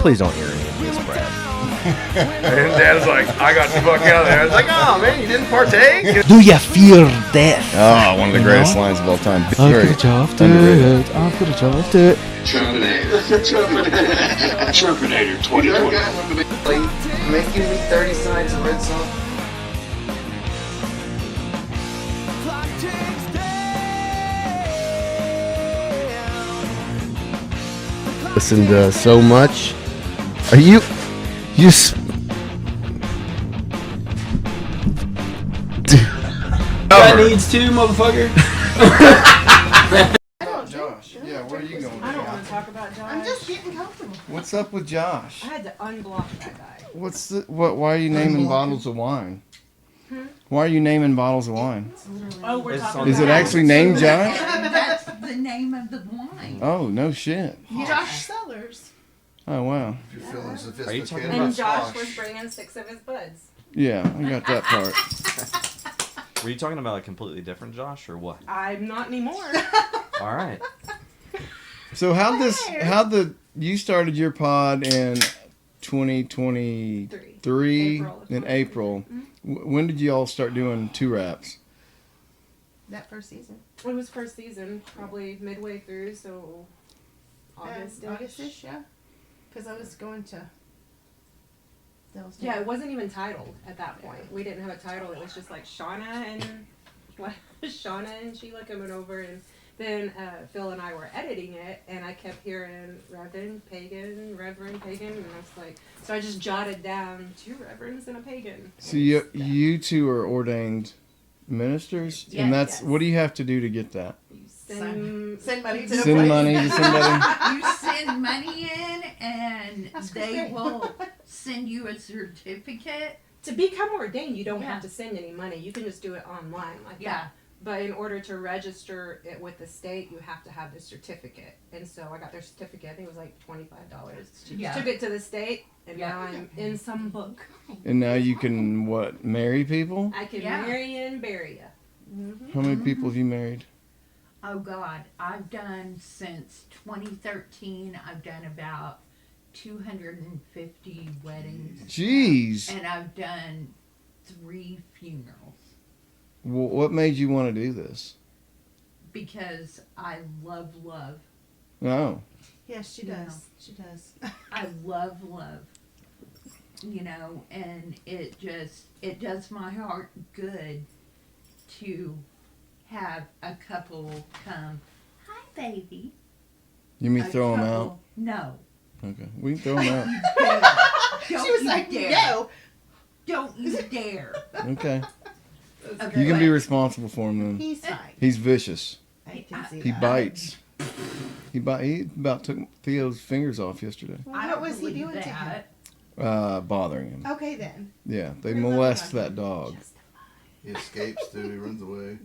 Please don't hear any of this, Brad. And Dad's like, I got the fuck out of there. I was like, oh man, you didn't partake? Do you fear death? Oh, one of the greatest lines of all time. I could have chopped it. I could have chopped it. Trumpinator 2020. Making me 30 sides of red sauce. Listened to so much. Are you That needs two, motherfucker. Josh, yeah, where are you going? I don't want to talk about Josh. I'm just getting comfortable. What's up with Josh? I had to unblock that guy. Why are you naming bottles of wine? Why are you naming bottles of wine? Oh, we're talking Is about it actually named Josh? That's the name of the wine. Oh, no shit. Josh Sellers. Oh, wow. If you're feeling Are you sophisticated. talking And about Josh was bringing 6 of his buds. Yeah, I got that part. Were you talking about a completely different Josh or what? I'm not anymore. All right. So you started your pod in 2023 in April. When did you all start doing 2 wraps? That first season. It was first season, probably midway through, so August-ish. August-ish, yeah. Because I was going to... Yeah, it wasn't even titled at that point. We didn't have a title. It was just like Shauna and Sheila coming over, and then Phil and I were editing it, and I kept hearing Reverend Pagan, and I was like, so I just jotted down 2 reverends and a pagan. So you two are ordained ministers, and that's what do you have to do to get that? Send money to Send money to somebody. You send money in, and they will send you a certificate. To become ordained, you don't have to send any money. You can just do it online like that. But in order to register it with the state, you have to have the certificate. And so I got their certificate. I think it was like $25. Took it to the state, and now I'm in some book. And now you can, marry people? I can marry and bury you. How many people have you married? Oh, God. I've done, since 2013, I've done about 250 weddings. Jeez. And I've done 3 funerals. Well, what made you want to do this? Because I love love. Oh. Yes, she does. She does. I love love. And it does my heart good to have a couple come, hi, baby. You mean throw them out? No. Okay. We can throw them out. She was like, no. Don't you dare. Okay. You can be responsible for him then. He's fine. He's vicious. I can see He bites. He about took Theo's fingers off yesterday. What was he doing to him? Bothering him. Okay then. Yeah, they molest that dog. He escapes too, he runs away.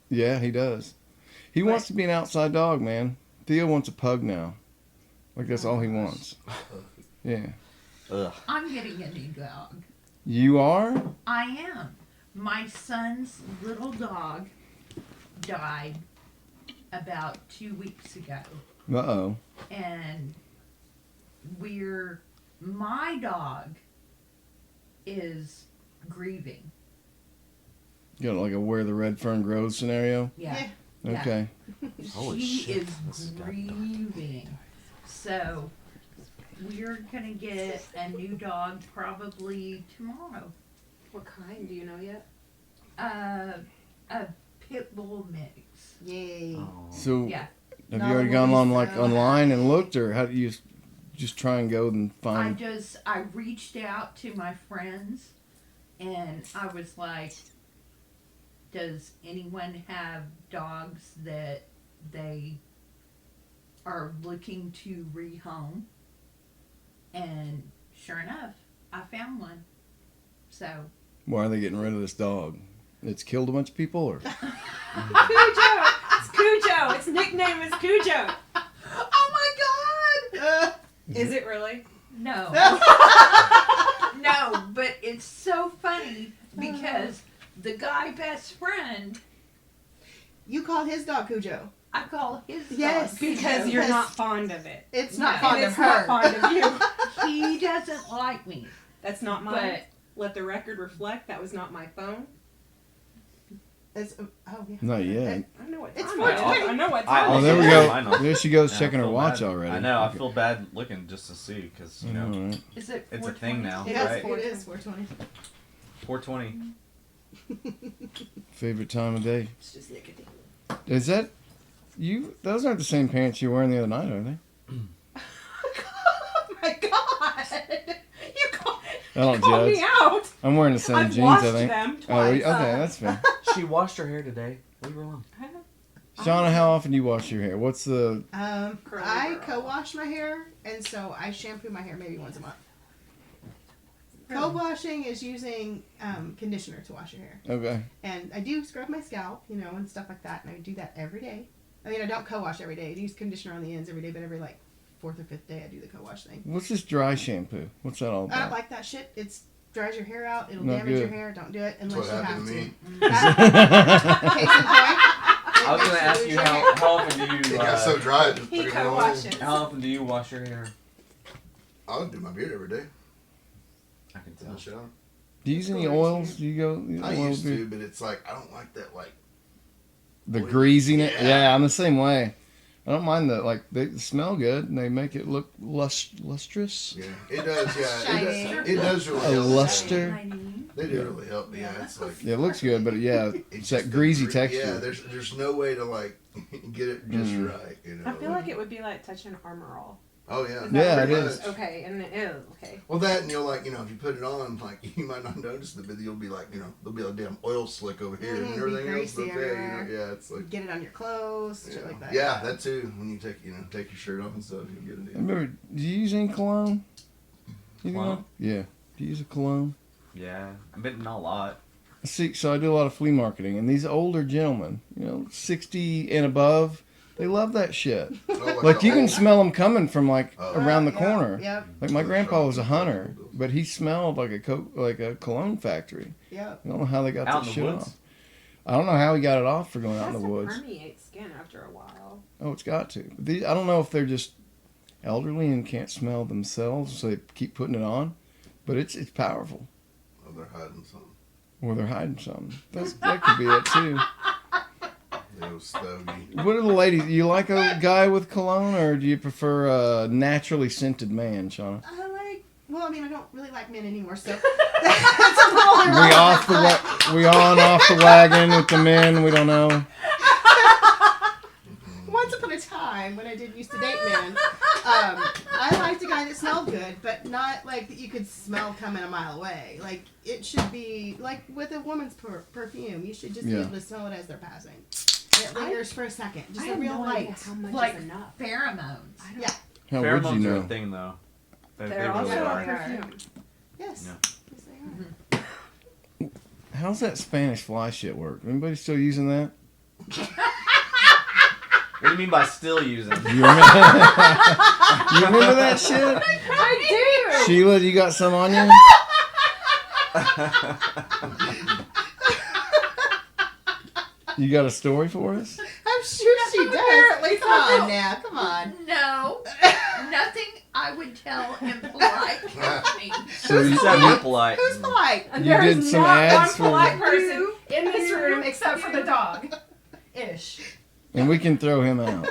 Yeah, he does. He wants to be an outside dog, man. Theo wants a pug now. Like that's all he wants. Yeah. Ugh. I'm getting a new dog. You are? I am. My son's little dog died about 2 weeks ago. Uh-oh. And my dog is grieving. You got like a where the red fern grows scenario? Yeah. Okay. Holy she shit. is grieving. So we're gonna get a new dog probably tomorrow. What kind? Do you know yet? A pit bull mix. Yay. Oh. So Yeah. have you already gone on online and looked, or how do you just try and go and find? I reached out to my friends, and I was like, does anyone have dogs that they are looking to rehome? And sure enough, I found one. So. Why are they getting rid of this dog? It's killed a bunch of people, or? Cujo! It's Cujo! Its nickname is Cujo! Oh my God! Is it really? No. No, but it's so funny because the guy best friend. You call his dog Cujo? I call his Yes. dog Because you're not fond of it. It's not And fond of it's not her. fond of you. He doesn't like me. That's not mine. But Let the record reflect that was not my phone. It's, oh yeah. Not yet. I know what It's time it is. 4:20. I know what I time Oh, also there we have go. mine on. There she goes, Yeah, I checking her feel watch bad. already. I know. I Okay. feel bad looking just to see because you know Alright. is it? it's a 4:20? thing now, It right? is. It is 4:20. 4:20. Favorite time of day. It's just nicotine. Is that you? Those aren't the same pants you were wearing the other night, are they? Oh my god! You call, I don't call judge. me out. I'm wearing the same I've jeans, washed I think. them Oh, twice. okay, that's fair. She washed her hair today. Leave her alone. Shauna, how often do you wash your hair? What's the? Curly I girl. co-wash my hair, and so I shampoo my hair maybe once a month. Co-washing is using conditioner to wash your hair, Okay. and I do scrub my scalp, and stuff like that, and I do that every day. I mean, I don't co-wash every day. I use conditioner on the ends every day, but every like 4th or 5th day, I do the co-wash thing. What's this dry shampoo? What's that all I don't about? like that shit. It dries your hair out. It'll Not damage your good. hair. Don't do it That's unless what you have happened to me. to. That- Case in point. I was gonna ask you how often do It you got so dry, I just He took it away. co-washes. how often do you wash your hair? I would do my beard every day. I can In tell. the shower. Do you use any oils? Do you go? I oil used beard? to, but it's like I don't like that. Like The Oil. greasiness. Yeah. Yeah, I'm the same way. I don't mind the they smell good and they make it look lustrous. yeah, it does. Yeah, Shiny. it does really A help. luster. They do really help. Yeah, it's like Yeah, it looks good, but yeah, it's that just the greasy Yeah, texture. there's no way to like get it just Mm. right. I feel like it would be like touching Armor All. Oh yeah. Is that Yeah, what it much. is. Okay, and ew, okay. Well, that and you'll like if you put it on, like you might not notice it, but you'll be like there'll be a damn oil slick over here Mhm, and be everything else. greasy That's there, everywhere. yeah, it's like. Get it on your clothes, shit like that. Yeah, that too. When you take your shirt off and stuff, you get it. Remember, do you use any cologne? Either Cologne? one? Yeah. Do you use a cologne? Yeah, but not a lot. See, so I do a lot of flea marketing, and these older gentlemen, 60 and above, they love that shit. Oh, Like the you can old- smell them coming from like Oh. around the Yeah, corner. Yep, Like my grandpa was a hunter, but he smelled like a cologne factory. yep. I don't know how they got Out that in the shit woods? off. I don't know how he got it off for going It out in has the to woods. permeate skin after a while. Oh, it's got to. But I don't know if they're just elderly and can't smell themselves, so they keep putting it on. But it's powerful. Oh, they're hiding something. Or they're hiding something. That could be it too. The old stogie. What are the ladies? You like a guy with cologne, or do you prefer a naturally scented man, Shauna? Well, I mean, I don't really like men anymore, so that's a little We irrelevant, off the but we on off the wagon with the men. We don't know. once upon a time, when I did used to date men, I liked a guy that smelled good, but not like that you could smell coming a mile away. Like it should be like with a woman's perfume, you should just be Yeah. able to smell it as they're passing. It lingers for a second, just I a have real no idea light. how much Like is enough. pheromones. Yeah. How would you Pheromones are know? a thing though. They They're really also are. a perfume. Yes. Yeah. Yes, they are. How's that Spanish fly shit work? Anybody still using that? What do you mean by still using? You remember, you remember that shit? I do! Sheila, you got some on you? You got a story for us? I'm sure she does. Apparently Come on so. now, come on. No, nothing I would tell in polite company. So you, Sound real polite. Who's polite? And You there did is some not ads one polite for- person in this room except for the dog. Ish. and we can throw him out.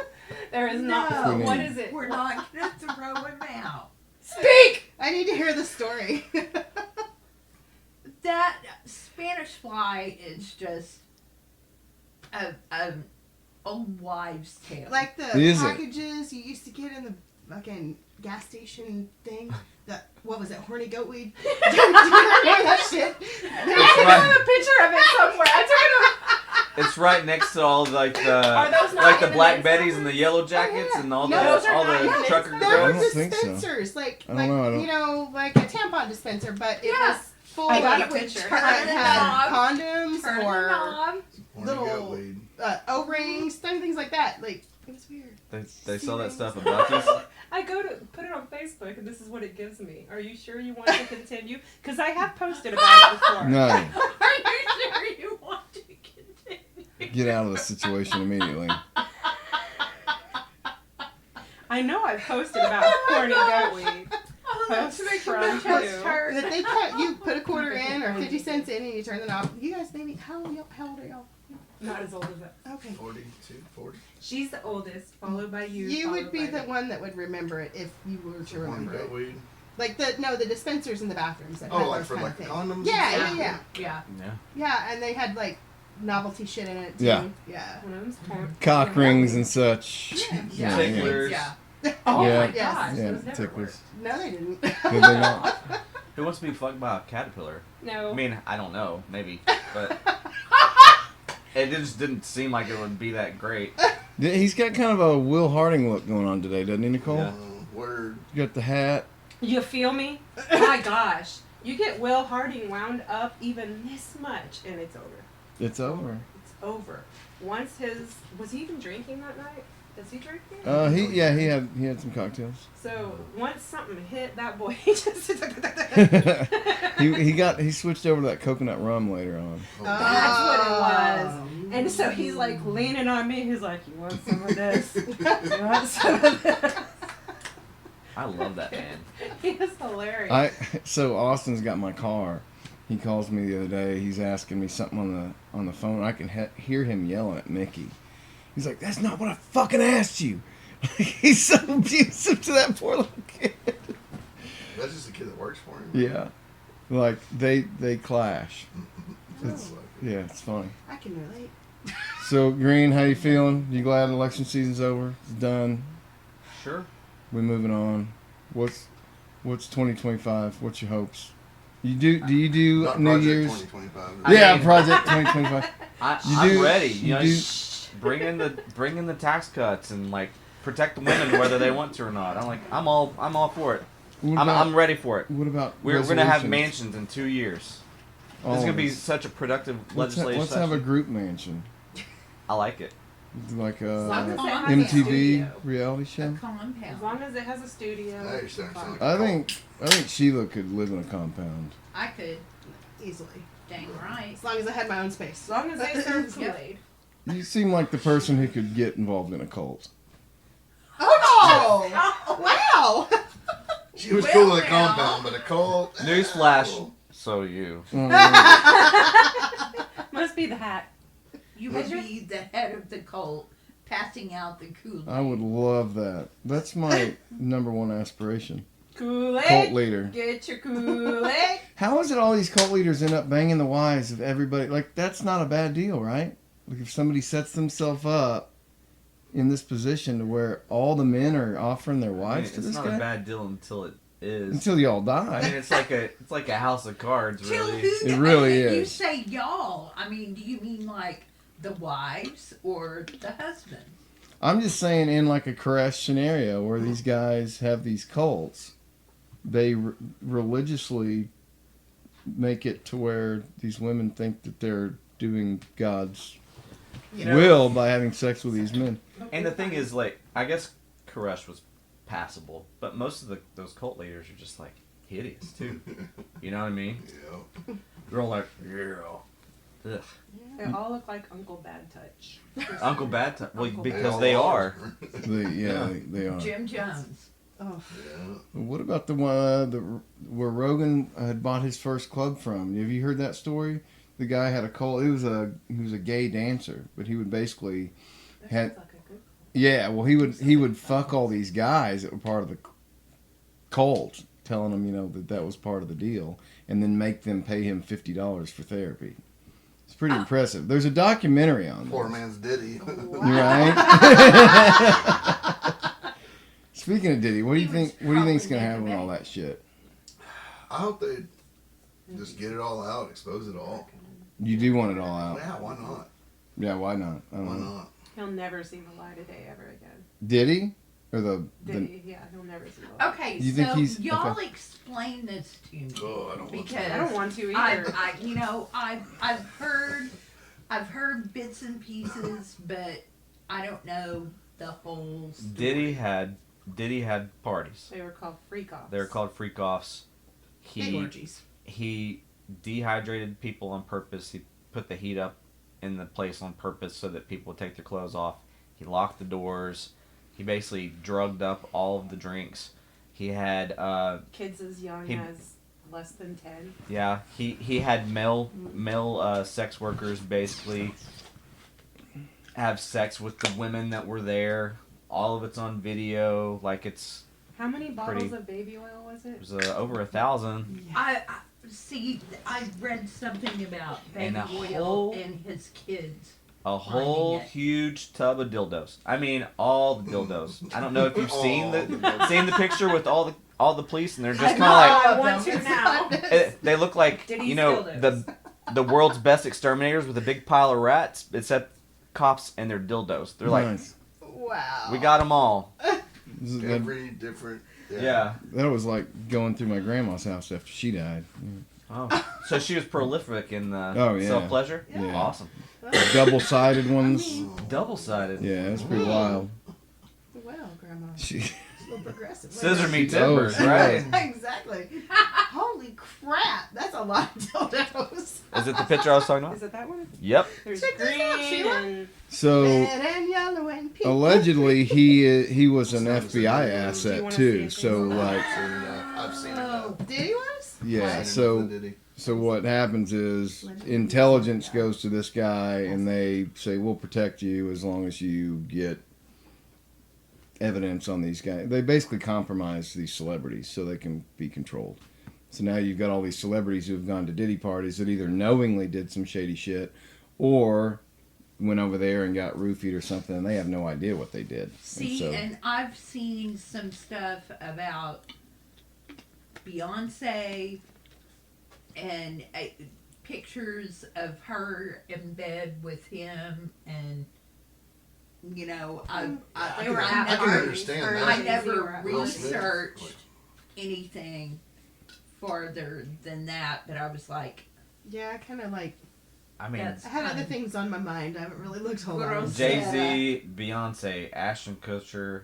There is not No. one. What is it? We're not gonna throw him out. Speak! I need to hear the story. That Spanish fly is just a old wives' tale. Like the Is it? packages you used to get in the fucking gas station thing. What was it? Horny goat weed? Do you remember that shit? I have a picture of it somewhere. I It's right next to all like Are those the not like the in Black the Betties and the Yellow Jackets and all No, those the are all not in the the trucker Instagram. There I were don't think so. dispensers, like I don't know, I don't- you know, like a tampon dispenser, but it Yeah. was full I of got a it picture. had condoms Turn the or knob. Horny Little- goat weed. O-rings, things like that. Like it was weird. They sell that stuff at Bucky's. I go to put it on Facebook and this is what it gives me. Are you sure you want to continue? Because I have posted about it before. No, Are you sure you want to continue? get out of the situation immediately. I know I've posted about horny goat weed. Oh, that's Post making from my you. chest hurt. That they cut, you put a quarter in or 50 cents in and you turn it off. You guys, maybe, how old are y'all? Not as old as that. Okay. 42, 40. She's the oldest, followed by you. You would followed be by the me. one that would remember it if you were to Horny remember goat it. weed. Like the dispensers in the bathrooms that Oh, had like those for kind like of things. condoms? Yeah, and yeah, stuff? yeah. Yeah. Yeah, and they had like novelty shit in it too. Yeah. Yeah. One of them's porn. Cock rings and such. Yeah. Ticklers. Yeah. Oh Yeah. my Yes. gosh, Yeah, those never ticklers. No, they didn't. Did they not? Who wants to be fucked by a caterpillar? work. No. I mean, I don't know, maybe, but it just didn't seem like it would be that great. Yeah, he's got kind of a Will Harding look going on today, doesn't he, Nicole? Yeah. Word. You got the hat. You feel me? My gosh. You get Will Harding wound up even this much and it's over. It's over. It's over. Once was he even drinking that night? Is he drinking? He had some cocktails. So once something hit that boy, he just he switched over to that coconut rum later on. That's what it was. Oh. And so he's like leaning on me. He's like, "You want some of this? You want some of this?" I love that man. He was hilarious. So Austin's got my car. He calls me the other day. He's asking me something on the phone. I can hear him yelling at Mickey. He's like, "That's not what I fucking asked you." He's so abusive to that poor little kid. That's just a kid that works for him. Yeah, like they clash. It's, Oh. yeah, it's funny. I can relate. So Green, how you feeling? You glad election season's over? It's done. Sure. We're moving on. What's 2025? What's your hopes? Do you do Not New Project Year's? 2025. Yeah, mean- Project 2025. I'm do- ready. you You know, do- bring in the tax cuts and like protect the women whether they want to or not. I'm all for it. What about, I'm ready for it. What about We're gonna have resolutions? mansions in 2 years. All This is gonna of be us. such a productive Let's legislative have a session. group mansion, I like it. like As long as it has a MTV studio. reality A show. As compound. long as it has a studio. Now you're starting to sound like I think Sheila could live in a compound. I could. Easily. Dang right. As long as I had my own space. As long as they serve Kool-Aid. You seem like the person who could get involved in a cult. Oh! Wow! She was Well, cool in a now. compound, but a cult. Newsflash. So you. Must be the hat. You would be the head of the cult, passing out the Kool-Aid. I would love that. That's my number one aspiration. Kool-Aid. Cult leader. Get your Kool-Aid. How is it all these cult leaders end up banging the wives of everybody? Like, that's not a bad deal, right? Like, if somebody sets themselves up in this position to where all the men are offering their I mean, wives it's to this not guy a bad deal until it is. until y'all I mean, die. it's like a house of cards, Till really. who? It really You is. say y'all. I mean, do you mean like the wives or the husband? I'm just saying, in like a crash scenario where these guys have these cults, they religiously make it to where these women think that they're doing God's will by having sex with these men. And the thing is, like, I guess Koresh was passable, but most of those cult leaders are just like hideous too. You know what I mean? Yeah. They're all like, yeah. Ugh. They all look like Uncle Bad Touch. Uncle Bad Time. Well, Uncle because Bad. they are. They are. Jim Jones. Oh. Yeah. What about the one where Rogan had bought his first club from? Have you heard that story? The guy had a cult. He was a gay dancer, but he would basically That had sounds like a good yeah. Well, he would fuck all these guys that were part of the cult, telling them that was part of the deal, and then make them pay him $50 for therapy. It's pretty impressive. There's a documentary on Poor this. man's Diddy. Right? Speaking of Diddy, what do you think? What do you think's gonna happen with all that shit? I hope they just get it all out, expose it all. You do want it all out? Yeah, why not? Yeah, why not? I don't Why know. not? He'll never see the light of day ever again. Did he? Or the Yeah, he'll never see the light. Okay, You so think he's- y'all okay. explain this to me Oh, I don't want to. because I don't want to either. I've heard bits and pieces, but I don't know the whole story. Diddy had parties. They were called freak offs. They were called freak offs. Big orgies. He dehydrated people on purpose. He put the heat up in the place on purpose so that people would take their clothes off. He locked the doors. He basically drugged up all of the drinks. He had Kids as young as less than 10. yeah, he had male sex workers basically have sex with the women that were there. All of it's on video. Like it's How many bottles of baby oil was it? it was over 1,000. I see. I read something about And baby a oil whole- and his kids. A whole Finding it. huge tub of dildos. I mean, all the dildos. I don't know if you've seen the picture with all the police, and they're just kind of like I want to now. they look like Diddy's you know dildos. the world's best exterminators with a big pile of rats, except cops and their dildos. They're like, Nice. Wow. we got them all. This is- that, Every different. Yeah. that was like going through my grandma's house after she died. Oh, so she was prolific in the Oh, yeah. self pleasure. Yeah. Awesome. Double-sided ones. Double sided. Yeah, that's pretty wild. Well, Grandma. She, It's a little progressive. Scissor me Oh, timbers, she right? Exactly. Holy crap. That's a lot of dildos. Is it the picture I was talking about? Is it that one? Yep. There's Check this green out, Sheila. and so Red and yellow and pink. allegedly he was an Sounds FBI like- Do you asset wanna see too. if So it's- like I've seen it. Oh, did he was? yeah, I've seen it, so did he? so what happens is intelligence goes to this guy and they say we'll protect you as long as you get evidence on these guys. They basically compromise these celebrities so they can be controlled. So now you've got all these celebrities who have gone to Diddy parties that either knowingly did some shady shit or went over there and got roofied or something and they have no idea what they did. See, and I've seen some stuff about Beyonce and pictures of her in bed with him, and you know, They were I at can parties. understand Or that. I Jay-Z never were at Will parties. Smith, researched like, anything farther than that, but I was like, Yeah, I kind of like. I mean, That's- I had other things on my mind. I haven't really looked a whole lot. Gross. Jay Z, Beyonce, Ashton Kutcher,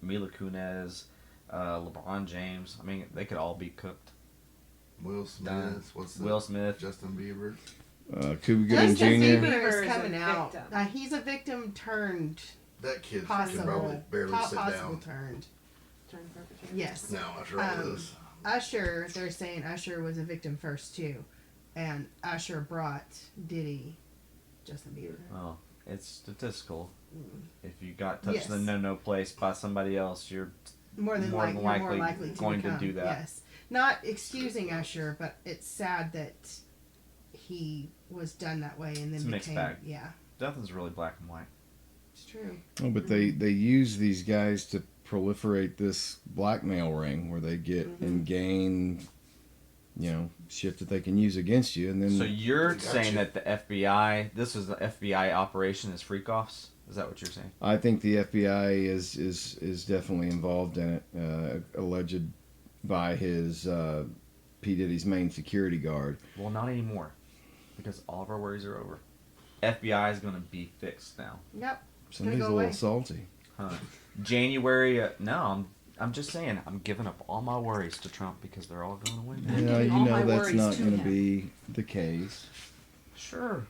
Mila Kunis, LeBron James. I mean, they could all be cooked. Will Smith. Done. What's the Will Smith. Justin Bieber. Cuba Gooding Justin Jr. Bieber Bieber is is a coming out. victim. He's a victim turned That kid possible. can probably barely sit possible down. turned. Turn perpetrator. Yes. No, after all this. Usher, they're saying Usher was a victim first too, and Usher brought Diddy, Justin Bieber. Oh, it's statistical. If you got touched Yes. in the no place by somebody else, you're More than, More than you're more likely likely to going to become, do that. Yes, not excusing Usher, but it's sad that he was done that way and then It's a mixed became. bag. Yeah, nothing's really black and white. it's true. Oh, but they use these guys to proliferate this blackmail ring where they get and gain, you know, shit that they can use against you, and then So you're Got saying you. that the FBI, this is the FBI operation, is freak offs? Is that what you're saying? I think the FBI is definitely involved in it, alleged by his P Diddy's main security guard. Well, not anymore, because all of our worries are over. FBI is going to be fixed now. Yep. Somebody's go a little away. salty. Huh. January. No, I'm just saying. I'm giving up all my worries to Trump because they're all going away. now. Yeah, giving you all know my that's worries not to going to him. be the case. Sure.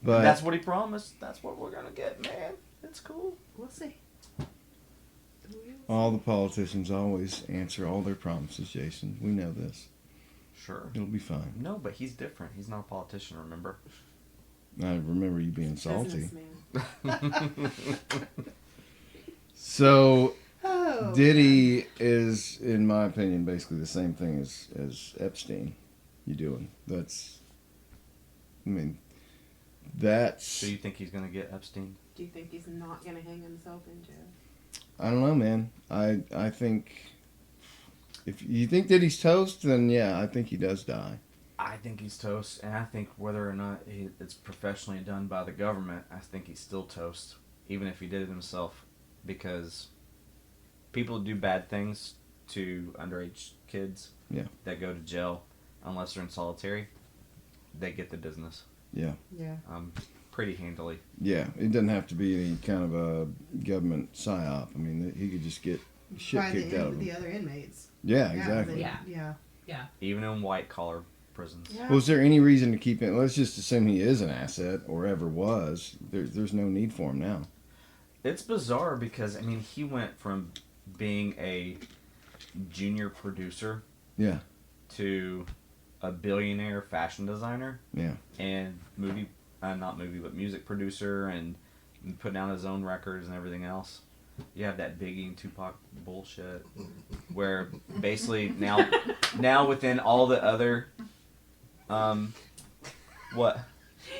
But That's what he promised. That's what we're gonna get, man. It's cool. We'll see. all the politicians always answer all their promises, Jason. We know this. Sure. It'll be fine. No, but he's different. He's not a politician, remember? I remember you being salty. Businessman. So Oh. Diddy is, in my opinion, basically the same thing as Epstein. You doing? That's. I mean, that's. So you think he's gonna get Epstein? Do you think he's not gonna hang himself in jail? I don't know, man. I think. If you think Diddy's toast, then yeah, I think he does die. I think he's toast, and I think whether or not it's professionally done by the government, I think he's still toast, even if he did it himself, because people do bad things to underage kids that go to jail, unless they're in solitary, they get the business Yeah. Yeah. pretty handily. Yeah, it doesn't have to be any kind of a government psyop. I mean, he could just get shit By kicked out of him. the other inmates. Yeah, exactly. they- Yeah. Yeah. Even in white-collar prisons. Yeah. Well, is there any reason to keep it? Let's just assume he is an asset or ever was. There's no need for him now. It's bizarre because, I mean, he went from being a junior producer Yeah. to a billionaire fashion designer. Yeah. And not movie, but music producer and putting out his own records and everything else. You have that Biggie and Tupac bullshit where basically now within all the other, what?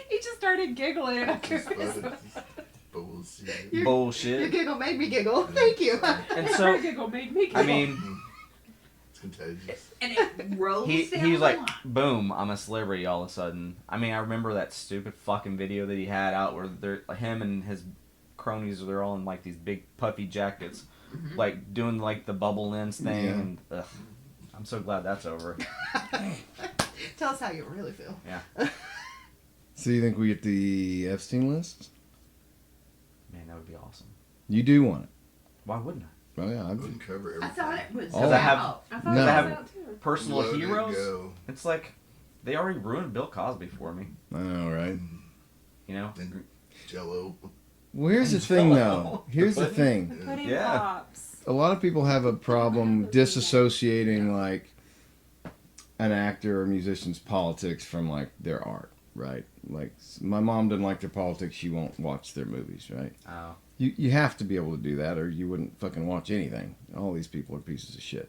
He just started giggling. Bullshit. Bullshit. Your giggle made me giggle. Thank you. And so, giggle made me giggle. I mean, It's contagious. And it rolls he down was the like, line. boom, I'm a celebrity all of a sudden. I mean, I remember that stupid fucking video that he had out where him and his cronies, they're all in like these big puffy jackets, like doing like the bubble lens thing. Yeah. And I'm so glad that's over. Tell us how you really feel. Yeah. So you think we get the Epstein list? Man, that would be awesome. You do want it? Why wouldn't I? Oh yeah, I I'd wouldn't cover everything. I thought it was Oh. I have- out. I thought No. it I was have- out too. Personal Let it heroes. go. It's like they already ruined Bill Cosby for me. I know, right? You know. And Jello. Well, here's the thing, though. Here's the thing. The pudding Yeah. pops. A lot of people have a problem disassociating like an actor or musician's politics from like their art, right? Like my mom doesn't like their politics; she won't watch their movies, right? Oh. You have to be able to do that, or you wouldn't fucking watch anything. All these people are pieces of shit.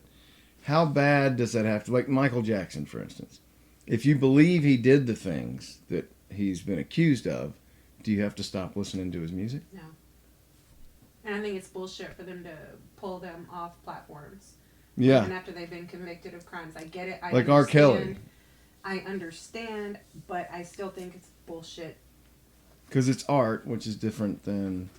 How bad does that have to? Like Michael Jackson, for instance. If you believe he did the things that he's been accused of, do you have to stop listening to his music? No. And I think it's bullshit for them to pull them off platforms. Yeah. Even after they've been convicted of crimes. I get it. I Like R. Kelly. understand. I understand, but I still think it's bullshit. Because it's art, which is different than...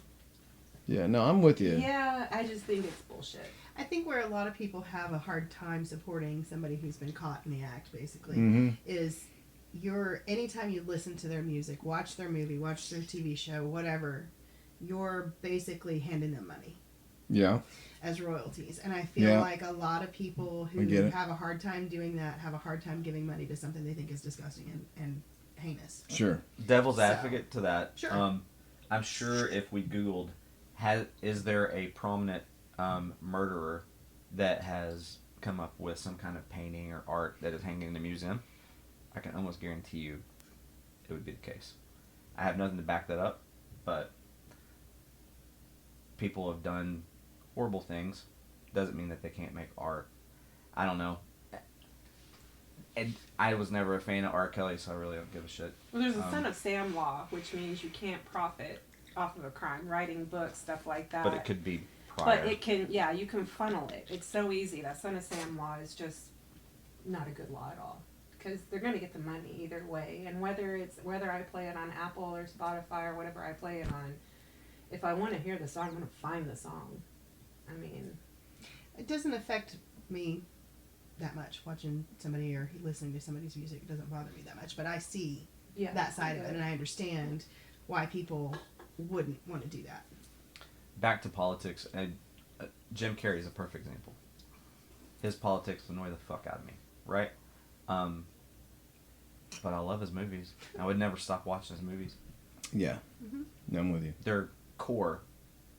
Yeah, no, I'm with you. Yeah, I just think it's bullshit. I think where a lot of people have a hard time supporting somebody who's been caught in the act, basically, Mm-hmm. is anytime you listen to their music, watch their movie, watch their TV show, whatever, you're basically handing them money Yeah. as royalties. And I feel Yeah. like a lot of people I who get it. have a hard time doing that have a hard time giving money to something they think is disgusting and heinous. Sure. Devil's So, advocate to that. sure. I'm sure if we Googled, is there a prominent murderer that has come up with some kind of painting or art that is hanging in a museum, I can almost guarantee you it would be the case. I have nothing to back that up, but people have done horrible things. Doesn't mean that they can't make art. I don't know. And I was never a fan of R. Kelly, so I really don't give a shit. Well, there's a Son of Sam law, which means you can't profit off of a crime, writing books, stuff like that. But it could be prior. But it can, yeah, you can funnel it. It's so easy. That Son of Sam law is just not a good law at all. Because they're going to get the money either way. And whether I play it on Apple or Spotify or whatever I play it on, if I want to hear the song, I'm going to find the song. I mean, It doesn't affect me that much watching somebody or listening to somebody's music. It doesn't bother me that much. But I see yeah. that side of I it, and I understand why people wouldn't want to do that. Back to politics, and Jim Carrey is a perfect example. His politics annoy the fuck out of me, right? But I love his movies. I would never stop watching his movies. Yeah. Mhm. No, I'm with you. They're core,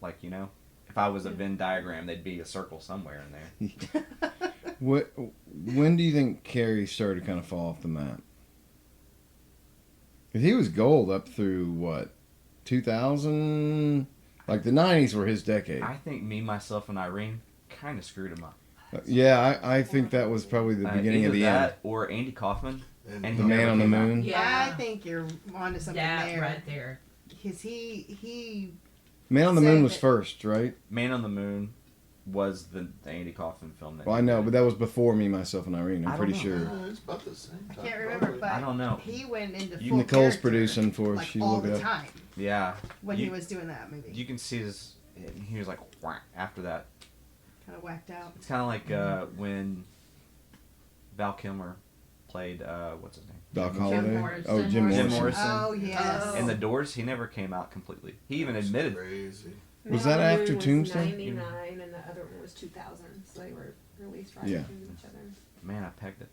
like, you know, if I was a Venn diagram, they'd be a circle somewhere in there. When do you think Carrie started to kind of fall off the map? 'Cause he was gold up through, what, 2000? Like, the 90s were his decade. I think Me, Myself, and Irene kind of screwed him up. Yeah, I think that was probably the beginning of Either the that end. or Andy Kaufman. And The he Man never on the came out. Moon. Yeah. I think you're onto something That there. right there. Because he Man on the Say Moon was that- first, right? Man on the Moon was the Andy Kaufman film. That Well, I he know, did. but that was before Me, Myself, and Irene. I I'm don't pretty know. sure. It's about the same time. I can't remember, probably. but I don't know. he went into You- full Nicole's character, producing for us. like She all look it the up. time Yeah. when You- he was doing that movie. You can see his. He was like whack after that. Kind of whacked out. It's kind of like when Val Kilmer played what's his name? Doc Jim Holliday. Morrison. Oh, Jim Jim Morrison. Morrison. Oh yes. Oh. In The Doors, he never came out completely. He even admitted. Crazy. Was Man on that the after Moon was Tombstone? 99 and the other one was 2000. So they were released right Yeah. after each other. Man, I pegged it.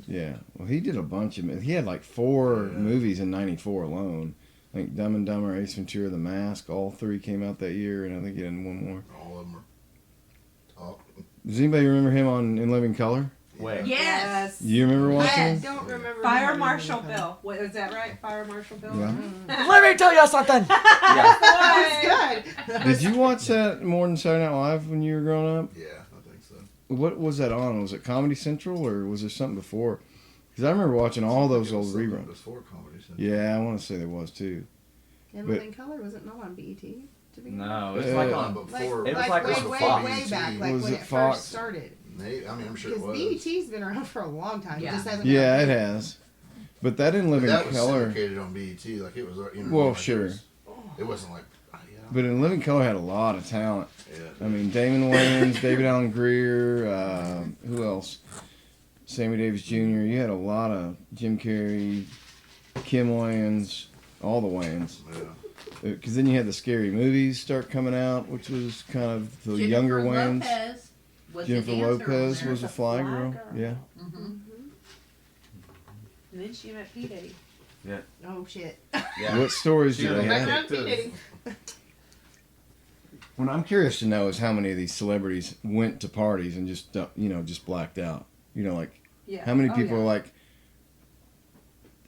Yeah. Well, he did a bunch of. He had like 4 Yeah. movies in '94 alone. I think Dumb and Dumber, Ace Ventura, The Mask, all 3 came out that year, and I think he had one more. All of them are top. Does anybody remember him on In Living Color? Wait. Yes. Do you remember watching I him? don't remember. Fire him Marshal anymore. Bill. What is that right? Fire Marshal Bill. Yeah. Let me tell you something. Yeah. That's good. Did you watch that more than Saturday Night Live when you were growing up? Yeah, I think so. What was that on? Was it Comedy Central or was there something before? Because I remember watching all those It was old something reruns. Before Comedy Central. Yeah, I want to say there was too. In But- Living Color was it not on BET to begin with? No, it's Yeah. like Like on. before. It was like like way, on way, Fox. way back, like Was when it it Fox? first started. Maybe, I mean, I'm sure it Because was. BET's been around for a long time. It Yeah. just hasn't Yeah, been it on has. But that In But Living that was Color. syndicated on BET. Like it was, you know. Well, like sure. It wasn't like. Yeah. But In Living Color had a lot of talent. Yeah. I mean, Damon Wayans, David Allen Greer, who else? Sammy Davis Jr. You had a lot of Jim Carrey, Kim Wayans, all the Wayans. Yeah. Because then you had the scary movies start coming out, which was kind of the younger Wayans. Lopez was Jennifer the dancer on Lopez there. was a fly girl. Yeah. Mhm. And then she met P. Diddy. Oh shit. Yeah. What stories do they Back have? around P. Diddy. What I'm curious to know is how many of these celebrities went to parties and just, just blacked out. Like Yeah. how many Oh, people yeah. like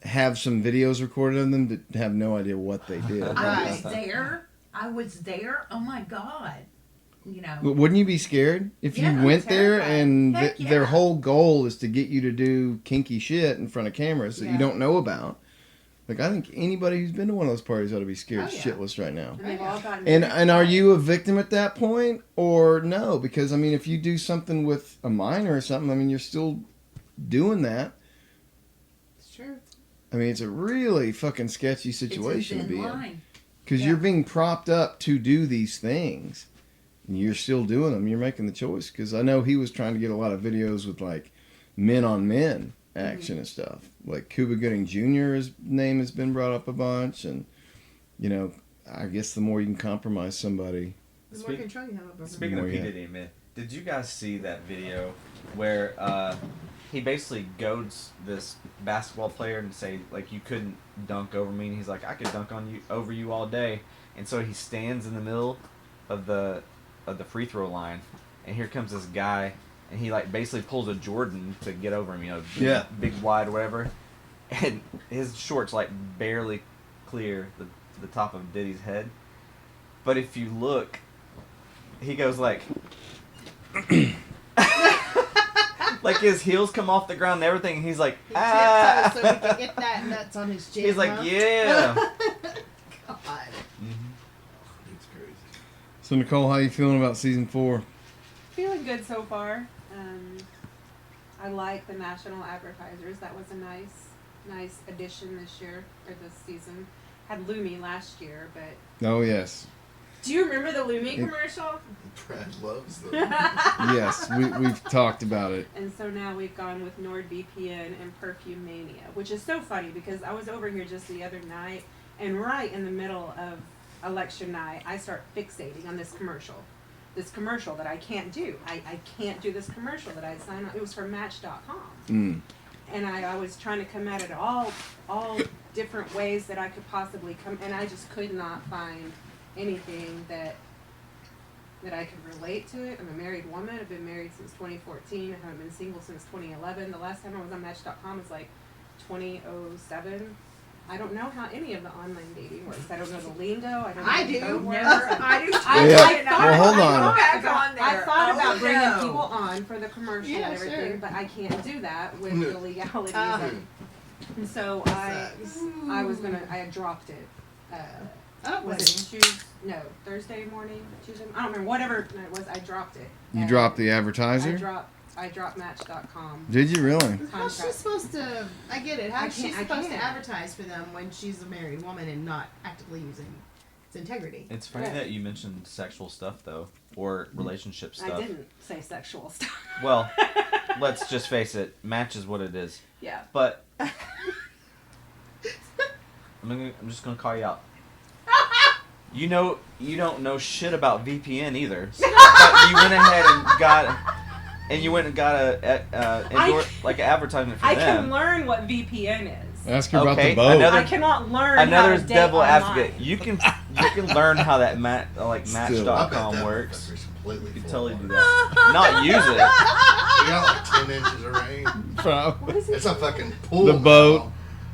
have some videos recorded of them that have no idea what they did. I was Right. there. Oh my God. But wouldn't you be scared if Yeah, you I'm went there terrified. and Heck their yeah. whole goal is to get you to do kinky shit in front of cameras that you Yeah. don't know about? Like, I think anybody who's been to one of those parties ought to be scared Oh, yeah. shitless right now. And they've all gotten And are you a victim at that point or no? Because I mean, if you do something with a minor or something, I mean, you're still doing that. It's true. I mean, it's a really fucking sketchy It's a situation to thin be in. line. Because Yeah. you're being propped up to do these things. And you're still doing them. You're making the choice. Because I know he was trying to get a lot of videos with, like, men on men action and stuff. Like, Cuba Gooding Jr.'s name has been brought up a bunch. And, I guess the more you can compromise somebody. The more Speak- control you have over them. Speaking of More P. yet. Diddy, man, did you guys see that video where he basically goads this basketball player and say, like, you couldn't dunk over me, and he's like, I could dunk over you all day, and so he stands in the middle of the free throw line, and here comes this guy, and he like basically pulls a Jordan to get over him, big wide whatever, and his shorts like barely clear the top of Diddy's head, but if you look, he goes like like his heels come off the ground and everything, and he's like, He ah. tiptoes so he can get that nuts on his chin. He's like, huh? yeah. God. It's crazy. So, Nicole, how you feeling about season 4? Feeling good so far. I like the national advertisers. That was a nice addition this year or this season. Had Lumi last year, but Oh, yes. do you remember the Lumi commercial? Brad loves them. Yes, we've talked about it. And so now we've gone with NordVPN and Perfume Mania, which is so funny because I was over here just the other night, and right in the middle of election night, I start fixating on this commercial that I can't do. I can't do this commercial that I signed on. It was for Match.com. Mm. And I was trying to come at it all different ways that I could possibly come, and I just could not find anything that I could relate to it. I'm a married woman. I've been married since 2014. I haven't been single since 2011. The last time I was on Match.com was like 2007. I don't know how any of the online dating works. I don't know the lingo. I don't know I the do. code words. I do too. Well, hold on. I thought about bringing no. people on for the commercial Yeah, and everything, sure. but I can't do that with the legalities. Uh-huh. And so I had dropped it. Oh, Was it Thursday morning, Tuesday? I don't remember. Whatever it was, I dropped it. You And dropped the advertiser? I dropped Match.com. Did you really? How's she supposed to? I get it. How's she I supposed to can't. advertise for them when she's a married woman and not actively using its integrity? It's funny that you mentioned sexual stuff though, or relationship stuff. I didn't say sexual stuff. Well, let's just face it, Match is what it is. Yeah. But I'm just gonna call you out. You don't know shit about VPN either. But you went ahead and got and you went and got like an advertisement for I them. can learn what VPN is. Ask her about Okay, the boat. another- I cannot learn Another how to date devil online. advocate. You can learn how that I bet Match.com that works. motherfucker's completely You can full totally on. do that. Not use it. You got like 10 inches of rain. What is it? It's a fucking pool. The boat. now.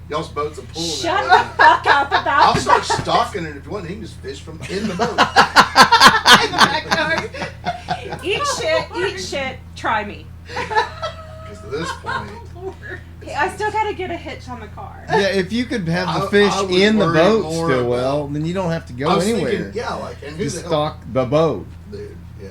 Y'all's boat's a pool. Shut now. the fuck up about I'll that. start stalking it if you want. He can just fish from in the boat. In the backyard. Eat shit, try me. Because at this point, Hey, I still gotta get a hitch on the car. Yeah, if you could have the I fish would in the worry boat more still, well, about- then you don't have to I go was anywhere. thinking, yeah, like, and who Just the hell, stock the boat. dude? Yeah.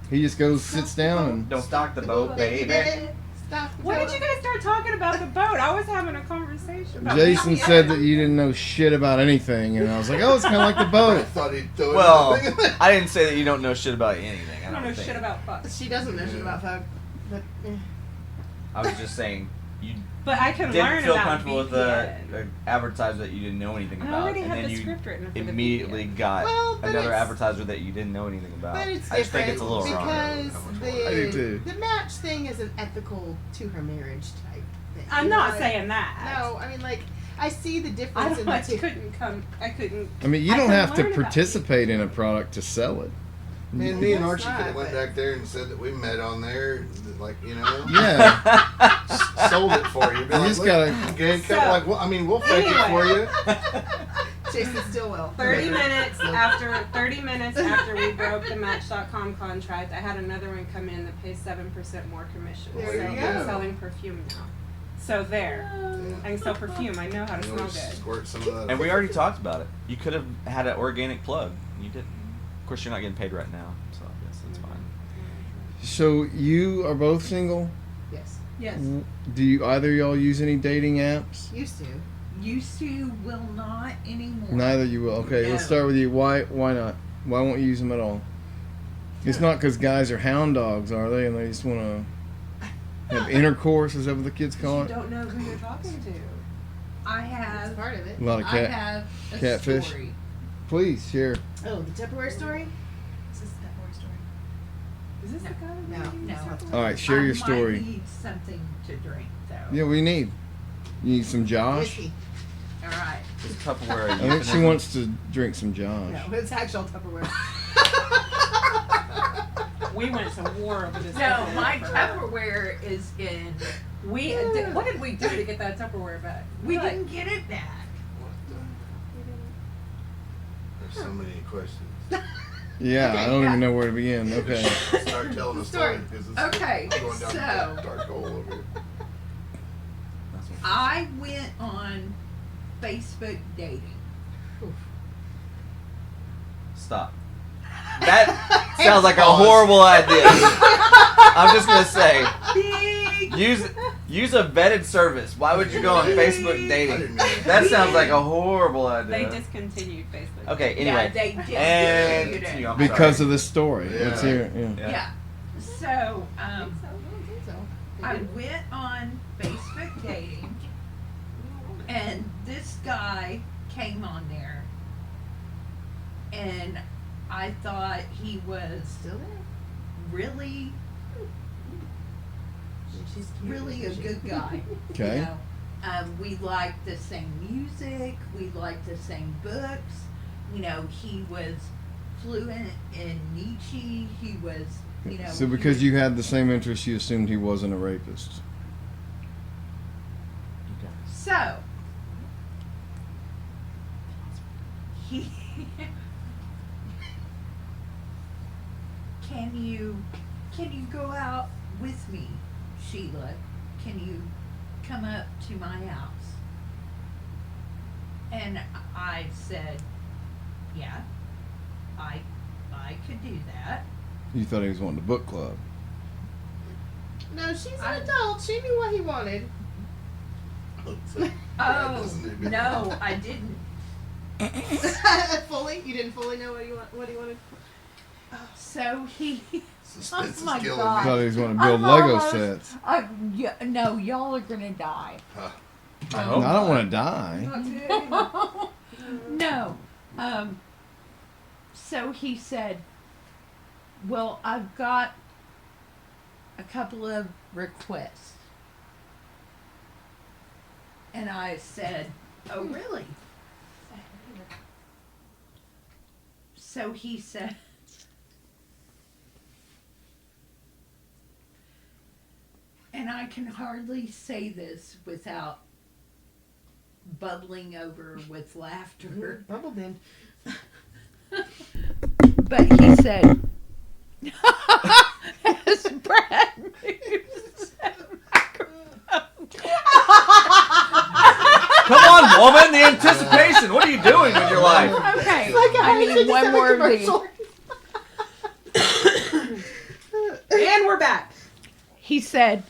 He just goes, sits down, and Don't stock the boat, baby. Stop. When did you guys start talking about the boat? I was having a conversation about Jason VPN. said that you didn't know shit about anything, and I was like, oh, it's kind of like the I boat. thought he'd throw it Well, in the thing. I didn't say that you don't know shit about anything. I don't know think. shit about fuck. She doesn't know shit about fuck. But I was just saying you But I can didn't learn feel about comfortable with VPN. the advertiser that you didn't know anything I about, already and have then the you script written for the immediately VPN. got Well, but another it's- advertiser that you didn't know anything about. But it's I just think different it's a little wrong. because I do too. the match thing isn't ethical to her marriage type thing. I'm You know, not like- saying that. No, I mean like I see the I difference in don't. the I two. couldn't. I mean, you I don't can have to learn about participate in a product to sell it. Me and That's Archie right, could have went but- back there and said that we met on there, like, you know, Yeah. sold it for you. Be You like, just look, gotta- okay, So- like, well, I mean, we'll fake it for you. Jason Stilwell. 30 minutes after we broke the Match.com contract, I had another one come in that pays 7% more commission. There So you I'm go. selling perfume now. So there, I can sell perfume. I know how to You smell know, good. squirt some of that. And we already talked about it. You could have had an organic plug. You didn't. Of course, you're not getting paid right now, so I guess that's fine. So you are both single? Yes. Yes. Do you either of y'all use any dating apps? Used to. Used to, will not anymore. Neither you will. Okay, let's No. start with you. Why not? Why won't you use them at all? It's not because guys are hound dogs, are they? And they just want to have intercourse, is that what the kids call You it? don't know who you're talking to. I That's have. part of it. A lot of I cat. have a catfish. story. Please share. Oh, the Tupperware story? Is this the Tupperware story? Is this the guy that No, made no. this up? All right, share I your might story. need something to drink though. Yeah, we need. You need some Josh. Whiskey. All right. Is Tupperware a I think she euphemism? wants to drink some Josh. No, it's actual Tupperware. We went to war over this. No, my forever. Tupperware is in. What did we do to get that Tupperware back? We Like, didn't get it back. What the? There's so many questions. Yeah, Okay, I don't yeah. even know where to begin. Okay. Start telling a story Story. because it's Okay, going down so- a dark hole over here. That's what- I went on Facebook dating. Stop. That sounds like a horrible idea. I'm just gonna say, Big. use a vetted service. Why would you go on Facebook I dating? didn't know That sounds like a horrible they idea. discontinued Facebook. Okay, anyway. Yeah, they did. And You continue know. on. Because Sorry. of the story. Yeah. Let's hear it. Yeah. Yeah. Yeah. So, I think so. I don't think so. They I did. went on Facebook dating, and this guy came on there, and I thought he was Still there? really, She's cute, really a isn't she? good guy. Okay. You know, we liked the same music. We liked the same books. You know, he was fluent in Nietzsche. He was, you know. So he because was- you had the same interest, you assumed he wasn't a rapist. So, he can you go out with me, Sheila? Can you come up to my house? And I said, yeah, I could do that. You thought he was wanting a book club. No, she's an I- adult. She knew what he wanted. Oh, no, I didn't. Fully? You didn't fully know what he wanted? So he, Suspense Oh my is killing God. I me. thought he was wanting to build I'm Lego almost- sets. no, y'all are gonna die. I hope I don't want to die. Not today. No. So he said, well, I've got a couple of requests. And I said, oh, really? So he said, and I can hardly say this without bubbling over with laughter. Bubbled in. But he said, as Brad moves the microphone. Come on, woman, the anticipation. What are you doing with your life? Okay, Like I need one more of these. And we're back. He said,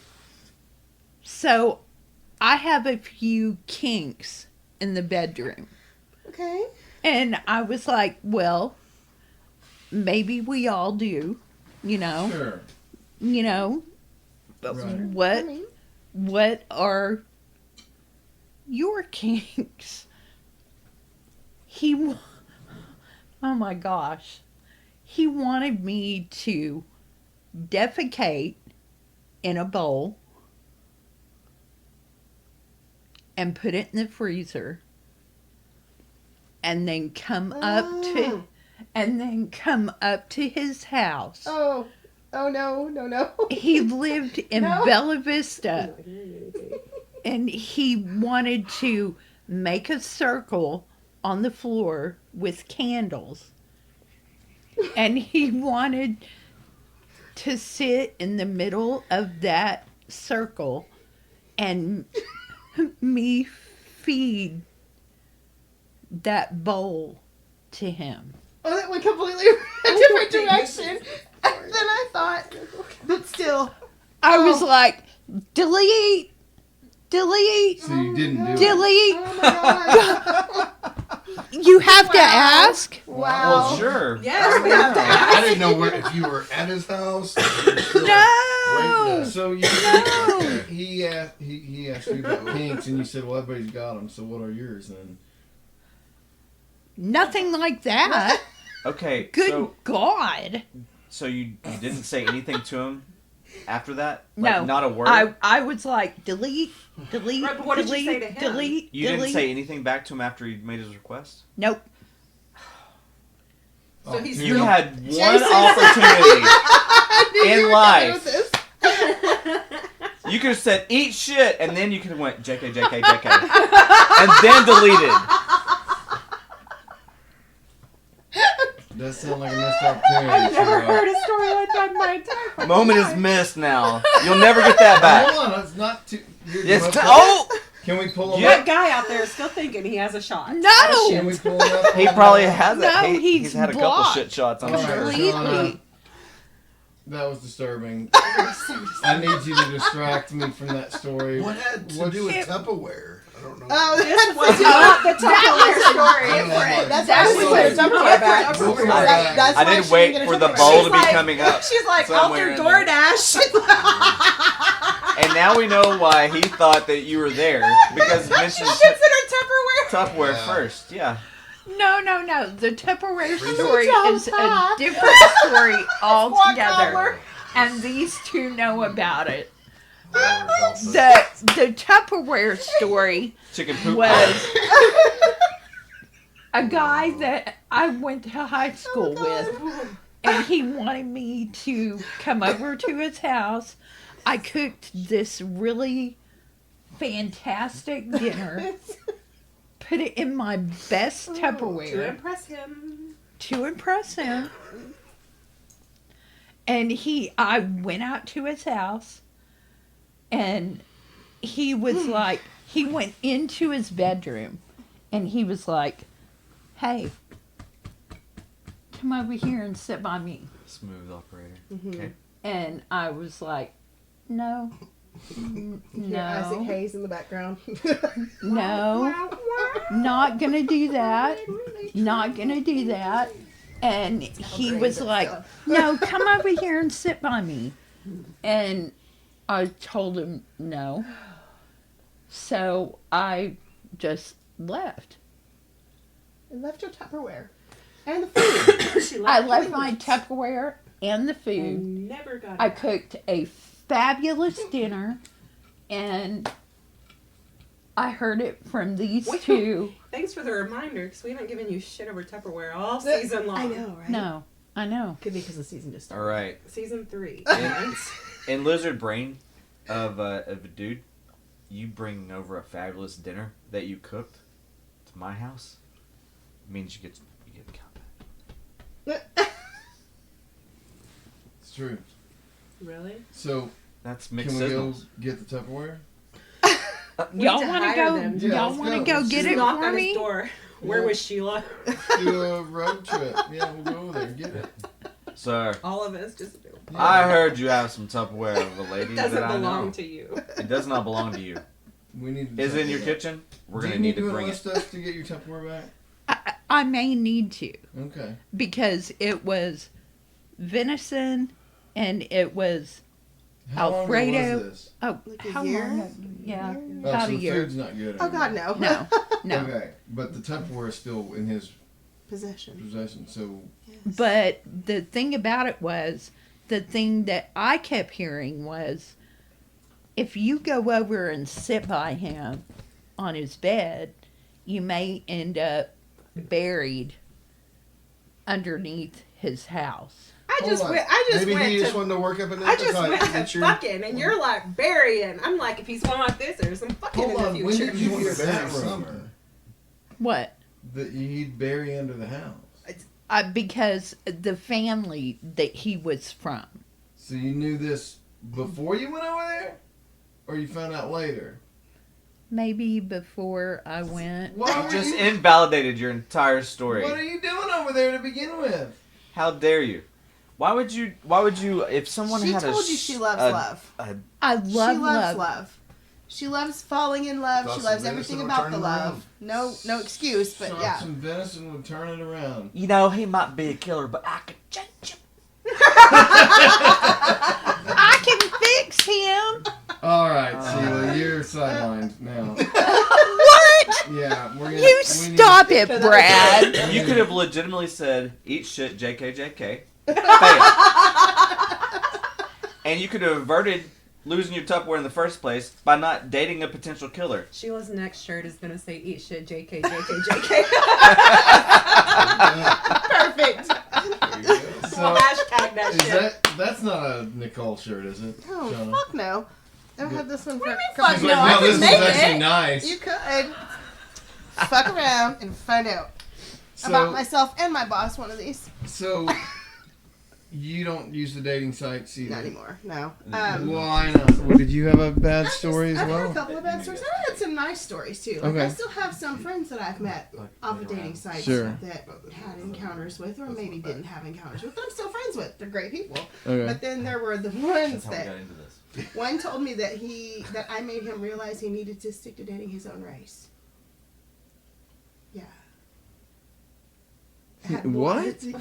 so I have a few kinks in the bedroom. Okay. And I was like, well, maybe we all do, Sure. But Right. what are your kinks? Oh my gosh. He wanted me to defecate in a bowl and put it in the freezer and then come up to his house. Oh no. He lived in No. Bella Vista, and he wanted to make a circle on the floor with candles, and he wanted to sit in the middle of that circle and me feed that bowl to him. Oh, that went completely a different direction than I thought. But still. I was like, delete. So you didn't do it. Delete. Oh my god. You have to ask. Wow. Well, sure. Yes, we have to I didn't know if you were at his house. Or you were still No. waiting to- So you No. he asked you about kinks, and you said, "Well, everybody's got them. So what are yours then?" Nothing like that. Okay, Good God. so you didn't say anything to him after that? No. Like, not a word? I was like, delete. Right, but what did you say to him? Delete. You didn't delete. say anything back to him after he made his request? Nope. So he's You still- had one opportunity in life. You could have said, eat shit, and then you could have went, JK, JK, JK. And then deleted. That sounds like a missed opportunity. I've never Cheryl. heard a story like that in my entire Moment is missed now. You'll never get that back. Hold on, it's not too. It's oh! Can we pull him Yeah. That guy out there is still thinking he has a shot. No. At a up? shit. Can we pull him up? He probably has it. No, He's he's had a couple blocked. shit shots, I'm All right, sure. Completely. Shauna, that was disturbing. I need you to distract me from that story. What had to do with Tupperware? I don't know. Oh, This was not the Tupperware story. That's That why we was put a Tupperware back. We'll come That- back. that's I why didn't she wait get a for the Tupperware. bowl to be like- coming up. She's like, out somewhere through in there. DoorDash. And now we know why he thought that you were there. Because You mentioned consider Tupperware? Tupperware Yeah. first. Yeah. No. The Tupperware Freezer story Jones is a pie. different story altogether. Guacamole. And these two know about it. Also- The Tupperware story Chicken poop. was a guy that I went to high school with, and he wanted me to come over to his house. I cooked this really fantastic dinner, put it in my best To Tupperware impress him. to impress him. And I went out to his house, and he was like, he went into his bedroom, and he was like, hey, come over here and sit by me. Smooth operator. Mm-hmm. Okay. And I was like, no, Hear Isaac no, Hayes in the background. no, not gonna do that, not gonna do that. And he was like, no, come over here and sit by me. And I told him no. So I just left. And left your Tupperware. And the food. She I left left my Tupperware and the food. and never got I it. cooked a fabulous dinner, and I heard it from these Wait. two. Thanks for the reminder, because we haven't given you shit over Tupperware all season long. I know, right? No, I know. Could be because the season just All started. right. Season 3. In Lizard Brain of a dude, you bringing over a fabulous dinner that you cooked to my house means you get combat. It's true. Really? So That's can mixed we go signals. get the Tupperware? We Y'all need to want to hire go? them. Yeah, Y'all let's want to go. go Let's get just it Knock for on his me? door. Where was Sheila? Do a road trip. Yeah, we'll go over there and get it. Sir, All of us just do. I heard you have some Tupperware of a lady It doesn't that I belong know. to you. It does not belong to you. We need. To Is it in your Tupperware. kitchen? We're Do gonna you need to bring enlist it. us to get your Tupperware back? I may need to, Okay. because it was venison and it was How Alfredo. long ago was this? like a how year? long? Yeah, Oh, about so a the year. food's not good. Oh God, anymore. no. No, no. Okay, but the Tupperware is still in his Possession. possession. So Yes. But the thing about it was, the thing that I kept hearing was, if you go over and sit by him on his bed, you may end up buried underneath his house. I Hold just on. went. Maybe went he to. just wanted to work up an I just appetite. went Get to your- fucking, and you're like burying. I'm like, if he's going like this, there's some fucking hold in on. the When future. did you hear Bury that something. rumor? What? That he'd bury under the house. Because the family that he was from. So you knew this before you went over there, or you found out later? Maybe before I went. Why You were just you, invalidated your entire story. What are you doing over there to begin with? How dare you? Why would you? If someone She had a told you she loves a- love. I love She loves love. love. She loves falling in love. Thought She some loves venison everything would about turn the it love. around. No excuse, but Shot yeah. some venison would turn it around. You know, he might be a killer, but I could change him. I can fix him. All right, Sheila, you're sidelined now. What? Yeah, we're gonna. You we need- stop it, Brad. You could have legitimately said, "Eat shit, JK." Fail. And you could have averted losing your Tupperware in the first place by not dating a potential killer. Sheila's next shirt is gonna say "Eat shit, JK, JK, JK." Perfect. There you go. We'll So, hashtag that is shit. that's not a Nicole shirt, is it? Oh, Shauna? fuck no. I've had this one for a fuck couple She's like, no, I no, can this is make actually it. nice. You could. Fuck around and find out about myself and my boss one of these. So, you don't use the dating sites either? Not anymore. No. Why not? Well, did you have a bad story as I've had a well? couple of bad stories. I've had some nice stories too. Like, Okay. I still have some friends that I've met off of dating sites Sure. that had encounters with, or maybe didn't have encounters with. That I'm still friends with. They're great people. Okay. But then there were the ones That's how we that got into this. one told me that I made him realize he needed to stick to dating his own race. Yeah. What? Yeah.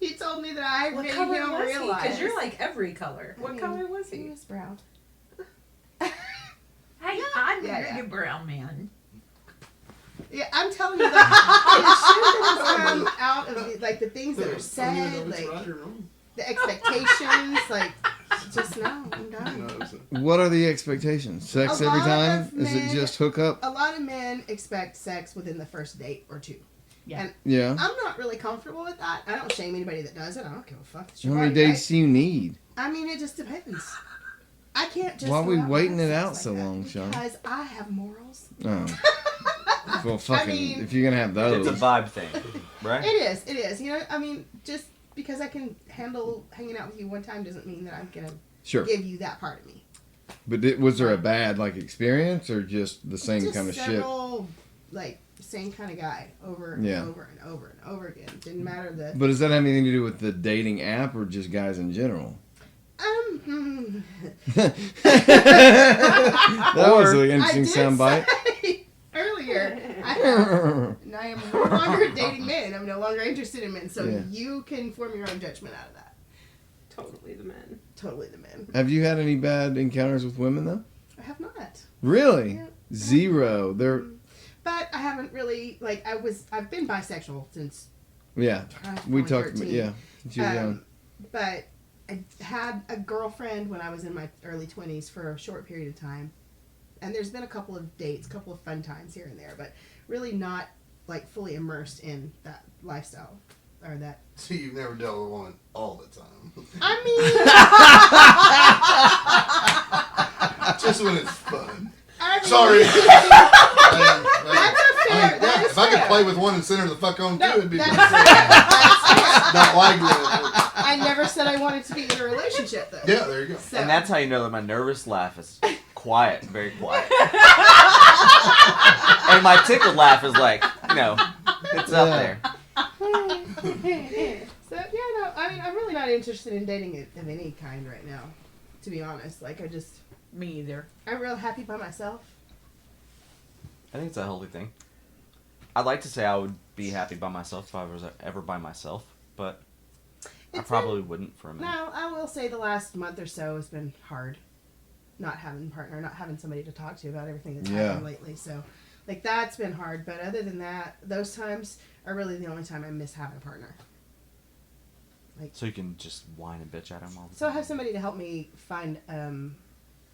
He told me that I What made color him was he? realize. Because you're like every color. I What mean, color was He he? was brown. Hey, I Yeah, married yeah. a brown man. Yeah, I'm telling you that it shouldn't have come out of the things that are said, like the expectations, like just no, I'm done. What are the expectations? Sex A every lot time? of Is it men- just hook up? A lot of men expect sex within the first date or two. Yeah. And Yeah. I'm not really comfortable with that. I don't shame anybody that does it. I don't give a fuck. It's How your many body, dates do you need? right? I mean, it just depends. I can't just. Why are go we out and waiting have it sex out so like that long, Sean? Because I have morals. Oh. Well, fucking, mean- if you're gonna have It's those. a vibe thing, right? It is. It is. You know, I mean, just because I can handle hanging out with you one time doesn't mean that I'm gonna Sure. give you that part of me. But was there a bad, experience or just the same Just kind of shit? several, same kind of guy over and Yeah. over and over and over again. Didn't matter the. But does that have anything to do with the dating app or just guys in general? That was an interesting soundbite. Say earlier, I am no longer dating men. I'm no longer interested in men. So Yeah. you can form your own judgment out of that. Totally the men. Totally the men. Have you had any bad encounters with women though? I have not. Really? Yeah. Zero. They're But I haven't really I've been bisexual since yeah. We probably talked about 13. yeah. Since you were young. But I had a girlfriend when I was in my early 20s for a short period of time. And there's been a couple of dates, a couple of fun times here and there, but really not like fully immersed in that lifestyle or that. So you've never dealt with a woman all the time. I mean, Just when it's fun. I mean, Sorry. That's a fair. That is if I could fair. play with one and send her the fuck on too, it'd be That's good. fair. Not like that. I never said I wanted to be in a relationship though. Yeah, there you go. So, And that's how you know that my nervous laugh is quiet, very quiet. And my tickled laugh is like, it's up there. So yeah, no, I mean, I'm really not interested in dating of any kind right now, to be honest. Like, Me either. I'm real happy by myself. I think it's a healthy thing. I'd like to say I would be happy by myself if I was ever by myself, but I probably wouldn't for a minute. No, I will say the last month or so has been hard. Not having a partner, not having somebody to talk to about everything that's happened lately. So, like, that's been hard. But other than that, those times are really the only time I miss having a partner. So you can just whine and bitch at him all the So I time. have somebody to help me find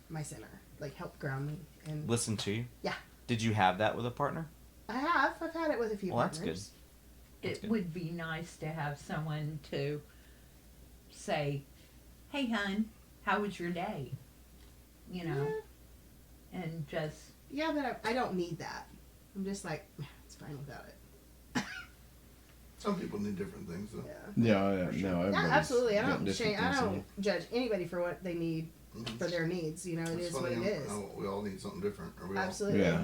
my center, like help ground me. And Listen to you? Yeah. Did you have that with a partner? I've had it with a few Well, that's partners. good. It would be nice to have someone to say, "Hey, hun, how was your day?" And just Yeah, but I don't need that. I'm just like, it's fine without it. Some people need different things, though. No, Yeah, everybody's absolutely. I got don't different I things in don't judge anybody for what they need for their needs. You know, it It's is what funny, it is. we all need something different. Or we Absolutely. Yeah.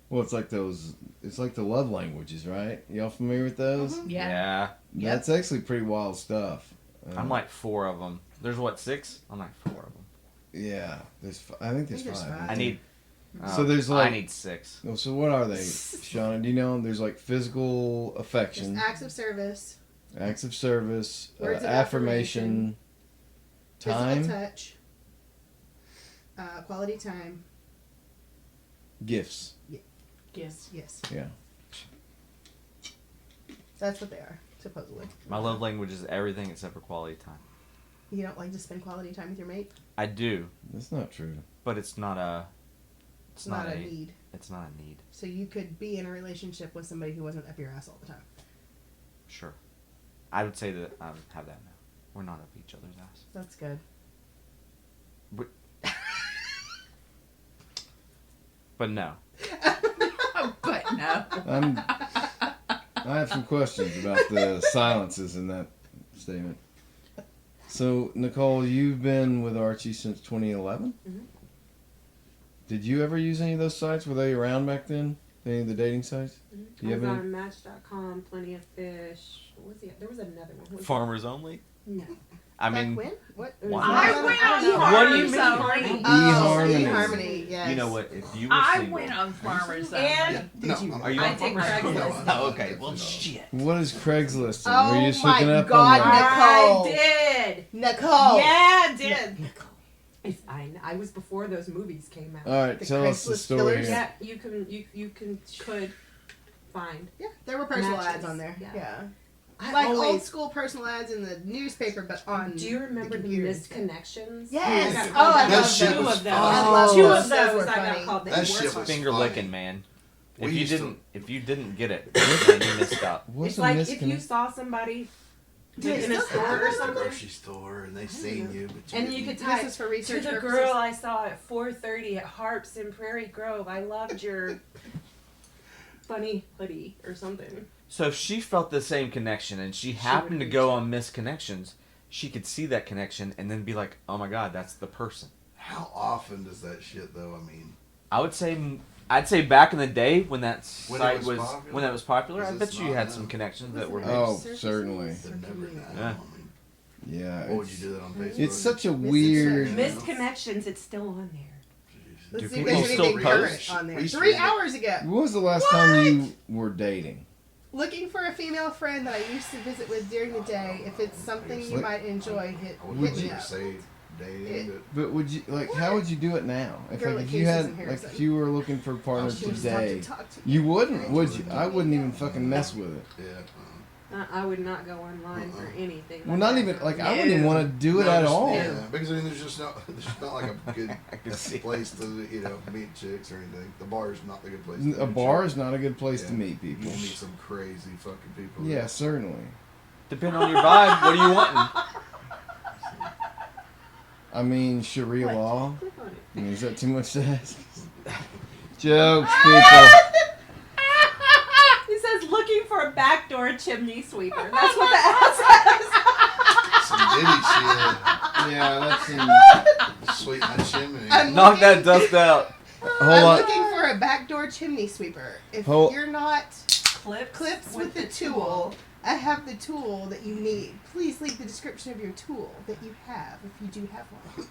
Well, it's like the love languages, right? Y'all familiar with those? Mhm. yeah. That's actually pretty wild stuff. I'm like 4 of them. There's what, 6? I'm like 4 of them. Yeah, I think there's there's 5. five. I need. So there's like. I need 6. Oh, so what are they, Shauna? Do you know? There's like physical affection, Just acts of service, acts of service, Words of affirmation, time, physical touch, quality time. gifts. Yes. Yeah. That's what they are, supposedly. My love language is everything except for quality time. You don't like to spend quality time with your mate? I do, That's not true. but it's not a. It's not a need. It's not a need. So you could be in a relationship with somebody who wasn't up your ass all the time. Sure. I would say that I would have that now. We're not up each other's ass. That's good. But no. But no. I have some questions about the silences in that statement. So, Nicole, you've been with Archie since 2011? Mhm. Did you ever use any of those sites? Were they around back then? Any of the dating sites? Mhm. Do you I was have any? on Match.com, Plenty of Fish. What was the? There was another one. What was Farmers only? No. I Back mean, when? What? It was Wow. I another- went I on don't know. What do you Farmers mean? Only. eHarmony. eHarmony, yes. you know what? If you were I single, went on Farmers Only. And did No, you? I'm- Are you I on did Farmers Only? Craigslist. Oh, okay. Well, shit. What is Craigslist? Oh Were you just hooking my up God, on there? Nicole. I did. Nicole. Yeah, I did. I was before those movies came out. All right, The tell us the Craigslist story killers? here. Yeah, you could find. Yeah, there were personal Matches, ads on there. yeah. Yeah. I Like old always. school personal ads in the newspaper, but on. Do you remember the computer missed instead. connections? Yes. I got Oh, I called That love shit two was of those. fun. I love Two those. of Those those were I got funny. called. They That were shit was fun. Finger funny. licking, man. We If you used to- didn't get it, then you missed out. What's It's a like miscon- if you saw somebody Do they in a still store have or those? something, grocery store and they seen you, but you and you didn't. could type This is for to research the purposes. girl I saw at 4:30 at Harps in Prairie Grove. I loved your funny hoodie or something. So if she felt the same connection and she happened to reach go it. on missed connections, she could see that connection and then be like, "Oh my God, that's the person." How often does that shit though? I mean, I'd say back in the day when that When it site was was popular? when that was popular, I Is bet this you not had now? some connections that Was were it made. Oh, Surfaces? certainly. they're never now. Yeah. I mean, Yeah. what would you do that on Facebook? It's such a Missed weird. search. Missed connections. It's still on there. Let's Do see if people there's still anything post? current on there. Research. 3 hours ago. When was the last time you were dating? Looking for a female friend that I used to visit with during the day. If it's something you What? might enjoy, I hit wouldn't me ever up. say dating, But would you how would you do it now? If Girl like at if you Casey's had in like Harrison. if you were looking for a partner She Just today, talk to you wouldn't, would you? I wouldn't even fucking mess with it. yeah. I would not go online for anything. Well, like not that. even like I wouldn't even want to do it No, at just- all. Yeah, because I mean, there's not like a good can see place to meet chicks or anything. The bar is not the good place. To A meet bar chicks. is not a good place to Yeah. meet people. You'll meet some crazy fucking people. Yeah, certainly. Depending on your vibe, what are you wanting? I mean, Sharia law. Click on it. I mean, is that too much to ask? Jokes, people. He says looking for a backdoor chimney sweeper. That's what the ad says. Some Diddy Yeah, that's in. shit. Sweet my chimney. I'm Knock looking- that dust out. Hold I'm on. looking for a backdoor chimney sweeper. If Hold- you're not Clips with the tool, I have the tool that you need. Please leave the description of your tool that you have, if you do have one.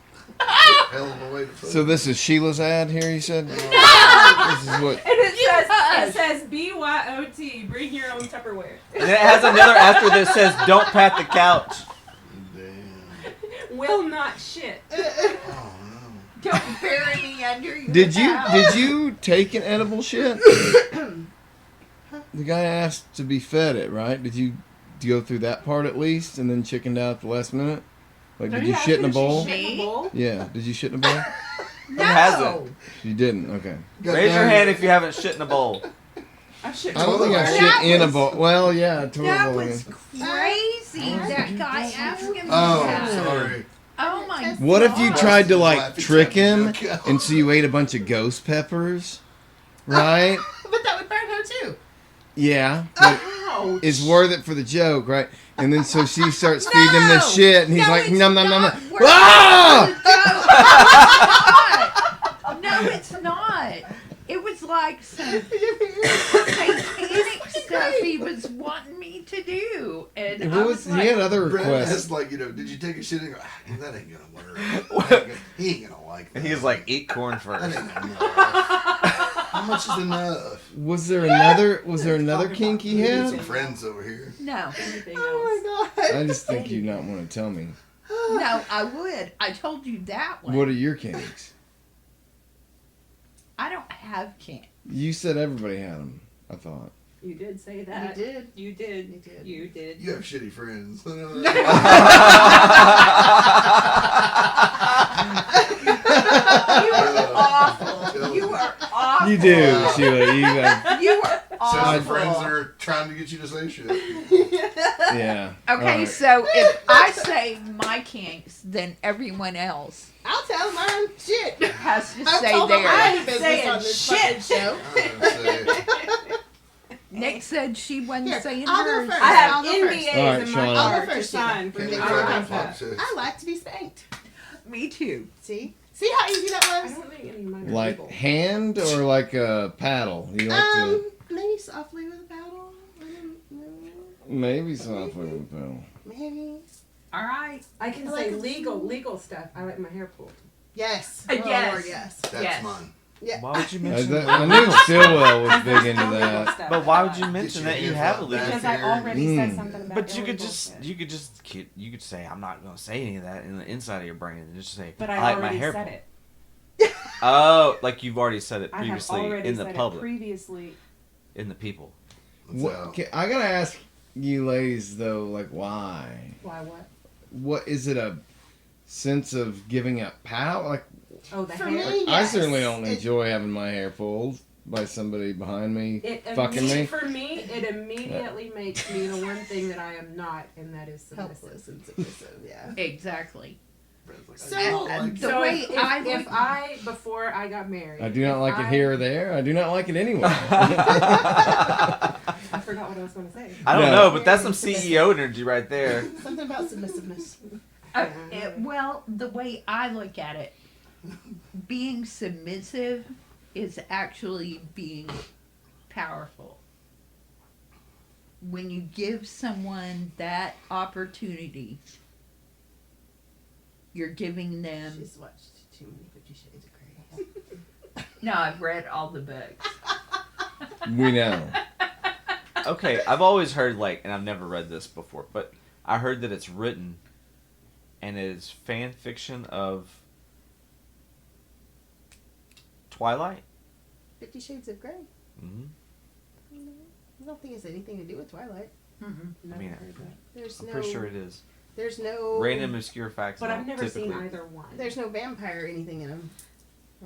Hell of a way to put So it. this is Sheila's ad here, you said? This is what. And it says BYOT, bring your own Tupperware. And it has another after that says, "Don't pat the couch." Damn. Will not shit. Oh no. Don't bury me under your Did house. you take an edible shit? The guy asked to be fed it, right? Did you go through that part at least, and then chickened out at the last minute? Like, did you shit in a bowl? Yeah. Did you shit in a bowl? No. hasn't? You didn't. Okay. Raise your hand if you haven't shit in a bowl. I shit. I don't think I That shit in a was- bowl. Well, yeah, toilet That bowl. was crazy. That guy asking me Oh, that. sorry. Oh my What if you God. tried to like Laughing trick him, at the and so you ate a bunch of ghost peppers, right? But that would burn her too. Yeah, but Ouch. it's worth it for the joke, right? And then so she starts feeding him this shit, and he's No, like, it's nom nom nom nom. not worth Ah! No, it's not. It was like some satanic stuff he was wanting me to do, and I was He like, had other Brett requests. asked, like, did you take a shit? And go, that ain't gonna work. He ain't gonna like that. And he's like, "Eat corn that first." ain't enough. How much is enough? Was there another kink he We need some had? friends over here. no, Anything else. Oh my god. I just think you not want to tell me. no, I would. I told you that one. What are your kinks? I don't have kink. You said everybody had them. I thought. You did say that. You did. You did. You did. You did. You have shitty friends. You are awful. You are awful. You do, Sheila. You got. You are Says the friends that awful. are trying to get you to say shit. Yeah. Okay, Alright. so if I say my kinks, then everyone else I'll tell mine. Shit. has to I've say told them I theirs. ain't business saying on this shit. fucking show. I'm gonna say, Nick said she wasn't Here, saying I'll go hers. first. I have I'll go first. NDAs All right, in Shauna. my I'll go car to first, sign for can't me. make I fun don't of have my that. fuck I like to be spanked. Me too. See? See how easy that I was? don't think any of mine are Like legal. hand or like a paddle? You like to Maybe softly with a paddle. I don't know. maybe softly with a paddle. Maybe. All right. I can I like say it. legal stuff. I like my hair pulled. Yes. Yes. Oh, Lord, yes. That's Yes. mine. Why would you I, mention I knew Stilwell was big into that. Stuff. But why would you Get mention your that you hands have a out legal? back Because I here. already said Mm. something about But you could illegal just shit. you could say, "I'm not going to say any of that" in the inside of your brain, and just say, But "I I like my already hair said pulled." it. Oh, like you've already said it I have previously already in the said public, it previously. in the people. What, okay, I gotta ask you ladies though, like why? Why what? What is it, a sense of giving up power? Like Oh, the For hair. me, I yes. certainly don't It- enjoy having my hair pulled by somebody behind me It fucking me. For me, it immediately makes me the one thing that I am not, and that is submissive. Helpless and submissive, yeah. Exactly. Friends like, So- I don't like The So way if, I if would- I before I got married, I do not if like it here or there. I do not like it anywhere. I forgot what I was going to say. I don't No. know, but that's some CEO energy right there. Something about submissiveness. Well, the way I look at it, being submissive is actually being powerful. When you give someone that opportunity, you're giving them. She's watched too many 50 Shades of Grey. No, I've read all the books. We know. Okay, I've always heard and I've never read this before, but I heard that it's written, and it is fan fiction of Twilight. 50 Shades of Grey. Mm-hmm. I don't think it has anything to do with Twilight. I mean, There's I'm no. pretty sure it is. There's no. Random obscure facts. But I've never typically, seen either one. There's no vampire or anything in them.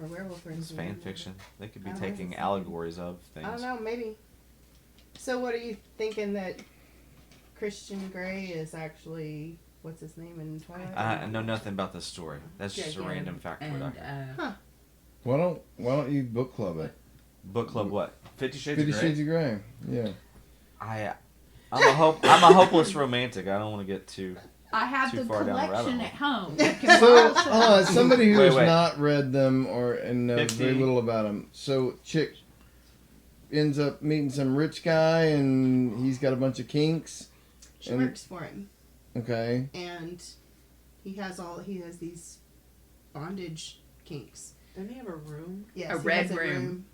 Or werewolf or It's anything. fan fiction. They could be Oh, taking that's allegories of things. I don't know, maybe. So what are you thinking that Christian Grey is actually what's his name in Twilight? I know nothing about this story. That's just a Yeah, random fact. And, Why don't you book club it? Book club what? 50 Shades 50 of Grey? Shades of Grey. Yeah. I'm a hopeless romantic. I don't want to get too. I have Too the far down the rabbit collection hole. at home. I can So, borrow some. somebody who Wait, has wait. not read them and knows 50. very little about them. So, chick ends up meeting some rich guy, and he's got a bunch of kinks. She And- works for him, Okay. and he has these bondage kinks. Don't they have a room? Yes, A he red has room.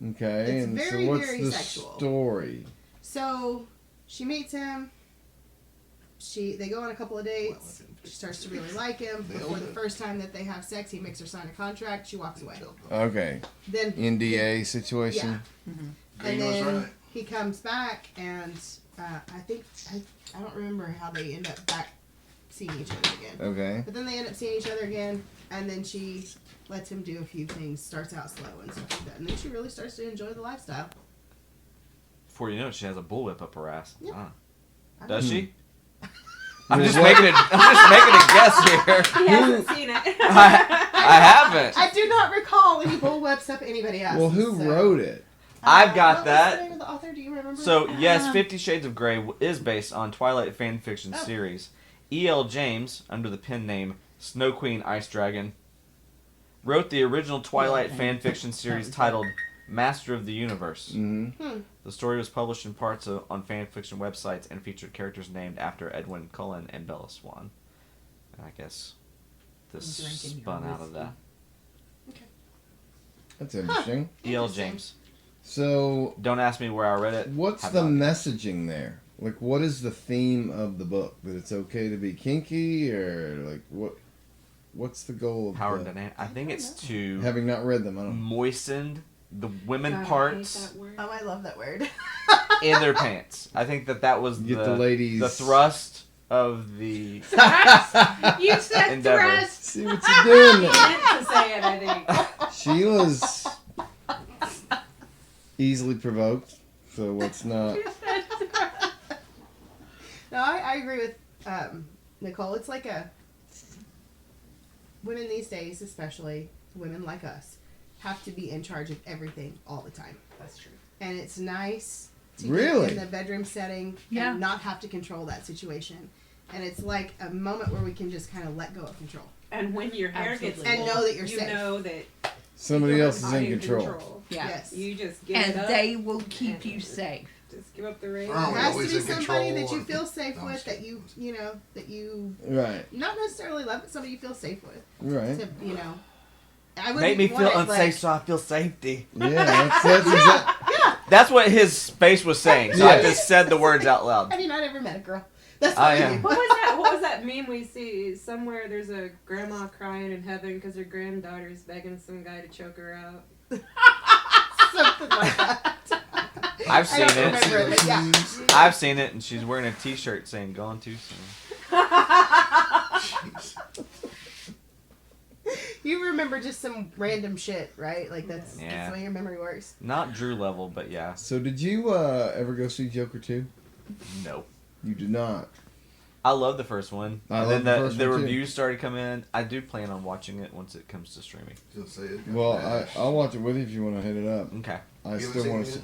Okay. It's and very, so, what's very the sexual. story? So she meets him. They go on a couple of dates. She starts to really like him. Before the first time that they have sex, he makes her sign a contract. She walks away. Okay. Then NDA situation. and Green was then right. he comes back, and I don't remember how they end up back seeing each other again. Okay. But then they end up seeing each other again, and then she lets him do a few things. Starts out slow and stuff like that, and then she really starts to enjoy the lifestyle. Before you know it, she has a bullwhip up her ass. Yeah. Ah. Does she? Well, I'm just what- making a guess here. He hasn't seen it. I haven't. I do not recall any bullwhips up anybody else. Well, who wrote it? I've got what that. Was the name of the author? Do you remember? So, yes, 50 Shades of Grey is based on Twilight fan fiction Oh. series. E.L. James, under the pen name Snow Queen Ice Dragon, wrote the original Twilight fan fiction series titled Master of the Universe. Mm-hmm. The story was published in parts on fan fiction websites and featured characters named after Edwin Cullen and Bella Swan. And I guess this I'm drinking your spun out of whiskey. that. That's interesting. E.L. Interesting. James. So, Don't ask me where I read it. what's Have the not. messaging there? Like, what is the theme of the book? That it's okay to be kinky, or like what's the goal of Power the, dynamic. I think it's to Having not read them, I don't. moisten the women God, I hate parts that word. Oh, I love that word. in their pants. I think that was Get the ladies- the thrust of the You said Endeavor. thrust. See what you're doing I there. meant to say it, I think. Sheila's easily provoked, so let's not. No, I agree with Nicole. It's like women these days, especially women like us, have to be in charge of everything all the time. That's true. And it's nice to Really? get in the bedroom setting Yeah. and not have to control that situation. And it's like a moment where we can just kind of let go of control. And when your hair gets Absolutely. And know that you're you safe. know that Somebody you're else is in in control. Yeah. Yes. You just give And it up. they will keep and you safe. Just give up the reins. Oh, It we're has to always be in somebody control that you and- feel safe No, I'm with, just that you Right, not necessarily love, but somebody you feel safe with. right. To, I wouldn't Make me want feel it, unsafe like, so I feel safety. Yeah, that's exactly. That's what his face was saying. So I Yeah. just said the words out loud. Have you not ever met a girl? That's I what we am. do. What was that meme we see somewhere? There's a grandma crying in heaven because her granddaughter's begging some guy to choke her out. Something like that. I've I seen don't it. remember it, but yeah. I've seen it, and she's wearing a T-shirt saying "Gone Too Soon." Jeez. You remember just some random shit, right? Like that's Yeah. the way your memory works. Not Drew level, but yeah. So, did you ever go see Joker 2? Nope. You did not. I love the first one. I and love then the first the one, too. reviews started coming in. I do plan on watching it once it comes to streaming. You'll say it. got Well, bashed. I'll watch it with you if you want to hit it up. Okay. I You still haven't want seen to it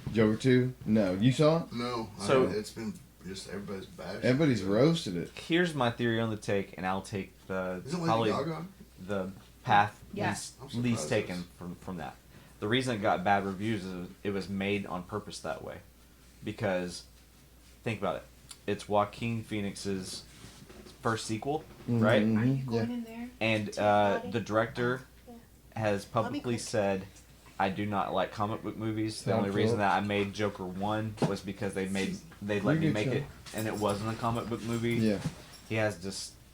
see Joker 2. No, you saw it? No. So- it's been just everybody's bashed. Everybody's roasted it. Here's my theory on the take, and I'll take the Isn't Lady probably Gaga? the path Yeah. least, I'm surprised least taken it's- from that. The reason it got bad reviews is it was made on purpose that way. Because, think about it. It's Joaquin Phoenix's first sequel, right? Mhm, Are you yeah. going in there? And the director has publicly said, I do not like comic book movies. The Sound only reason Phillips. that I made Joker 1 was because they let You're me good, make Sean. it, and it wasn't a comic book movie. Yeah. He has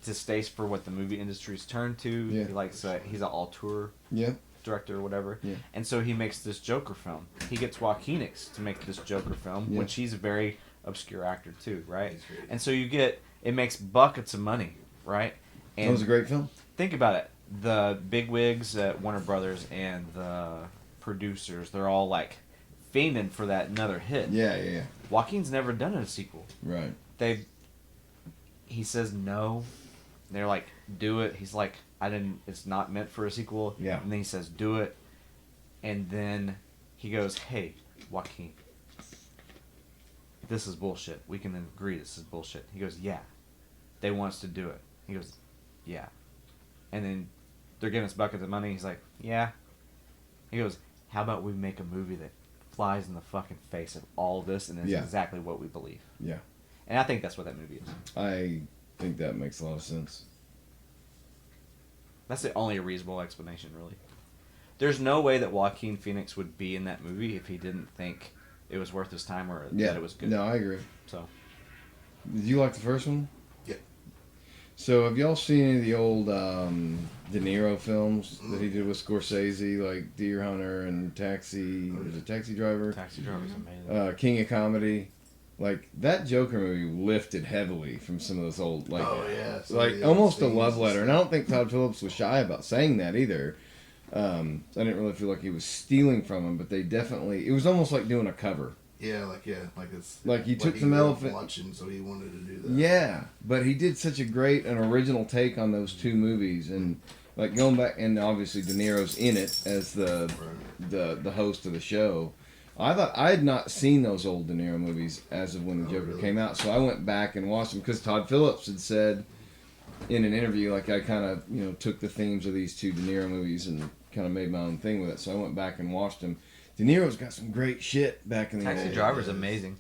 distaste for what the movie industry's turned to. Yeah. He likes he's an auteur Yeah. director or whatever. Yeah. And so he makes this Joker film. He gets Joaquinix to make this Joker film, Yeah. which he's a very obscure actor too, right? He's great. And so it makes buckets of money, right? That was a great film. Think about it. The bigwigs at Warner Brothers and the producers, they're all like fiending for that another hit. Yeah. Joaquin's never done a sequel. Right. He says no. They're like, do it. He's like, it's not meant for a sequel. Yeah. And then he says, do it. And then he goes, hey, Joaquin, this is bullshit. We can agree this is bullshit. He goes, yeah. They want us to do it. He goes, yeah. And then they're giving us buckets of money. He's like, yeah. He goes, how about we make a movie that flies in the fucking face of all this and is exactly what we believe. Yeah. And I think that's what that movie is. I think that makes a lot of sense. That's the only reasonable explanation, really. There's no way that Joaquin Phoenix would be in that movie if he didn't think it was worth his time or that it was good. No, I agree. So, did you like the first one? Yeah. So have y'all seen any of the old De Niro films that he did with Scorsese, like Deer Hunter and Taxi? Was it Taxi Driver? Taxi Driver's amazing. King of Comedy. Like that Joker movie lifted heavily from some of those old, like, like almost a love letter. And I don't think Todd Phillips was shy about saying that either. I didn't really feel like he was stealing from him, but they definitely. It was almost like doing a cover. Yeah, like it's like he took he some grew up elephant watching, so he wanted to do that. Yeah, but he did such a great and original take on those two movies, and like going back, and obviously De Niro's in it as the host of the show. I thought I had not seen those old De Niro movies as of when the Joker came out, so I went back and watched them because Todd Phillips had said in an interview, like I kind of took the themes of these two De Niro movies and kind of made my own thing with it. So I went back and watched them. De Niro's got some great shit back in the day. Taxi Driver's amazing.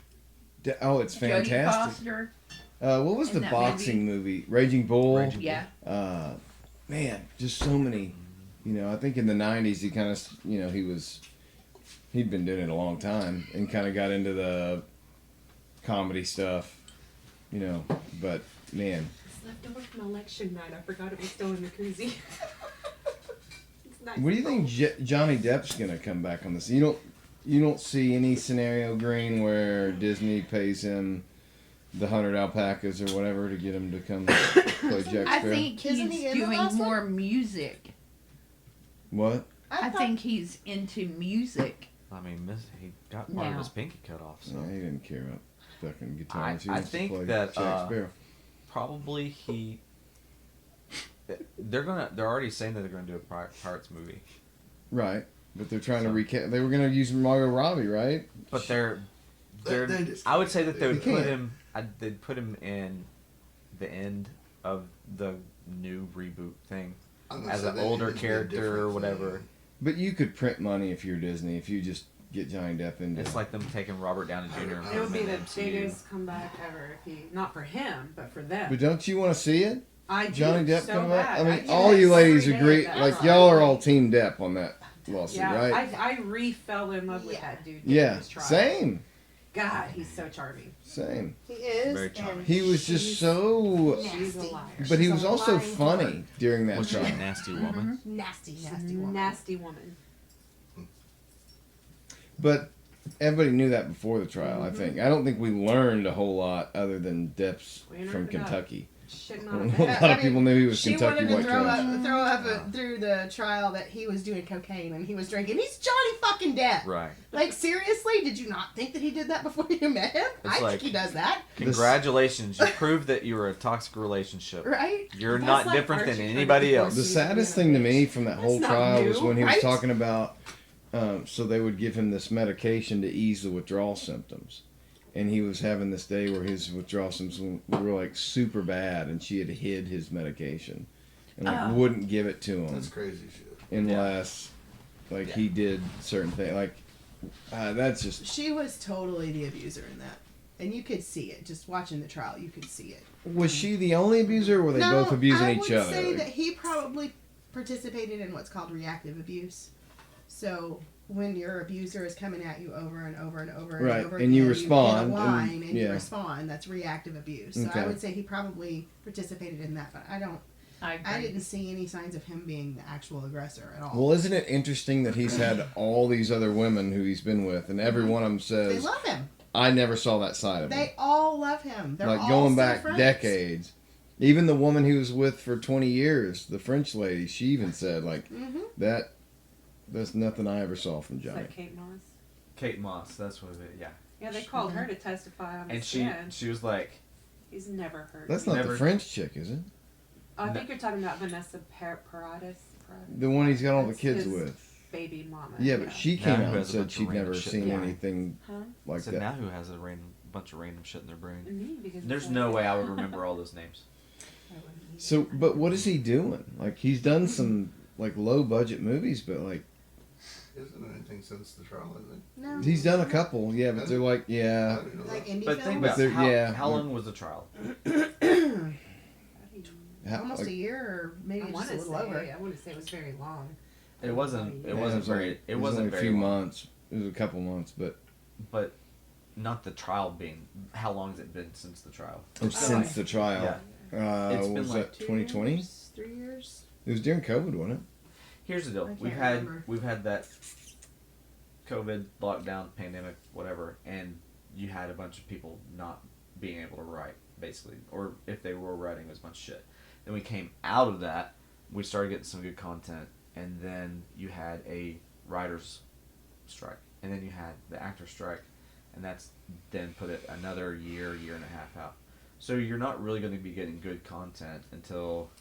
Oh, it's fantastic. Jodie Foster. What was the boxing movie? Raging Bull. Raging Bull. Yeah. Man, just so many. I think in the '90s he kind of, he'd been doing it a long time and kind of got into the comedy stuff, But man, It's left over from election night. I forgot it was still in the koozie. It's nice. what do you think Johnny Depp's gonna come back on this? You don't see any scenario green where Disney pays him the 100 alpacas or whatever to get him to come play Jack I Sparrow? think Isn't he's he in the doing last one? more music. What? I think he's into music. I mean, he got part of Now. his pinky cut off. So Yeah, he didn't care about fucking guitar. I He wants to think play that, Jack Sparrow. probably they're already saying that they're gonna do a Pirates movie, Right, but they're trying to recast. They were gonna use Margot Robbie, right? but they're. They just I would say that they would They put can't. him. They'd put him in the end of the new reboot thing I'm gonna as say an that older needs to be a character or different whatever. thing. But you could print money if you're Disney if you just get Johnny Depp into It's like them taking Robert Downey Jr. and It would be putting the him in MCU. biggest comeback ever if he, not for him, but for them. But don't you want to see it? I do Johnny Depp so coming bad. back? I mean, get all it you ladies every day agree. at that Like time. y'all are all Team Depp on that lawsuit, Yeah, right? I re-fell in love with Yeah. that dude. Yeah, during this trial. same, God, he's so charming. same. He is. Very charming. He was just so, She's a Nasty. liar. but he She's was a also lying funny whore. during that Was she a trial. nasty woman? Nasty, She's nasty a woman. nasty woman. But everybody knew that before the trial. I think. I don't think we learned a whole lot other than Depp's We learned from enough. Kentucky. Shitting A on lot that. of people knew he was She Kentucky wanted to white throw trash. up through the trial that he was doing cocaine and he was drinking. He's Johnny fucking Depp. Right. Like, seriously? Did you not think that he did that before you met him? It's I like- think he does that. Congratulations, you proved that you were a toxic relationship. Right? You're That's not like different than Archie trying to anybody divorce else. The She's saddest being a thing to bitch. me from that That's whole not trial was new, when he was right? talking about, so they would give him this medication to ease the withdrawal symptoms. And he was having this day where his withdrawal symptoms were like super bad, and she had hid his medication and like Oh. wouldn't give it to him That's crazy shit. unless like he did certain things. Like that's just She was totally the abuser in that. And you could see it. Just watching the trial, you could see it. was she the only abuser, or were they both abusing each other? I would say Like, that he probably participated in what's called reactive abuse. So when your abuser is coming at you over and over and over Right, and over and again, you get respond, a line and- and yeah. you respond. That's reactive abuse. So Okay. I would say he probably participated in that, but I don't. I agree. I didn't see any signs of him being the actual aggressor at all. Well, isn't it interesting that he's had all these other women who he's been with, and every one of them they says, love him. "I never saw that side of him." They all love him. They're Like all going still back friends. decades. Even the woman he was with for 20 years, the French lady, she even said, like, Mm-hmm. that's nothing I ever saw from It's Johnny. like Kate Moss. Kate Moss, that's what it. Yeah, Yeah, they called her to testify on the and she stand. she was like, He's never hurt. That's me. not Never- the French chick, is it? Oh, I think you're talking about Vanessa Paradis. The one he's got all the That's kids his with. baby mama. Yeah, but she came Now who out and has a said bunch of she'd random never shit seen Yeah. anything Huh? like said that. now who has a bunch of random shit in their brain. Me, because There's it's no like- way I would remember all those names. I wouldn't either. So, but what is he doing? Like, he's done some, like, low-budget movies, but, like, Isn't there anything since the trial, is it? No. he's done a couple, yeah, but they're like, I yeah. didn't know Like that. indie But think films? about They're- how, yeah. how long was the trial? How- Almost like, a year, or maybe I just want a to little say. over. I want to say it was very long. It wasn't. It yeah, wasn't was only- very. It was wasn't only a very few long. months. It was a couple months, but But not the trial being. How long has it been since the trial? since the trial. Yeah. What It's been was like that, 2020? 3 years. It was during COVID, wasn't it? Here's the deal. I can't remember. We've had that COVID lockdown, pandemic, whatever, and you had a bunch of people not being able to write, basically, or if they were writing, it was a bunch of shit. Then we came out of that. We started getting some good content, and then you had a writers' strike, and then you had the actor strike, and that's then put it another year and a half out. So you're not really going to be getting good content until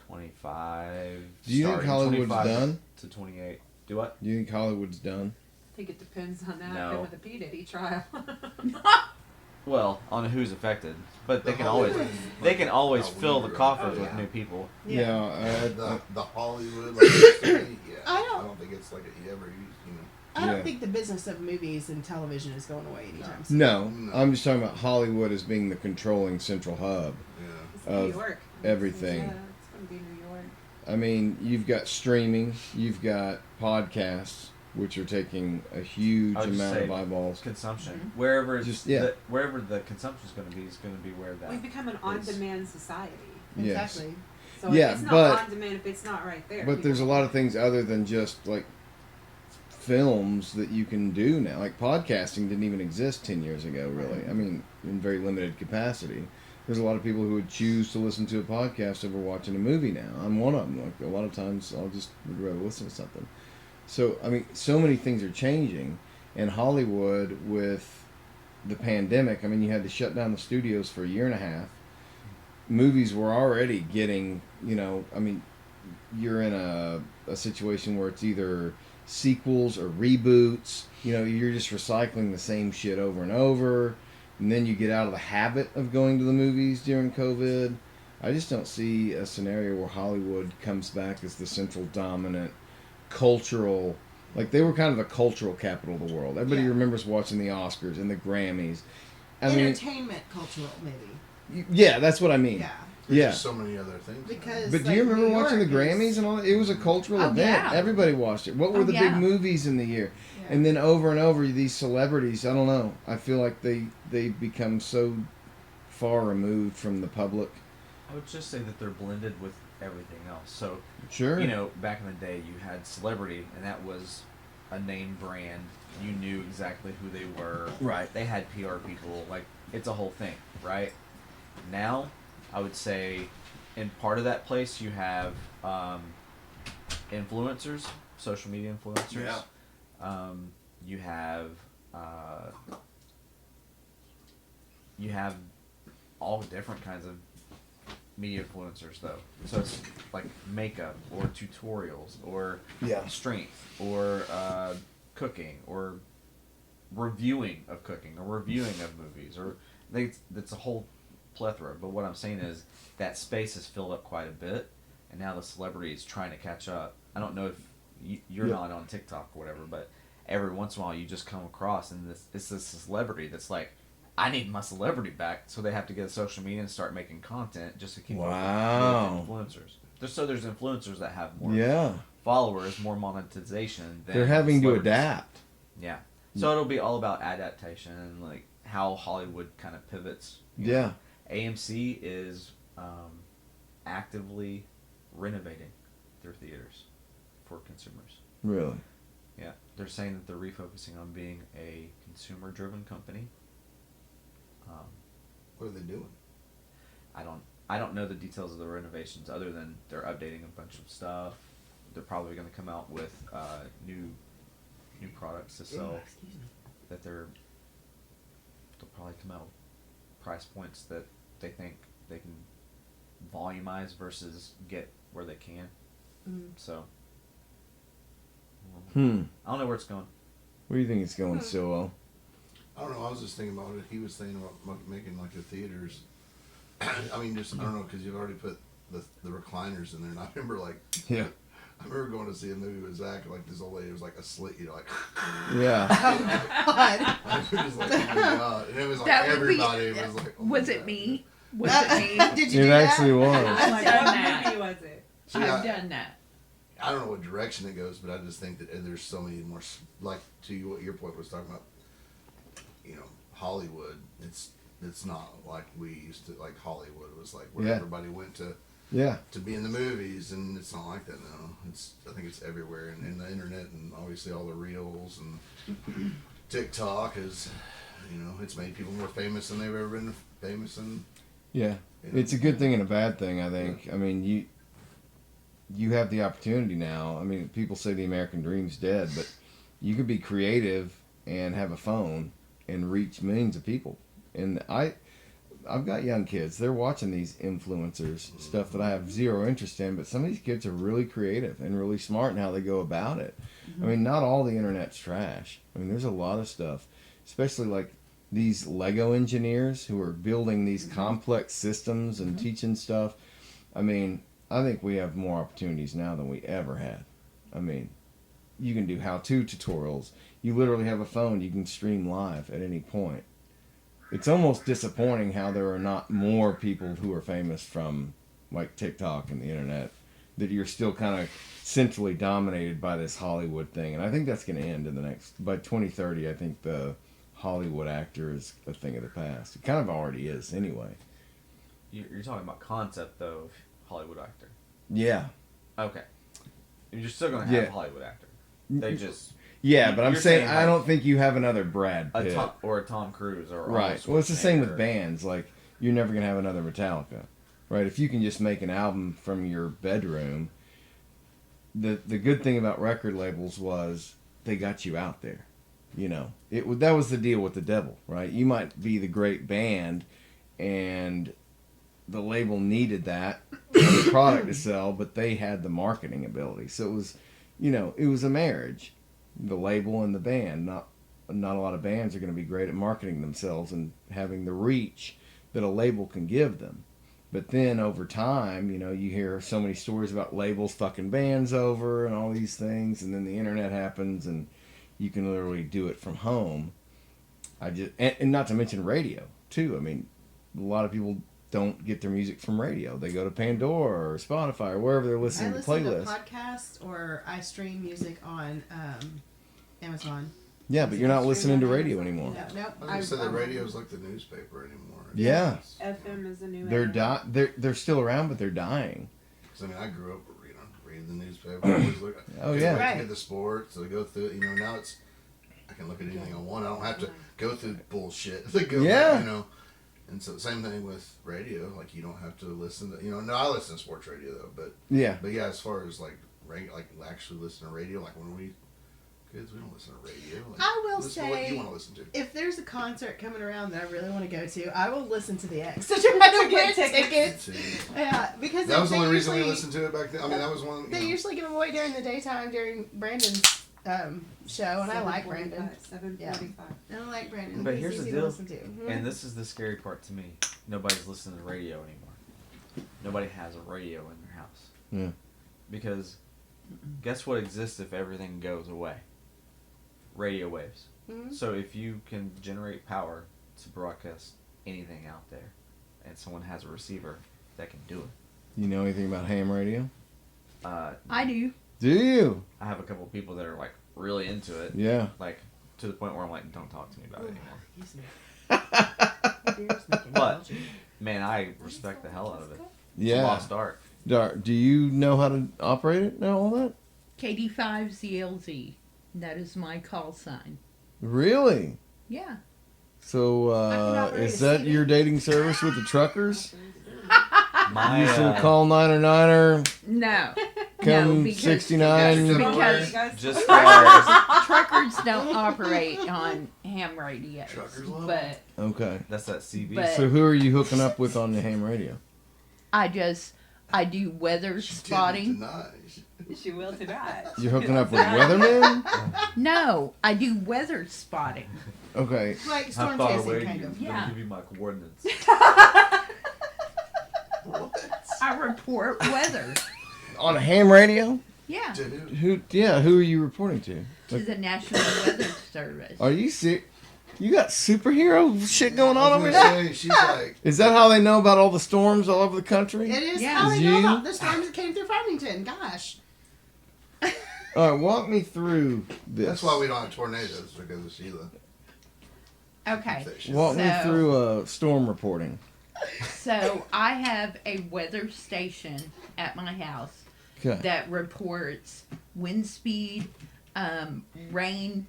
25. Do you think starting Hollywood's 25 done? to 28? Do what? Do you think Hollywood's done? I think it depends on that. No. With the P Diddy trial. Well, on who's affected, but they The can always Hollywood- they can always how we fill the were- coffers Oh, with yeah. new people. Yeah, The Hollywood, like, history, yeah. I don't- I don't think it's like it ever used, you know. I don't Yeah. think the business of movies and television is going away anytime soon. no, No. I'm just talking about Hollywood as being the controlling central hub. Yeah. It's New Of York. everything. Yeah, it's going to be New York. I mean, you've got streaming, you've got podcasts, which are taking a huge I would just amount say of eyeballs. Consumption, wherever it's Just- yeah. wherever the consumption is going to be, is going to be where that. We've become an on-demand society. Yes. Exactly. So Yeah, if it's not but- on demand, if it's not right there. But there's a people- lot of things other than just like films that you can do now. Like podcasting didn't even exist 10 years ago, really. I mean, in very limited capacity. There's a lot of people who would choose to listen to a podcast over watching a movie now. I'm one of them. Like a lot of times I'll just would rather listen to something. So, I mean, so many things are changing. And Hollywood with the pandemic, I mean, you had to shut down the studios for a year and a half. Movies were already getting, you know, I mean, you're in a situation where it's either sequels or reboots. You know, you're just recycling the same shit over and over. And then you get out of the habit of going to the movies during COVID. I just don't see a scenario where Hollywood comes back as the central dominant cultural, like they were kind of the cultural capital of the world. Everybody Yeah. remembers watching the Oscars and the Grammys. I mean, Entertainment, cultural, maybe. yeah, that's what I mean. Yeah. There's Yeah. just so many other things. now. Because. But do like, you remember New watching the York is- Grammys and all that? It was a cultural Oh, event. yeah. Everybody watched it. What were Oh, the yeah. big movies in the year? Yeah. And then over and over, these celebrities, I don't know. I feel like they've become so far removed from the public. I would just say that they're blended with everything else. So Sure. you know, back in the day, you had celebrity, and that was a name brand. You knew exactly who they were. Right. They had PR people. Like, it's a whole thing, right? Now, I would say, in part of that place, you have influencers, social media influencers. Yeah. You have all different kinds of media influencers, though. So it's like makeup or tutorials or Yeah. strength or cooking or reviewing of cooking or reviewing of movies or it's a whole plethora. But what I'm saying is that space is filled up quite a bit, and now the celebrity is trying to catch up. I don't know if you're Yeah. not on TikTok or whatever, but every once in a while you just come across and it's this celebrity that's like, I need my celebrity back, so they have to get a social media and start making content just to keep up Wow. with influencers. There's influencers that have more Yeah. followers, more monetization than They're having to celebrities. adapt. Yeah. So it'll be all about adaptation and like how Hollywood kind of pivots. Yeah. AMC is actively renovating their theaters for consumers. Really? Yeah, they're saying that they're refocusing on being a consumer-driven company. What are they doing? I don't know the details of the renovations other than they're updating a bunch of stuff. They're probably going to come out with new products to sell. That they'll probably come out with price points that they think they can volumize versus get where they can. So I don't know where it's going. Where do you think it's going, Stilwell? I don't know. I was just thinking about it. He was thinking about making like the theaters. I mean, just I don't know, because you've already put the recliners in there, and I remember like Yeah. I remember going to see a movie with Zach, like this old lady was like asleep, you know, like Yeah. God. I was like, oh my God. And it was like That would be- everybody was like, oh my Was it God. me? Was it me? Did you It do actually that? was. I'm like, done what that. movie was it? See, I've done that. I don't know what direction it goes, but I just think that there's so many more, like to you, what your point was talking about, you know, Hollywood, it's not like we used to, like Hollywood was like where Yeah. everybody went to Yeah. be in the movies, and it's not like that now. I think it's everywhere, and the internet, and obviously all the reels and TikTok is, you know, it's made people more famous than they've ever been famous, and Yeah. It's a good thing and a bad thing, I think. I mean, you have the opportunity now. I mean, people say the American dream's dead, but you could be creative and have a phone and reach millions of people. And I've got young kids. They're watching these influencers, stuff that I have zero interest in, but some of these kids are really creative and really smart in how they go about it. I mean, not all the internet's trash. I mean, there's a lot of stuff, especially like these Lego engineers who are building these complex systems and teaching stuff. I mean, I think we have more opportunities now than we ever had. I mean, you can do how-to tutorials. You literally have a phone. You can stream live at any point. It's almost disappointing how there are not more people who are famous from like TikTok and the internet, that you're still kind of centrally dominated by this Hollywood thing. And I think that's going to end by 2030. I think the Hollywood actor is a thing of the past. It kind of already is anyway. You're talking about concept though, of Hollywood actor. Yeah. Okay. You're still gonna have Yeah. Hollywood actor. They just Yeah, but I'm You're saying saying, I like, don't think you have another Brad a Pitt. Tom Cruise or Right. Arnold Well, it's the same with Schwarzenegger. bands. Like, you're never going to have another Metallica. Right? If you can just make an album from your bedroom, the good thing about record labels was they got you out there. You know, that was the deal with the devil, right? You might be the great band, and the label needed that as a product to sell, but they had the marketing ability. So it was, it was a marriage, the label and the band. Not a lot of bands are going to be great at marketing themselves and having the reach that a label can give them. But then over time, you hear so many stories about labels fucking bands over and all these things, and then the internet happens and you can literally do it from home. And not to mention radio too. I mean, a lot of people don't get their music from radio. They go to Pandora or Spotify or wherever they're listening I to listen playlists. to podcasts or I stream music on Amazon. Yeah, but you're not listening to radio anymore. No, nope. I was gonna say the radio's like the newspaper anymore. Yeah. FM is a new They're era. they're still around, but they're dying. 'Cause, I mean, I grew up, reading the newspaper. Always look. Oh, yeah. To Right. get the sports, to go through. Now I can look at anything I want. I don't have to go through bullshit. Yeah. And so same thing with radio. Like you don't have to listen to. No, I listen to sports radio though. But Yeah. as far as like actually listen to radio, like when we kids, we don't listen to radio. Like, I will listen to what say, you want to listen to. if there's a concert coming around that I really want to go to, I will listen to the X to try to get tickets. Yeah, because That was the they only reason we usually- listened to it back then. I mean, that was one. They usually give them away during the daytime during Brandon's show, and I like Brandon. 7:45. I don't like Brandon. But He's here's the easy deal, to listen to. Mhm. and this is the scary part to me. Nobody's listening to radio anymore. Nobody has a radio in their house. Yeah. Because guess what exists if everything goes away? Radio waves. Mhm. So if you can generate power to broadcast anything out there, and someone has a receiver that can do it. You know anything about ham radio? I do. Do you? I have a couple of people that are like really into it. Yeah. Like to the point where I'm like, don't talk to me about it anymore. He's new. Beer's making me But allergy. man, I respect the hell out of it. Yeah. Lost Ark. Do you know how to operate it now? All that? KD5ZLZ. That is my call sign. Really? Yeah. So can operate is a that CD. your dating service with the truckers? My You used to call 909er, No. come because- 69. Because just truckers don't operate on ham radios. Truckers love But Okay. that's that CB. But- So who are you hooking up with on the ham radio? I do weather spotting. She will tonight. You're hooking up with weathermen? No, I do weather spotting. Okay. Like How storm far chasing, away kind you? of. Yeah. I'll give you my coordinates. I report weather. On a ham radio? Yeah. Dude, Who? Yeah. Who are you reporting to? To the National Weather Service. Are you sick? You got superhero shit going on I over was there? gonna say, she's like, Is that how they know about all the storms all over the country? It is Yeah. how they Is know you? about the storms that came through Farmington. Gosh. All right, walk me through this. that's why we don't have tornadoes, because of Sheila. Okay. Walk me So- through storm reporting. So I have a weather station at my house Okay. that reports wind speed, rain.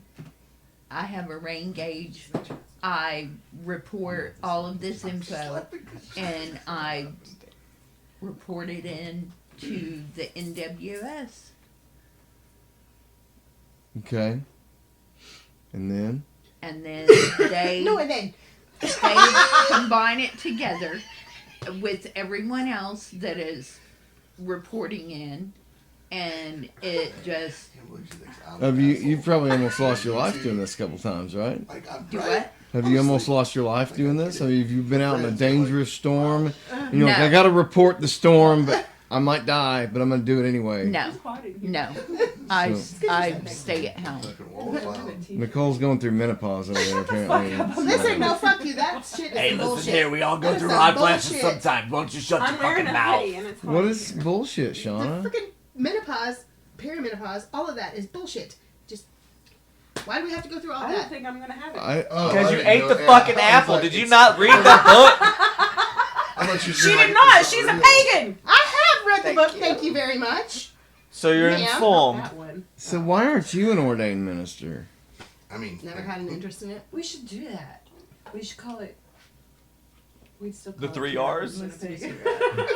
I have a rain gauge. I report all of this info and I report it in to the NWS. Okay. And then? And then they No, and then. they combine it together with everyone else that is reporting in, and it just You've probably almost lost your life doing this a couple times, right? Like, I'm do right. what? Have you almost lost your life doing this? I mean, have you been out in a dangerous storm? And you're like, No. I got to report the storm, but I might die, but I'm going to do it anyway. No, no. I stay at home. Fucking wallflower. Nicole's going through menopause over there, apparently. Listen, no, fuck you. That shit is some bullshit. we all That is some bullshit. sometimes. Won't you shut I'm wearing a hoodie and it's hot. What is bullshit, The Shauna? freaking menopause, perimenopause, all of that is bullshit. Just why do we have to go through all I don't that? think I'm gonna have it. Because you I didn't ate know- the yeah, fucking I was apple. like, Did you it's- not read that book? I thought you She were did like, not. it's She's a real. pagan. I have read the Thank book. you. Thank you very much. So you're Ma'am. informed. That one. So why aren't you an ordained minister? I mean, Never had an interest in it. We should do that. We should call it. We'd still call The it 3 two R's? reverends and a pig.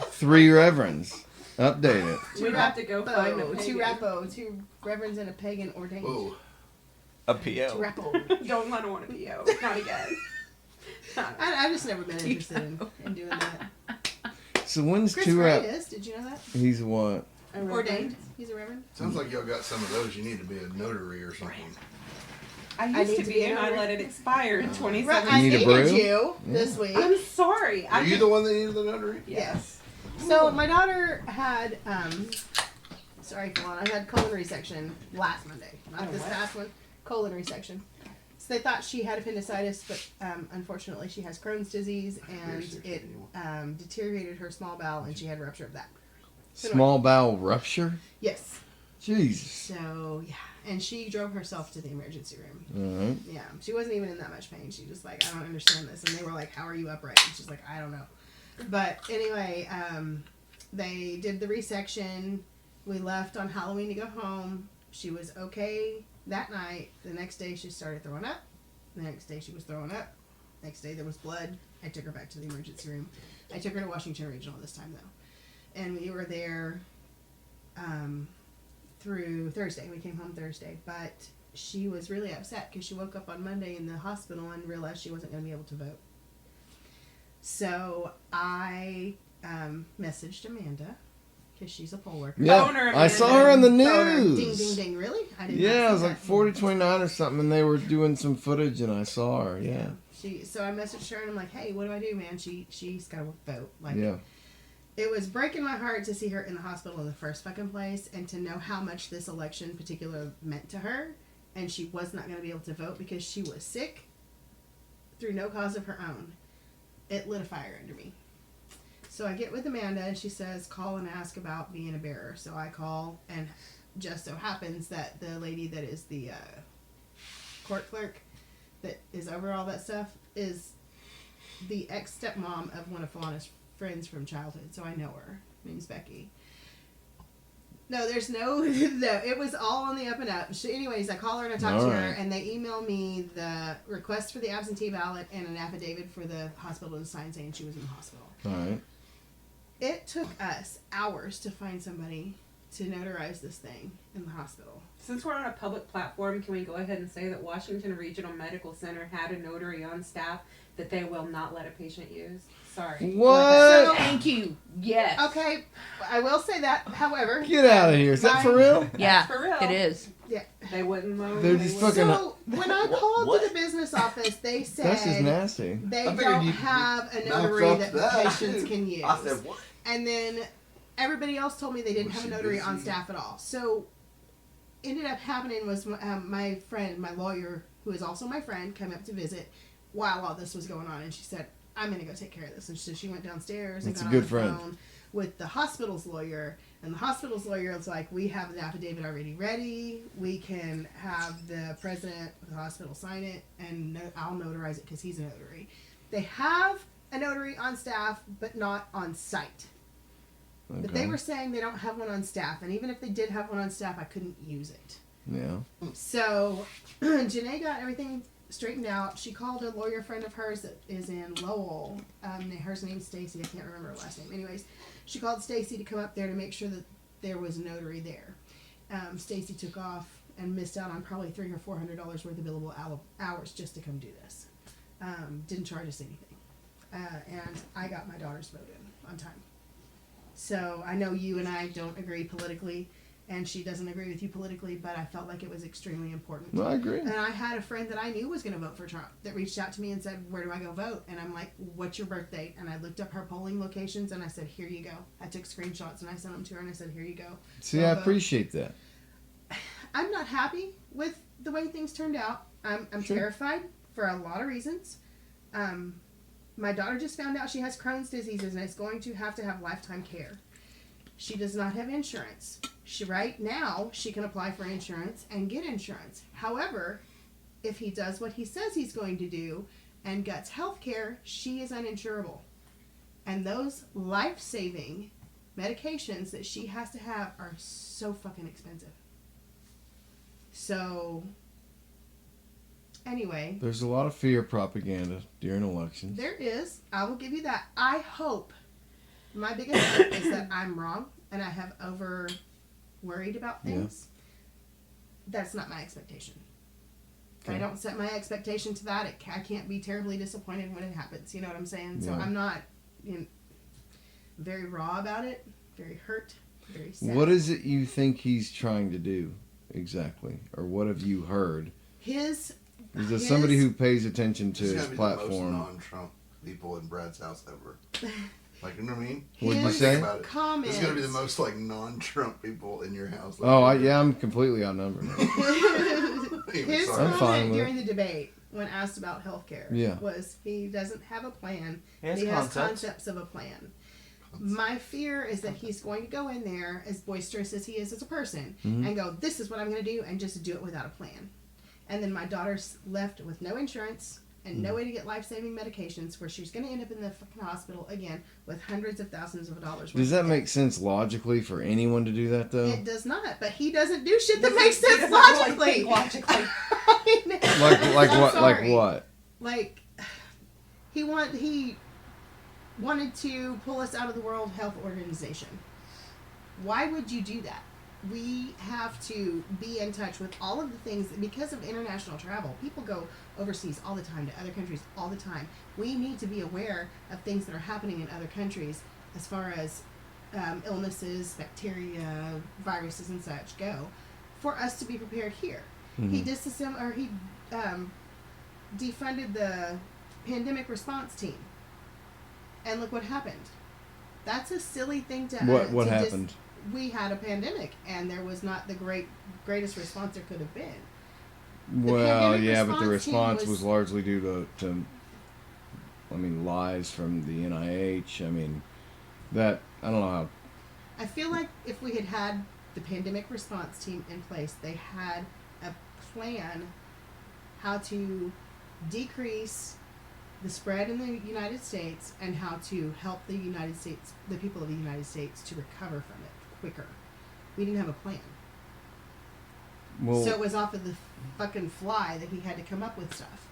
3 reverends. Update it. We'd have to go find a Rapo, two pagan. rapo, two reverends and a pagan ordained. whoa. A Two PO. rapo. Don't let her want a PO. Not again. I've just never been interested in doing that. So when's Chris 2 Gray rep? is. Did you know that? He's what? A reverend. Ordained. He's a reverend. Sounds like y'all got some of those. You need to be a notary or something. I I used need to to be, be and I over- let it expire in Right, 2017. I need a needed brew? you this week. I'm sorry. Are you the one that needed the notary? Yes. So my daughter had sorry, Fawn, I had colon resection last Monday. Not Oh, this what? past one. Colon resection. So they thought she had appendicitis, but unfortunately she has Crohn's disease and it deteriorated her small bowel and she had a rupture of that. Small bowel rupture? Yes. Jesus. So yeah. And she drove herself to the emergency room. Alright. Yeah. She wasn't even in that much pain. She just like, I don't understand this. And they were like, how are you upright? And she's like, I don't know. But anyway, they did the resection. We left on Halloween to go home. She was okay that night. The next day she started throwing up. The next day she was throwing up. Next day there was blood. I took her back to the emergency room. I took her to Washington Regional this time though. And we were there through Thursday. We came home Thursday. But she was really upset because she woke up on Monday in the hospital and realized she wasn't going to be able to vote. So I messaged Amanda because she's a poll worker. Yeah, Boner, I saw her on the Boner. news. Ding, ding, ding. Really? I didn't. Yeah, it was like 4029 or something, and they were doing some footage, and I saw her. Yeah. So I messaged her and I'm like, hey, what do I do, man? She's got to vote. Like, Yeah. it was breaking my heart to see her in the hospital in the first fucking place, and to know how much this election in particular meant to her, and she was not going to be able to vote because she was sick through no cause of her own. It lit a fire under me. So I get with Amanda and she says, call and ask about being a bearer. So I call, and just so happens that the lady that is the court clerk that is over all that stuff is the ex-stepmom of one of Falana's friends from childhood, so I know her. Her name's Becky. No, there's no, no, it was all on the up and up. Anyways, I call her and I talk to her, and they email me the request for the absentee ballot and an affidavit for the hospital to sign saying she was in the hospital. All right. It took us hours to find somebody to notarize this thing in the hospital. Since we're on a public platform, can we go ahead and say that Washington Regional Medical Center had a notary on staff that they will not let a patient use? Sorry. What? So, Thank you. Yes. okay, I will say that. However, Get out of here. Is that for real? Yeah, For real. it is. yeah. They wouldn't loan. They're they just wouldn't- fucking- So when I called What? to the business office, they said That's just nasty. they I figured don't you'd have a mouth notary off that that. patients can use. I said, what? And then everybody else told me they didn't Was have a she notary on busy? staff at all. So ended up happening was my friend, my lawyer, who is also my friend, came up to visit while all this was going on, and she said, "I'm gonna go take care of this." And so she went downstairs and That's got a good on the friend. phone with the hospital's lawyer, and the hospital's lawyer was like, "We have the affidavit already ready. We can have the president of the hospital sign it, and I'll notarize it because he's a notary." They have a notary on staff, but not on site. But they Okay. were saying they don't have one on staff, and even if they did have one on staff, I couldn't use it. Yeah. So Janae got everything straightened out. She called a lawyer friend of hers that is in Lowell. Her name's Stacy. I can't remember her last name. Anyways, she called Stacy to come up there to make sure that there was a notary there. Stacy took off and missed out on probably $300 or $400 worth of billable hours just to come do this. Didn't charge us anything, and I got my daughter's vote in on time. So I know you and I don't agree politically, and she doesn't agree with you politically, but I felt like it was extremely important. Well, I agree. And I had a friend that I knew was going to vote for Trump that reached out to me and said, "Where do I go vote?" And I'm like, "What's your birth date?" And I looked up her polling locations and I said, "Here you go." I took screenshots and I sent them to her and I said, "Here you go." See, Go I vote. appreciate that. I'm not happy with the way things turned out. I'm Sure. terrified for a lot of reasons. My daughter just found out she has Crohn's disease and is going to have lifetime care. She does not have insurance. Right now, she can apply for insurance and get insurance. However, if he does what he says he's going to do and gets health care, she is uninsurable. And those life-saving medications that she has to have are so fucking expensive. So, anyway, There's a lot of fear propaganda during elections. there is. I will give you that. I hope. My biggest hope is that I'm wrong and I have over worried about things. That's not my expectation. If I Okay. don't set my expectation to that, I can't be terribly disappointed when it happens. You know what I'm saying? So Yeah. I'm not very raw about it, very hurt, very sad. What is it you think he's trying to do exactly? Or what have you heard? Is there somebody who pays attention to This is his gonna be the most platform? non-Trump people in Brad's house ever. Like, you know what I mean? What'd you his say? About it. comments. This is gonna be the most like non-Trump people in your house. Oh, yeah, I'm completely outnumbered. His Sorry. I'm fine comment with it. during the debate when asked about healthcare Yeah. was he doesn't have a plan. He has he has concepts. concepts of a plan. My fear is that he's going to go in there, as boisterous as he is as a person, Mhm. and go, "This is what I'm going to do," and just do it without a plan. And then my daughter's left with no insurance and no way to get life-saving medications, where she's going to end up in the fucking hospital again with hundreds of thousands of dollars. Does that make sense logically for anyone to do that, though? It does not, but he doesn't do shit that He makes doesn't sense really logically. think logically. I mean, Like I'm what? Like sorry. what? Like he wanted to pull us out of the World Health Organization. Why would you do that? We have to be in touch with all of the things because of international travel. People go overseas all the time to other countries all the time. We need to be aware of things that are happening in other countries as far as illnesses, bacteria, viruses, and such go, for us to be prepared here. He defunded the pandemic response team, and look what happened. That's a silly thing to. What happened? We had a pandemic, and there was not the greatest response there could have been. Well, pandemic yeah, but the response team response was- was largely due to, I mean, lies from the NIH. I mean, that, I don't know how. I feel like if we had had the pandemic response team in place, they had a plan how to decrease the spread in the United States and how to help the United States, the people of the United States, to recover from it quicker. We didn't have a plan. Well, So it was off of the fucking fly that he had to come up with stuff.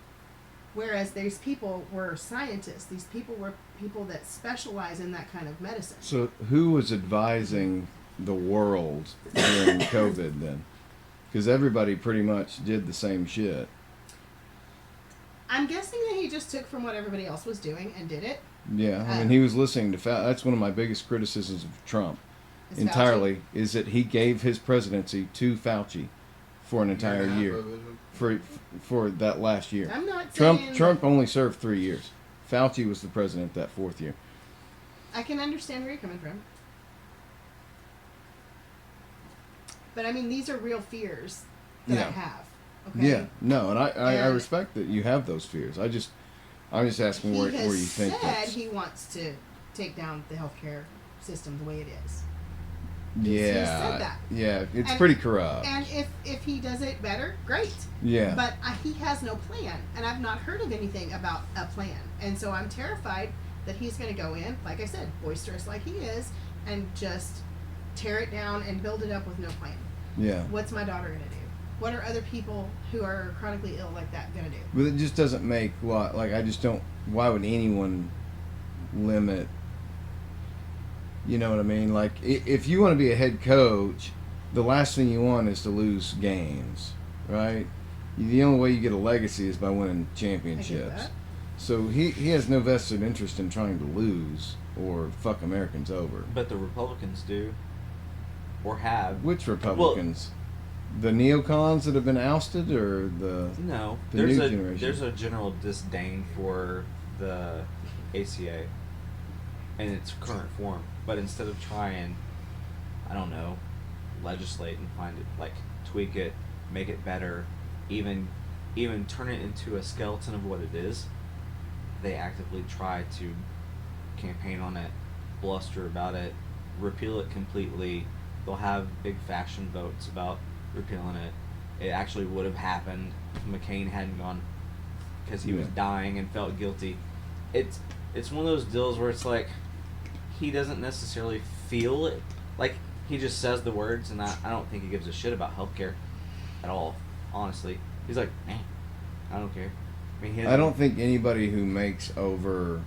Whereas these people were scientists. These people were people that specialize in that kind of medicine. so who was advising the world during COVID then? Because everybody pretty much did the same shit. I'm guessing that he just took from what everybody else was doing and did it. Yeah, I mean, he was listening to that's one of my biggest criticisms of Trump Is entirely is that he gave his presidency to Fauci for an entire year. For that last year. I'm not saying Trump only served 3 years. Fauci was the president that 4th year. I can understand where you're coming from. But I mean, these are real fears that I Yeah. have. Okay? Yeah, no, and I And- respect that you have those fears. I'm just asking where you think He that's. said he wants to take down the healthcare system the way it is. Yeah, said that. yeah, it's And- pretty corrupt. And if he does it better, great. Yeah, But he has no plan, and I've not heard of anything about a plan. And so I'm terrified that he's going to go in, like I said, boisterous like he is, and just tear it down and build it up with no plan. yeah. What's my daughter going to do? What are other people who are chronically ill like that going to do? But it just doesn't make I just don't. Why would anyone limit? You know what I mean? Like, if you want to be a head coach, the last thing you want is to lose games, right? The only way you get a legacy is by winning championships. that. So he has no vested interest in trying to lose or fuck Americans over. But the Republicans do, or have. Which Republicans? The neocons that have been ousted, or the No, the there's new a generation? there's a general disdain for the ACA in its current form. But instead of trying, I don't know, legislate and find it, like tweak it, make it better, even turn it into a skeleton of what it is, they actively try to campaign on it, bluster about it, repeal it completely. They'll have big faction votes about repealing it. It actually would have happened if McCain hadn't gone, because he was Yeah. dying and felt guilty. It's one of those deals where it's like he doesn't necessarily feel it. Like, he just says the words, and I don't think he gives a shit about healthcare at all, honestly. He's like, man, I don't care. I mean, I don't think anybody who makes over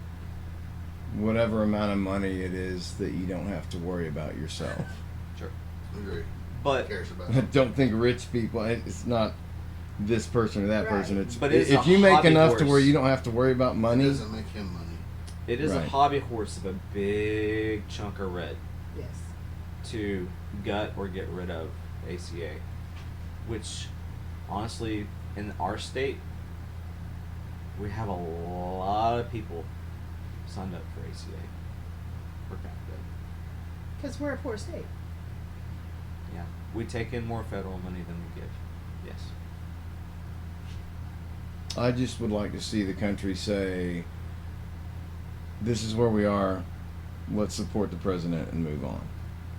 whatever amount of money it is that you don't have to worry about yourself. Sure. Agree. But Cares about I it. don't think rich people. It's not this person or that Right. person. It's But it's if a you make hobby enough to horse. where you don't have to worry about It money. doesn't make him money. it is a Right. hobby horse of a big chunk of red Yes. to gut or get rid of ACA, which honestly, in our state, we have a lot of people signed up for ACA. Per capita. Because we're a poor state. Yeah, we take in more federal money than we give. Yes. I just would like to see the country say, "This is where we are. Let's support the president and move on."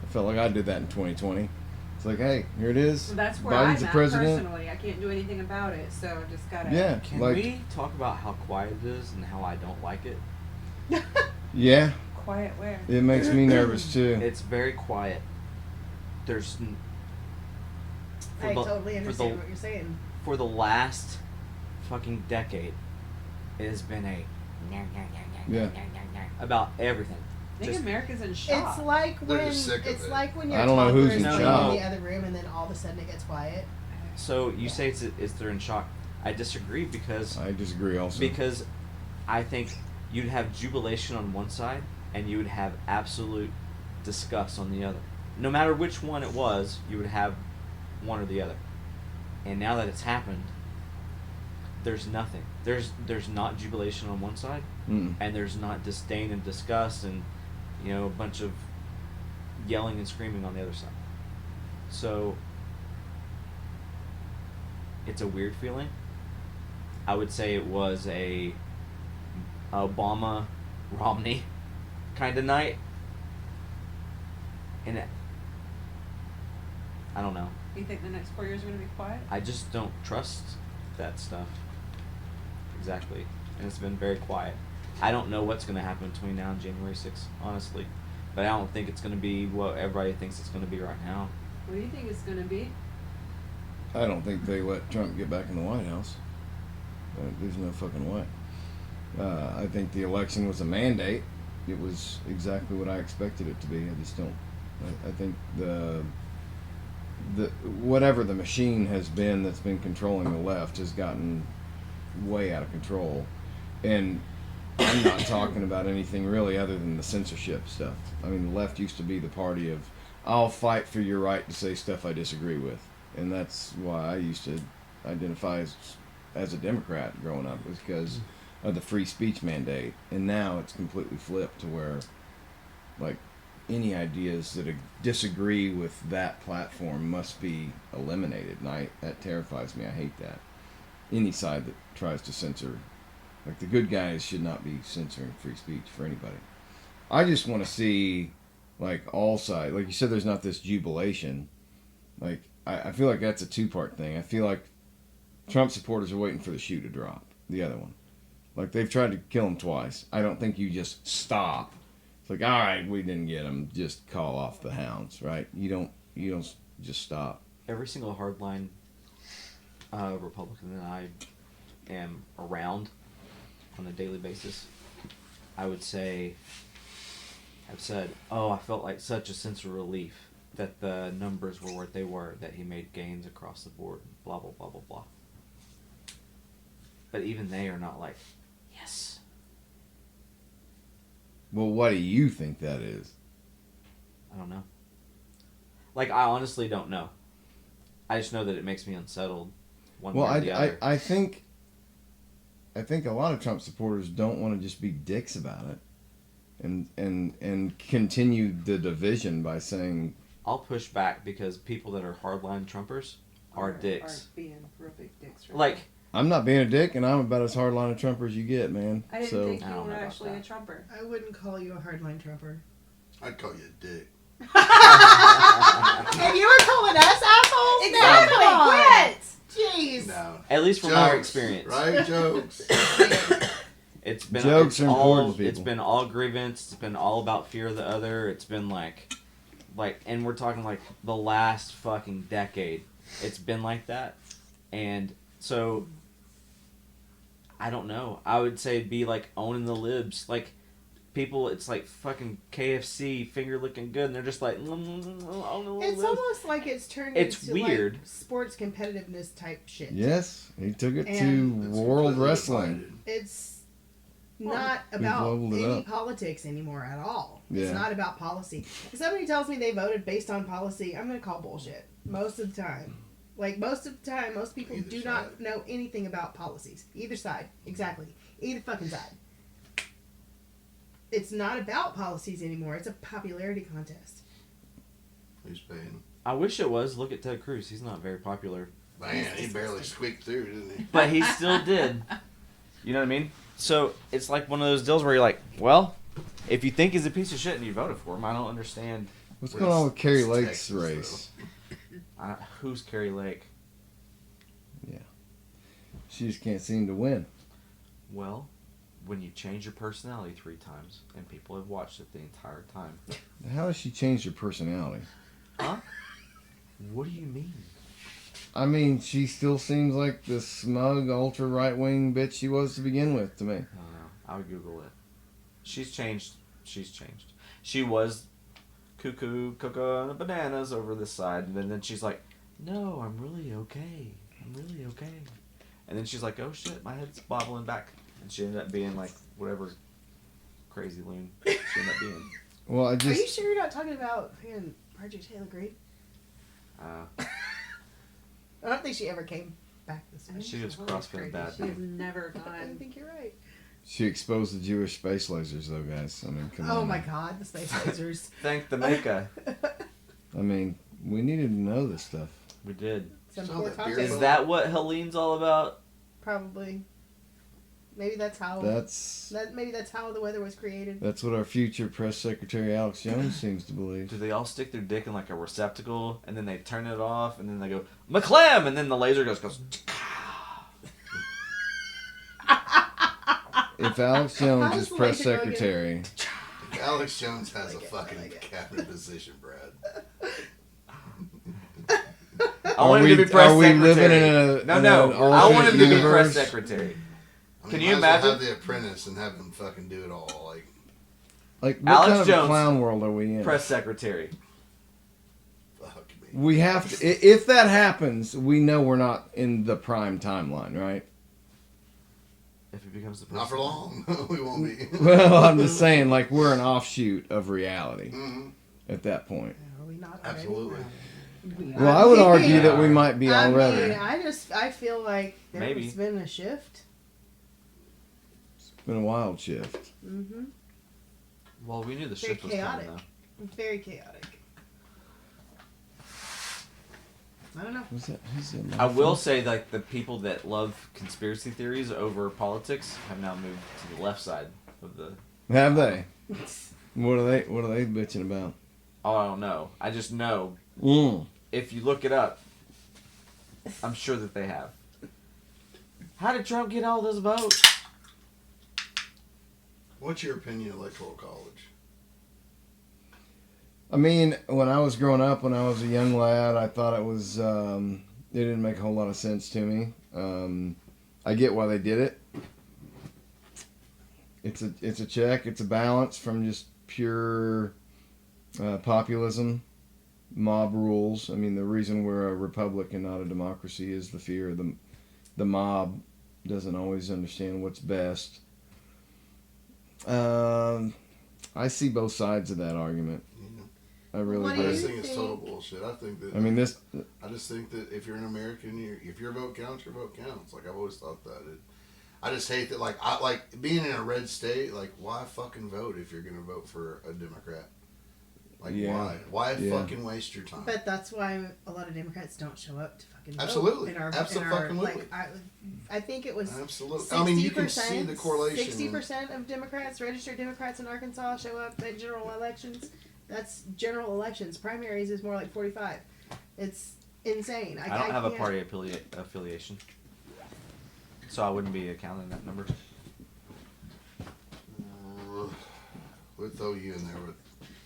I felt like I did that in 2020. It's like, hey, here it is. So that's where Biden's I'm the at president. personally. I can't do anything about it, so I just gotta. Yeah, Can like we talk about how quiet it is and how I don't like it? yeah, Quiet where? it makes me nervous too. It's very quiet. There's I the- totally for understand the- what you're saying. for the last fucking decade, it has been a Yeah. about everything. I think Just- America's in shock. It's like They're when just sick of it's it. like when your I don't know who's toddler's in playing shock. in the other room and then all of a sudden it gets quiet. So you say it's they're in shock. I disagree because I disagree also. I think you'd have jubilation on one side and you would have absolute disgust on the other. No matter which one it was, you would have one or the other. And now that it's happened, there's nothing. There's not jubilation on one side, Mm. and there's not disdain and disgust and a bunch of yelling and screaming on the other side. So it's a weird feeling. I would say it was a Obama Romney kind of night, and I don't know. You think the next 4 years are gonna be quiet? I just don't trust that stuff. Exactly. and it's been very quiet. I don't know what's going to happen between now and January 6th, honestly. But I don't think it's going to be what everybody thinks it's going to be right now. What do you think it's going to be? I don't think they let Trump get back in the White House. There's no fucking way. I think the election was a mandate. It was exactly what I expected it to be. I just don't. I think the whatever the machine has been that's been controlling the left has gotten way out of control, and I'm not talking about anything really other than the censorship stuff. I mean, the left used to be the party of I'll fight for your right to say stuff I disagree with, and that's why I used to identify as a Democrat growing up, was because of the free speech mandate. And now it's completely flipped to where, like, any ideas that disagree with that platform must be eliminated, and that terrifies me. I hate that. Any side that tries to censor, like, the good guys should not be censoring free speech for anybody. I just want to see, like, all sides. Like you said, there's not this jubilation. Like, I feel like that's a two-part thing. I feel like Trump supporters are waiting for the shoe to drop, the other one. Like, they've tried to kill him twice. I don't think you just stop. It's like, all right, we didn't get him. Just call off the hounds, right? You don't just stop. Every single hardline Republican that I am around on a daily basis, I would say, I've said, oh, I felt like such a sense of relief that the numbers were what they were, that he made gains across the board, blah, blah, blah, blah, blah. But even they are not like, yes. Well, what do you think that is? I don't know. Like, I honestly don't know. I just know that it makes me unsettled. One way or the other. I think a lot of Trump supporters don't want to just be dicks about it, and continue the division by saying. I'll push back because people that are hardline Trumpers are dicks. Are being real big dicks. Right like. now. I'm not being a dick, and I'm about as hardline a Trumper as you get, man. I didn't so, think I you don't were know about actually that. a Trumper. I wouldn't call you a hardline Trumper. I'd call you a dick. And you were calling us assholes? Exactly. Come on. Quit. Jeez. No. At least from Jokes, our experience. Right? Jokes. It's been Jokes are important to people. It's been all grievance. It's been all about fear of the other. It's been like, and we're talking like the last fucking decade. It's been like that, and so I don't know. I would say it'd be like owning the libs. Like, people, it's like fucking KFC, finger looking good, and they're just like, owning the It's libs. almost like it's turned It's into weird. like sports competitiveness type shit. yes, he took it to And- It's world completely wrestling. divided. It's not about leveled it any up. politics anymore at all. Yeah. It's not about policy. If somebody tells me they voted based on policy, I'm going to call bullshit most of the time. Like, most of the time, most people Either do side. not know anything about policies. Either side. Exactly. Either fucking side. It's not about policies anymore. It's a popularity contest. Who's paying? I wish it was. Look at Ted Cruz. He's not very popular. Man, he barely squeaked through, didn't he? But he still did. You know what I mean? So it's like one of those deals where you're like, well, if you think he's a piece of shit and you voted for him, I don't understand. What's Well, going on with Carrie it's Lake's Texas, race? Who's Carrie Lake? She just can't seem to win. Well, when you change your personality 3 times and people have watched it the entire time. How has she changed her personality? Huh? What do you mean? I mean, she still seems like the smug, ultra right-wing bitch she was to begin with to me. I don't know. I'll Google it. She's changed. She's changed. She was cuckoo, cocoa, and the bananas over this side, and then she's like, no, I'm really okay. I'm really okay. And then she's like, oh shit, my head's bobbling back. And she ended up being like whatever crazy loon she ended up being. Well, I Are you just... sure you're not talking about fucking Marjorie Taylor Greene? I don't think she ever came back this way. She was CrossFit bad. She's never I gone. think you're right. She exposed the Jewish space lasers, though, guys. I mean, come on. Oh my god, the space lasers. Thank the Mecca. I mean, we needed to know this stuff. We did. Some Saw poor that content. beer Is that what Helene's all about? Probably. Maybe that's how. That's Maybe that's how the weather was created. what our future press secretary Alex Jones seems to believe. Do they all stick their dick in like a receptacle and then they turn it off and then they go McClam and then the laser goes if Alex Jones is How's the press laser go again? secretary, If Alex Jones has a I fucking like it. cabinet position, Brad. I want him to be press are we secretary. living in a no, in no. an I want alternate him to be universe? press secretary. I mean, Can you might as well imagine? have the apprentice and have him fucking do it all? Like, Like, what Alex kind of a Jones, clown world are we in? Press secretary. fuck me. We have to. If that happens, we know we're not in the prime timeline, right? If he becomes the Not for president. long. We won't be. Well, I'm just saying, like, we're an offshoot of reality Mhm. at that point. Are we not already? Absolutely. Well, I would argue that we might be I already. mean, I feel like there's Maybe. been a shift. It's been a wild shift. Mm-hmm. Well, we knew the Very shift was coming, chaotic. though. Very chaotic. I don't know. Who's in I will say, like, the people that love conspiracy theories over politics have now moved to the left side of the. Have they? What are they bitching about? Oh, I don't know. I just know Mm. if you look it up, I'm sure that they have. How did Trump get all those votes? What's your opinion of electoral college? I mean, when I was growing up, when I was a young lad, I thought it was. It didn't make a whole lot of sense to me. I get why they did it. It's a check. It's a balance from just pure populism, mob rules. I mean, the reason we're a republic and not a democracy is the fear of the mob doesn't always understand what's best. I see both sides of that argument. I really What I do do. just you think it's think- total bullshit. I think that. I mean, this. I just think that if you're an American, if your vote counts, your vote counts. Like I've always thought that. I just hate that. Like I like being in a red state. Like why fucking vote if you're gonna vote for a Democrat? Like Yeah. why? Why Yeah. fucking waste your time? But that's why a lot of Democrats don't show up to fucking vote. Absolutely. In our, Absolutely. like, I think it was Absolutely. I mean, you can see the correlation. 60% of Democrats, registered Democrats in Arkansas, show up at general elections. That's general elections. Primaries is more like 45. It's insane. I don't have a can't- party affiliation, so I wouldn't be counting that number. We'll throw you in there with.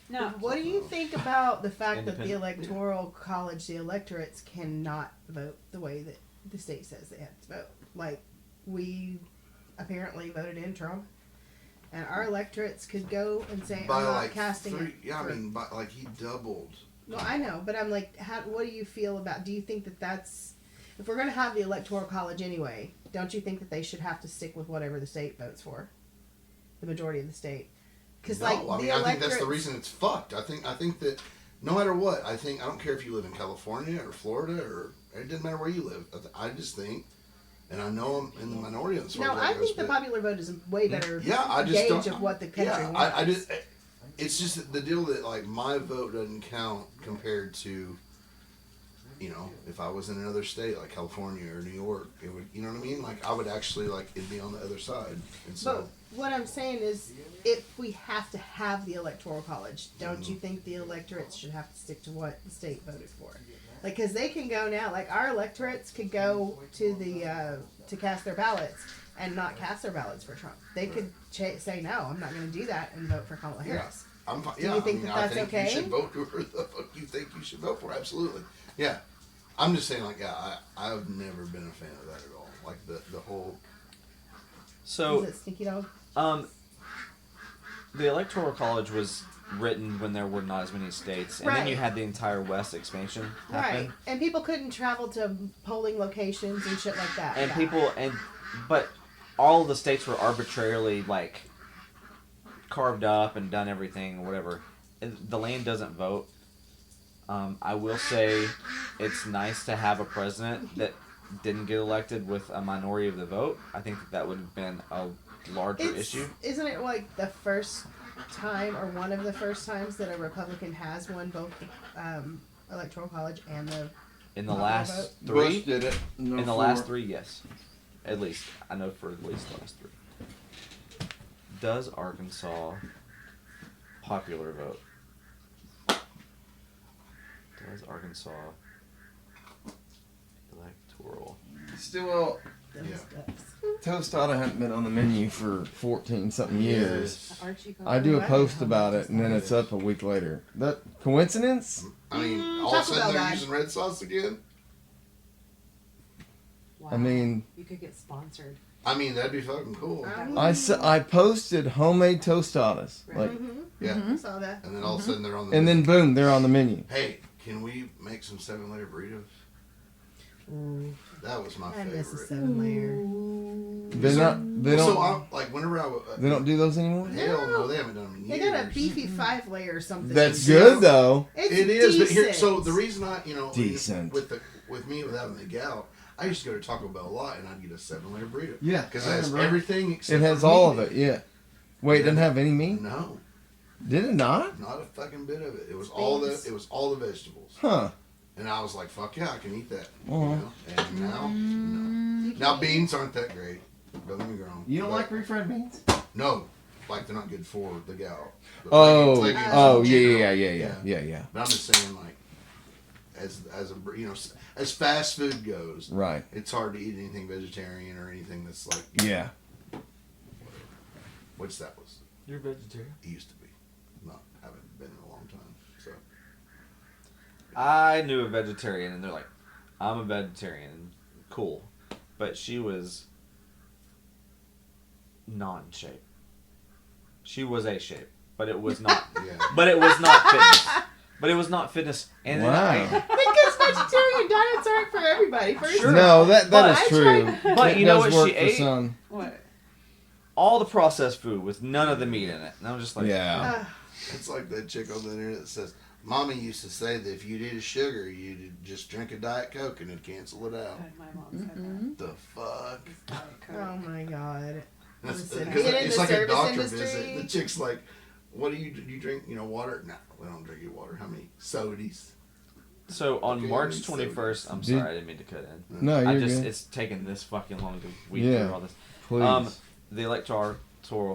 No. What do you think about the fact that the Independent. electoral college, the electorates cannot vote the way that the state says they have to vote? Like, we apparently voted in Trump, and our electorates could go and say, By I'm not like casting three, it. yeah, I for-" mean, by, like he doubled. Well, I know, but I'm like, what do you feel about? Do you think that that's if we're going to have the electoral college anyway? Don't you think that they should have to stick with whatever the state votes for, the majority of the state? Because No, like I the mean, I think that's the electorates- reason it's fucked. I think that no matter what, I don't care if you live in California or Florida or it doesn't matter where you live. I just think, and I know I'm in the minority on this. No, I think the popular vote is a way better I just gauge don't, of what the country yeah, wants. I just it's just the deal that like my vote doesn't count compared to, you know, if I was in another state like California or New York, it would, you know what I mean? Like I would actually like it'd be on the other side. And so But what I'm saying is, if we have to have the electoral college, don't you think the electorates should have to stick to what the state voted for? Like, because they can go now, like our electorates could go to the to cast their ballots and not cast their ballots for Trump. They could say no, I'm not going to do that and vote for Kamala Harris. I'm fine. Do Yeah, you think I mean, that that's I think okay? you should vote whoever the fuck you think you should vote for. Absolutely. Yeah. I'm just saying, like, yeah, I've never been a fan of that at all. Like the whole. So, Is it Stinky Dog? the Electoral College was written when there were not as many states, and then you Right. had the entire West expansion happen. Right, and people couldn't travel to polling locations and shit like that. And Yeah. but all the states were arbitrarily like carved up and done everything or whatever. And the land doesn't vote. I will say it's nice to have a president that didn't get elected with a minority of the vote. I think that would have been a larger issue. Isn't it like the first time or one of the first times that a Republican has won both the electoral college and the In the popular last vote? Bush three, did it. in the last three, yes, at least I know for at least the last three. Does Arkansas popular vote? Does Arkansas Electoral. Stilwell, Those Yeah. stuffs. tostada hadn't been on the menu for 14 something years. Yes. Archie I do a I post didn't know about about it, and then it's up a week later. That coincidence? I mean, all of a Taco sudden Bell they're guy. using red sauce again. Wow. I mean, you could get sponsored. I mean, that'd be fucking cool. I posted homemade tostadas, like, Yeah. I saw that. And then all of a sudden they're on the and then boom, they're on the menu. Hey, can we make some 7-layer burritos? Ooh, That was my I favorite. miss a 7-layer. They So don't like whenever they don't do those anymore. Hell no, they haven't done them in They years. got a beefy 5-layer or something. That's good though. It's It is, but here, decent. so the reason Decent. with me with having the gout, I used to go to Taco Bell a lot, and I'd get a 7-layer burrito. Yeah, because I it has remember. everything except It has for all meat. of it. Yeah. Wait, it doesn't have any meat? No, Did it not? not a fucking bit of it. It was all the vegetables, Huh. and I was like, "Fuck yeah, I can eat that." Uh-huh. You know? And now, no. Now beans aren't that great. Don't get me wrong. You don't but- like refried beans? No, like they're not good for the gout. But Oh, leggings in oh, general, yeah. But I'm just saying, like, as as fast food goes, Right. it's hard to eat anything vegetarian or anything that's like, Yeah. which that was. You're a vegetarian? It used to be. Not haven't been in a long time. So I knew a vegetarian, and they're like, I'm a vegetarian. Cool. But she was not in shape. She was a shape, but it was not. yeah. But it was not fitness. But it was not fitness. And then Wow. Because vegetarian diets aren't for everybody. Sure. No, that But is I true. tried- But It you know does what work she for ate? some. What? all the processed food with none of the meat in it. And I'm just like, Yeah. It's like that chick on the internet that says, "Mommy used to say that if you did a sugar, you'd just drink a Diet Coke and it'd cancel it out." God, my mom said The fuck? that. Oh my god. That's, Listen, because being in it's the like a service doctor industry- visit. The chick's like, "What do you drink? You know, water? No, we don't drink your water. How many sodies?" So on Okay, March so- 21st, I'm Did- sorry, I didn't mean to cut in. No, I you're just good. it's taken this fucking long to weed Yeah. through all this. Please. The Electoral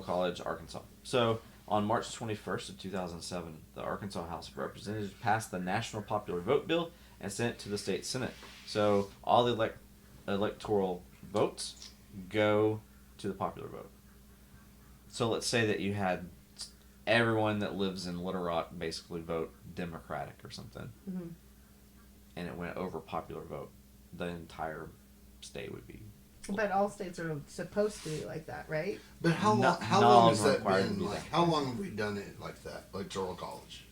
College, Arkansas. So on March 21st of 2007, the Arkansas House of Representatives passed the National Popular Vote Bill and sent it to the state Senate. So all the electoral votes go to the popular vote. So let's say that you had everyone that lives in Little Rock basically vote Democratic or something, Mhm. and it went over popular vote. The entire state would be. But all states are supposed to be like that, right? But how long? Not- How not long all has of them that required to been? be Like, that. how long have we done it like that? Electoral college.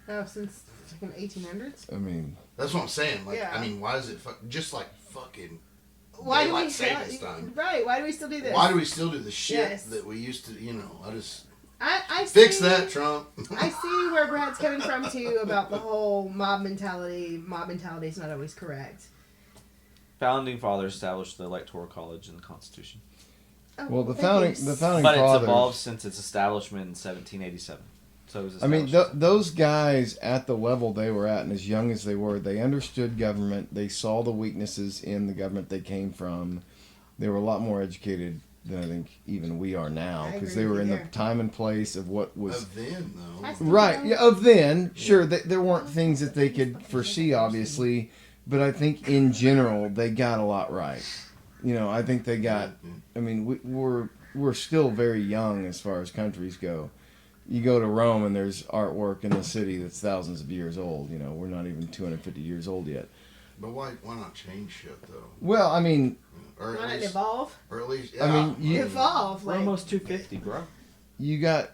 Oh, since like 1800s. I mean, That's what I'm saying. Like, Yeah. I mean, why is it just like fucking Why do daylight we savings time? Right? Why do we still do this? Why do we still do the shit Yes. that we used to? You know, I just I fix see, that, Trump. I see where Brad's coming from too about the whole mob mentality. Mob mentality is not always correct. Founding fathers established the Electoral College in the Constitution. Oh, well, the thank you. founding But it's fathers. evolved since its establishment in 1787. So it was I mean, established- those guys at the level they were at, and as young as they were, they understood government. They saw the weaknesses in the government they came from. They were a lot more educated than I think even we are now, I because agree they were with in you the there. time and place of what was Of then, though. I still right. don't- Yeah, of then, sure, there weren't things that they could foresee, obviously, but I think in general they got a lot right. You know, I think they got. I mean, we're still very young as far as countries go. You go to Rome and there's artwork in the city that's thousands of years old. You know, we're not even 250 years old yet. But why not change shit though? Well, I mean, Or Why at not least, evolve? or at least, I mean, yeah. you- Evolve, We're like almost 250, bro. you got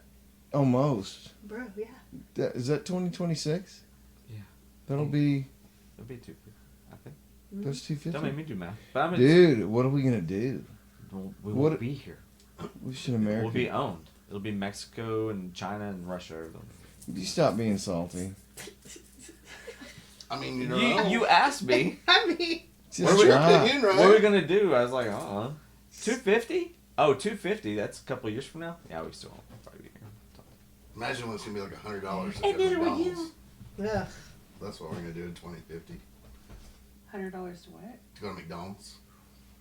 almost. bro. Yeah. Is that 2026? Yeah. That'll be. It'll be 250, I think. That's Don't 250. make me do math. But I mean, Dude, what are we gonna do? we what- won't be here. We should America. We'll be owned. It'll be Mexico and China and Russia. You stop being salty. I mean, you know, You asked me. I mean, Just what are we try. opinion, right? What are we gonna do? I was like, I don't know. 250? Oh, 250. That's a couple of years from now. Yeah, we still won't probably be here. Imagine when it's gonna be like $100. And neither were you. Ugh. That's what we're gonna do in 2050. $100 to what? To go to McDonald's.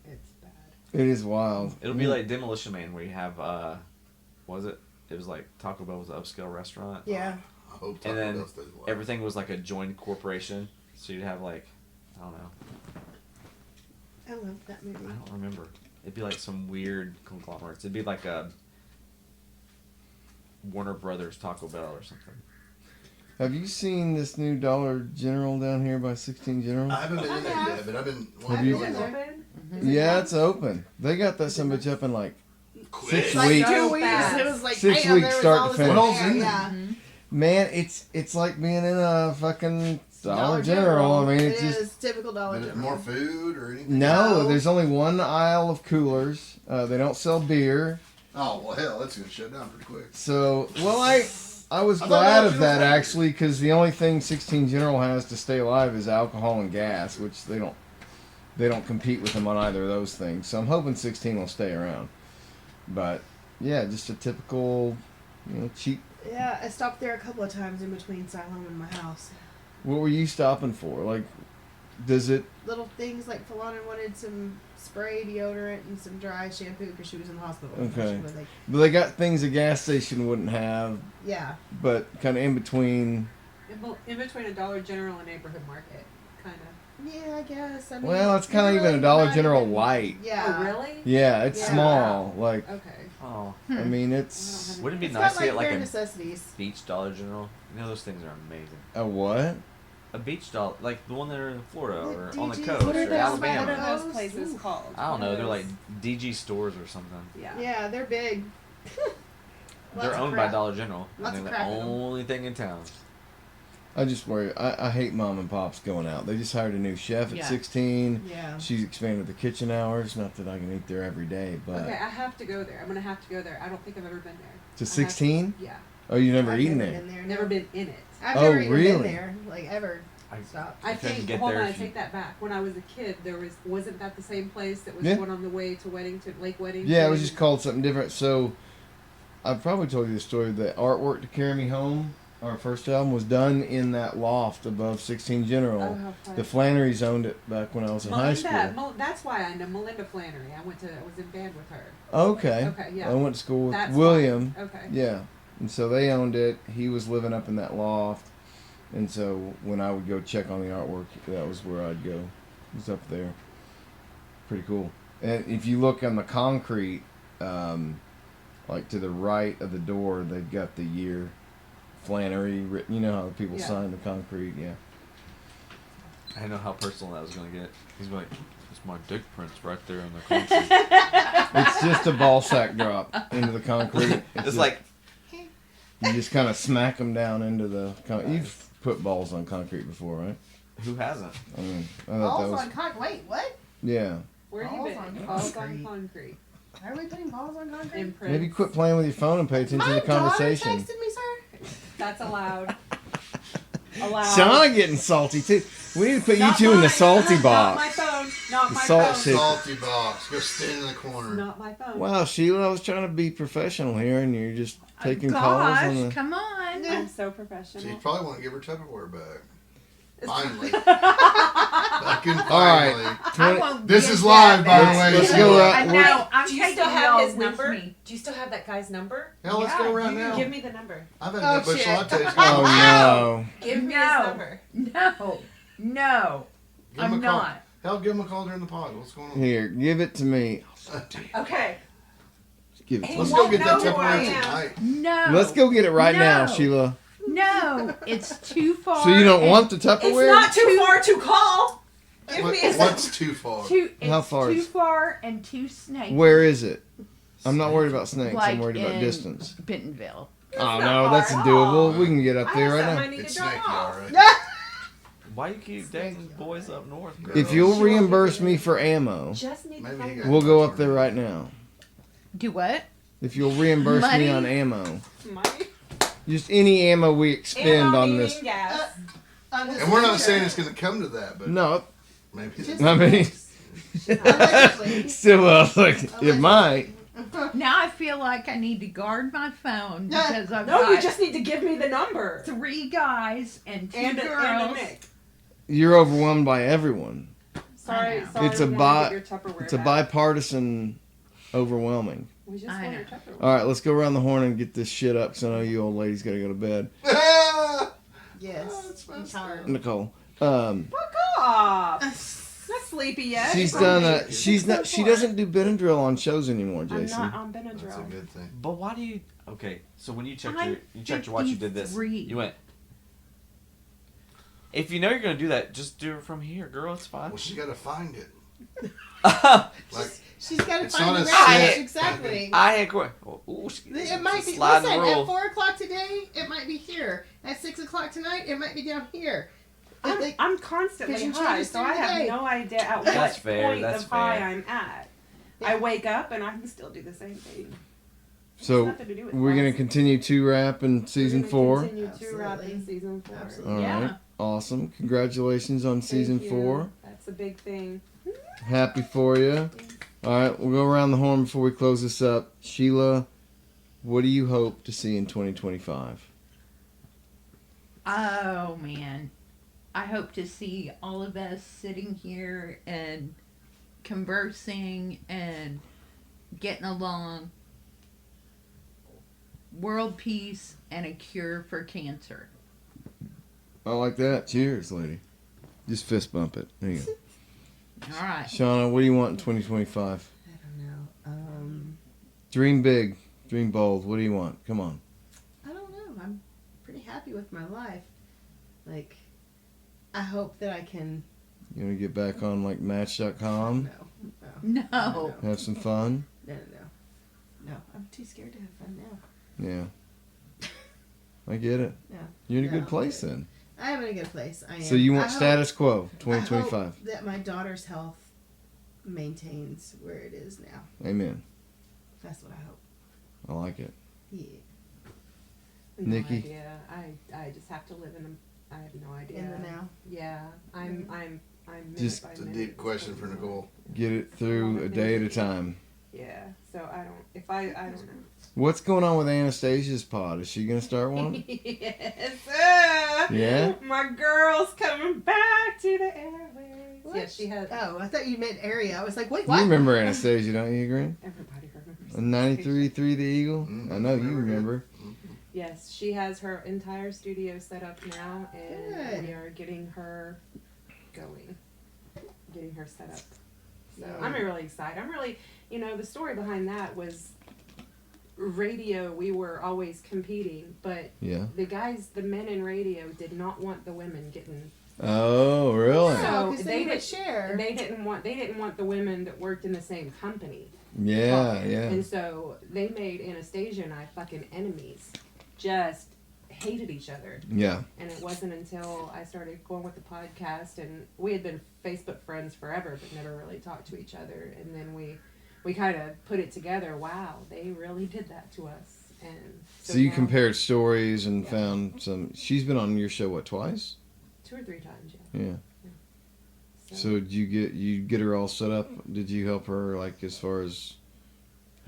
It's bad. It is wild. It'll be like Demolition Man, where you have what was it? It was like Taco Bell was an upscale restaurant. Yeah. I hope Taco And then Bell stays alive. everything was like a joined corporation. So you'd have like I don't know. I love that movie. I don't remember. It'd be like some weird conglomerates. It'd be like a Warner Brothers Taco Bell or something. Have you seen this new Dollar General down here by 16 General? I haven't been in there yet, but I've been. Have you- Is it there. open? Yeah, it's open. They got that son of a bitch up in like Quick. 6 Like weeks. 2 weeks. fast. It was like 6 bam, weeks there was start all to this finish. What all's there, in there? yeah. Man, it's like being in a fucking Dollar General. I mean, it's It just is typical Dollar But General. more food or anything? no. No. There's only one aisle of coolers. They don't sell beer. Oh, well, hell, that's going to shut down pretty quick. So, well, I was I thought glad Dollar of that General- actually, because the only thing 16 General has to stay alive is alcohol and gas, which they don't compete with them on either of those things. So I'm hoping 16 will stay around. But yeah, just a typical, cheap. Yeah, I stopped there a couple of times in between Siloam and my house. What were you stopping for? Like, does it? Little things like Falana wanted some spray deodorant and some dry shampoo because she was in the hospital. Okay. She was like, But they got things a gas station wouldn't have, yeah. but kind of in between. In between a Dollar General and neighborhood market, kind of. Yeah, I guess. I mean, Well, it's kind of even a Dollar General light. Yeah. Oh, really? Yeah, it's Yeah. small. Like, Okay. Oh, I mean, it's wouldn't it be It's nice got to get like bare a necessities. beach Dollar General? You know those things are amazing. a what? A beach dollar, like the one that are in Florida or The on the DGs. coast What are or those? Alabama. What are those places called? I don't know. They're like DG stores or something. Yeah. Yeah, they're big. Lots They're of owned crap. by Dollar General, Lots and of they're the crap in 'em. only thing in town. I just worry. I hate mom and pops going out. They just hired a new chef at Yeah. 16. Yeah. She's expanded the kitchen hours. Not that I can eat there every day, but Okay, I have to go there. I'm gonna have to go there. I don't think I've ever been there. to 16. Yeah. Oh, you never I've eaten never there? been there. Never no. been in it. I've Oh, never even really? been there, like ever. I- Stop. I You couldn't think. get Hold there on, I if you- take that back. When I was a kid, wasn't that the same place that was Yeah. one on the way to Lake Weddington? Yeah, it was just called something different. So, I've probably told you the story. The artwork to Carry Me Home, our first album, was done in that loft above 16 General. Oh, how fun. The Flannerys owned it back when I was in high school. That's why I know Melinda Flannery. I was in band with her. Okay. Okay, yeah. I went to school with That's William. why. Okay. Yeah. And so they owned it. He was living up in that loft. And so when I would go check on the artwork, that was where I'd go. It was up there. Pretty cool. And if you look on the concrete, like to the right of the door, they've got the year Flannery written. You know how people Yeah. sign the concrete? Yeah. I didn't know how personal that was gonna get. He's like, "It's my dick prints right there in the concrete." It's just a ball sack drop into the concrete. It's just- like you just kind of smack them down into the You've put balls on concrete before, right? who hasn't? I mean, I thought Balls that was... on concrete. Wait, what? Yeah. Where have you Balls been? on Balls on concrete. concrete. Are we putting balls on concrete? Imprints. Maybe quit playing with your phone and pay attention My to the conversation. daughter texted me, sir. That's allowed. Allowed. Shauna getting salty too. We need to put Not you two in the mine. salty Not box. my phone. Not The my salt phone. shit. Salty box. Go stand in the corner. Not my phone. Wow, Sheila, I was trying to be professional here, and you're just taking calls Gosh, on the. come on. I'm so So you professional. probably want to give her Tupperware back. It's- Finally. Fucking All right. finally. I 20 won't This get is live, that by the back. way. Let's go I right- know. I'm Do you taking still have y'all his with number? me. Do you still have that guy's number? Hell, let's Yeah, go around now. Give me the number. I've had Oh, that bush shit. lattes. Oh no! Give me his No. number. No, Give him I'm a call. not. Hell, give him a call during the pod. What's going on? Here, give it to me. Okay. Give it. He To Let's me. go won't get that know who I Tupperware am. tonight. No. Let's go get it right now, No. Sheila. No, it's too far. So you don't and want the It's Tupperware? not too far to call. Give me his What's too far? Too, it's How far too is- far and too snaky. Where is it? I'm not worried about snakes. Like I'm worried about in distance. Bentonville. Oh not no, that's far at doable. all. We can get up I there have right something I now. need It's to drop snaky, off. alright. Why you keep dating boys up north, girl? If you'll reimburse me for ammo, Just need Maybe the he phone got- number. we'll go up there right now. Do what? If you'll reimburse Money? me on ammo, Money. just any ammo we expend Ammo on meaning this. gas. And we're not saying it's going to come to that, but No, maybe. Just- I mean, Allegedly. still, like it might. Now I feel like I need to guard my phone because I've No, got you just need to give me the number. 3 guys and 2 And a girls. Nick. You're overwhelmed by everyone. Sorry, I know. sorry. It's a we bi- wanna get your Tupperware It's a back. bipartisan overwhelming. We just I want your know. Tupperware. All right, let's go around the horn and get this shit up. Cause I know you old ladies gotta go to bed. Yes. That's I'm messed tired. up. Nicole, Fuck Stop. Not sleepy yet. She's It's done only- she's not. She doesn't do Benadryl on shows anymore, I'm Jason. not on That's a Benadryl. good thing. But why do you? Okay, so when you checked I'm your watch, you did this. 53. You went. If you know you're gonna do that, just do it from here, girl. It's fine. Well, she got to find it. I Like, She's got to It's find not the a range. sit. Exactly. had quite. Ooh, It might be. sliding Listen, rule. at 4 o'clock today, it might be here. At 6 o'clock tonight, it might be down here. I'm constantly 'Cause you high, change so I during the have day. no idea at That's what fair, point that's of high fair. I'm at. I wake up and I can still do the same thing. So Nothing to do with we're gonna classes. continue to wrap in season We're gonna 4. Continue to wrap in Absolutely. season 4. Absolutely. All right, Yeah. awesome. Congratulations on season Thank you. 4. That's a big thing. Happy for you. All right, we'll go around the horn before we close this up. Sheila, what do you hope to see in 2025? Oh man, I hope to see all of us sitting here and conversing and getting along. World peace and a cure for cancer. I like that. Cheers, lady. Just fist bump it. There you go. All right. Shauna, what do you want in 2025? I don't know. Dream big, dream bold. What do you want? Come on. I don't know. I'm pretty happy with my life. Like, I hope that I can. You want to get back on like Match.com? No. Have some fun? No. I'm too scared to have fun now. Yeah. I get it. Yeah. You're in a No. good place then. I am in a good place. I am. So you want I hope- status quo I 2025. hope that my daughter's health maintains where it is now. Amen. That's what I hope. I like it. Yeah. No Nikki? idea. I just have to live in a. I have no idea. In the now. Yeah. I'm minute Just- by It's a minute deep question for going on. Nicole. Get it through a day at a time. Yeah. So I don't. If I don't know. What's going on with Anastasia's pod? Is she going to start one? Yes. Yeah? My girl's coming back to the airways. What? Yeah, she has. Oh, I thought you meant area. I was like, wait, You what? remember Anastasia, don't you, Green? Everybody remembers. 93.3 The Eagle? I know you remember. Yes, she has her entire studio set up now, and Good. we are getting her going, getting her set up. So Yeah. I'm really excited. I'm really, the story behind that was radio. We were always competing, but Yeah. the men in radio did not want the women getting. Oh, really? So because they would did- share. They didn't want the women that worked in the same company. Yeah, yeah. And so they made Anastasia and I fucking enemies. Just hated each other. Yeah. And it wasn't until I started going with the podcast, and we had been Facebook friends forever, but never really talked to each other. And then we kind of put it together. Wow, they really did that to us. And So you now- compared stories and Yeah. found some. She's been on your show, what, twice? 2 or 3 times, yeah. Yeah. So did you get her all set up? Did you help her, like, as far as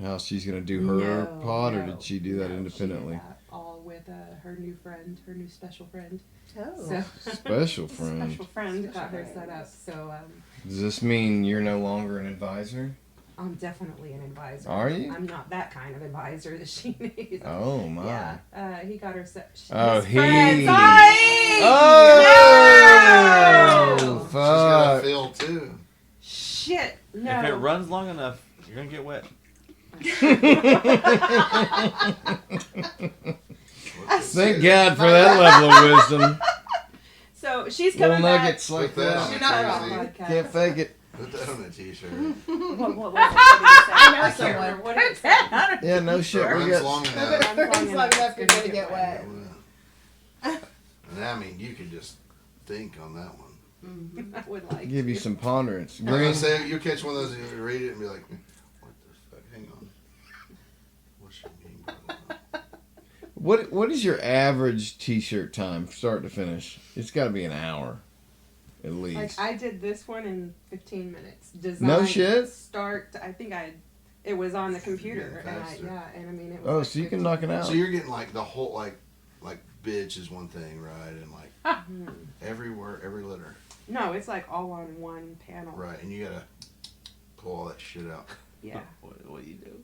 how she's going to do her No, pod, or no, did she do that no, independently? She did that all with her new friend, her new special friend. Oh. So Special friend. special friend got her Special set up. So Does this mean you're no longer an advisor? I'm definitely an advisor. Are you? I'm not that kind of advisor that she needs. Oh, my. Yeah. He got her set. Oh, his he. friend. Sorry. Oh, No! She's got fuck. to feel too. Shit. No. If it runs long enough, you're gonna get wet. Thank God for that level of wisdom. So she's Little coming back. nuggets like Put that that. on You're not crazy. wrong, podcast. Can't fake it. Put that on a t-shirt. What was it? What did he say? I know can't someone. remember. What did he say? Yeah, no shit. We Runs got. long If enough. it burns long enough, you're going to get wet. And I mean, you could just think on that one. I would like. Give you some ponderance. I'm gonna Green. say you catch one of those and you read it and be like, what the fuck? Hang on. What should mean by that? What is your average T-shirt time, start to finish? It's got to be an hour, at Like least. I did this one in 15 minutes. Design, No shit? Start. I think it was on the computer, Yeah, and faster. and I mean it was. Oh, like so you can 15 knock it out. So you're getting like the whole like bitch is one thing, right? And like Mhm. every word, every letter, No, it's like all on one panel. right? And you gotta pull all that shit out. Yeah. What do you do?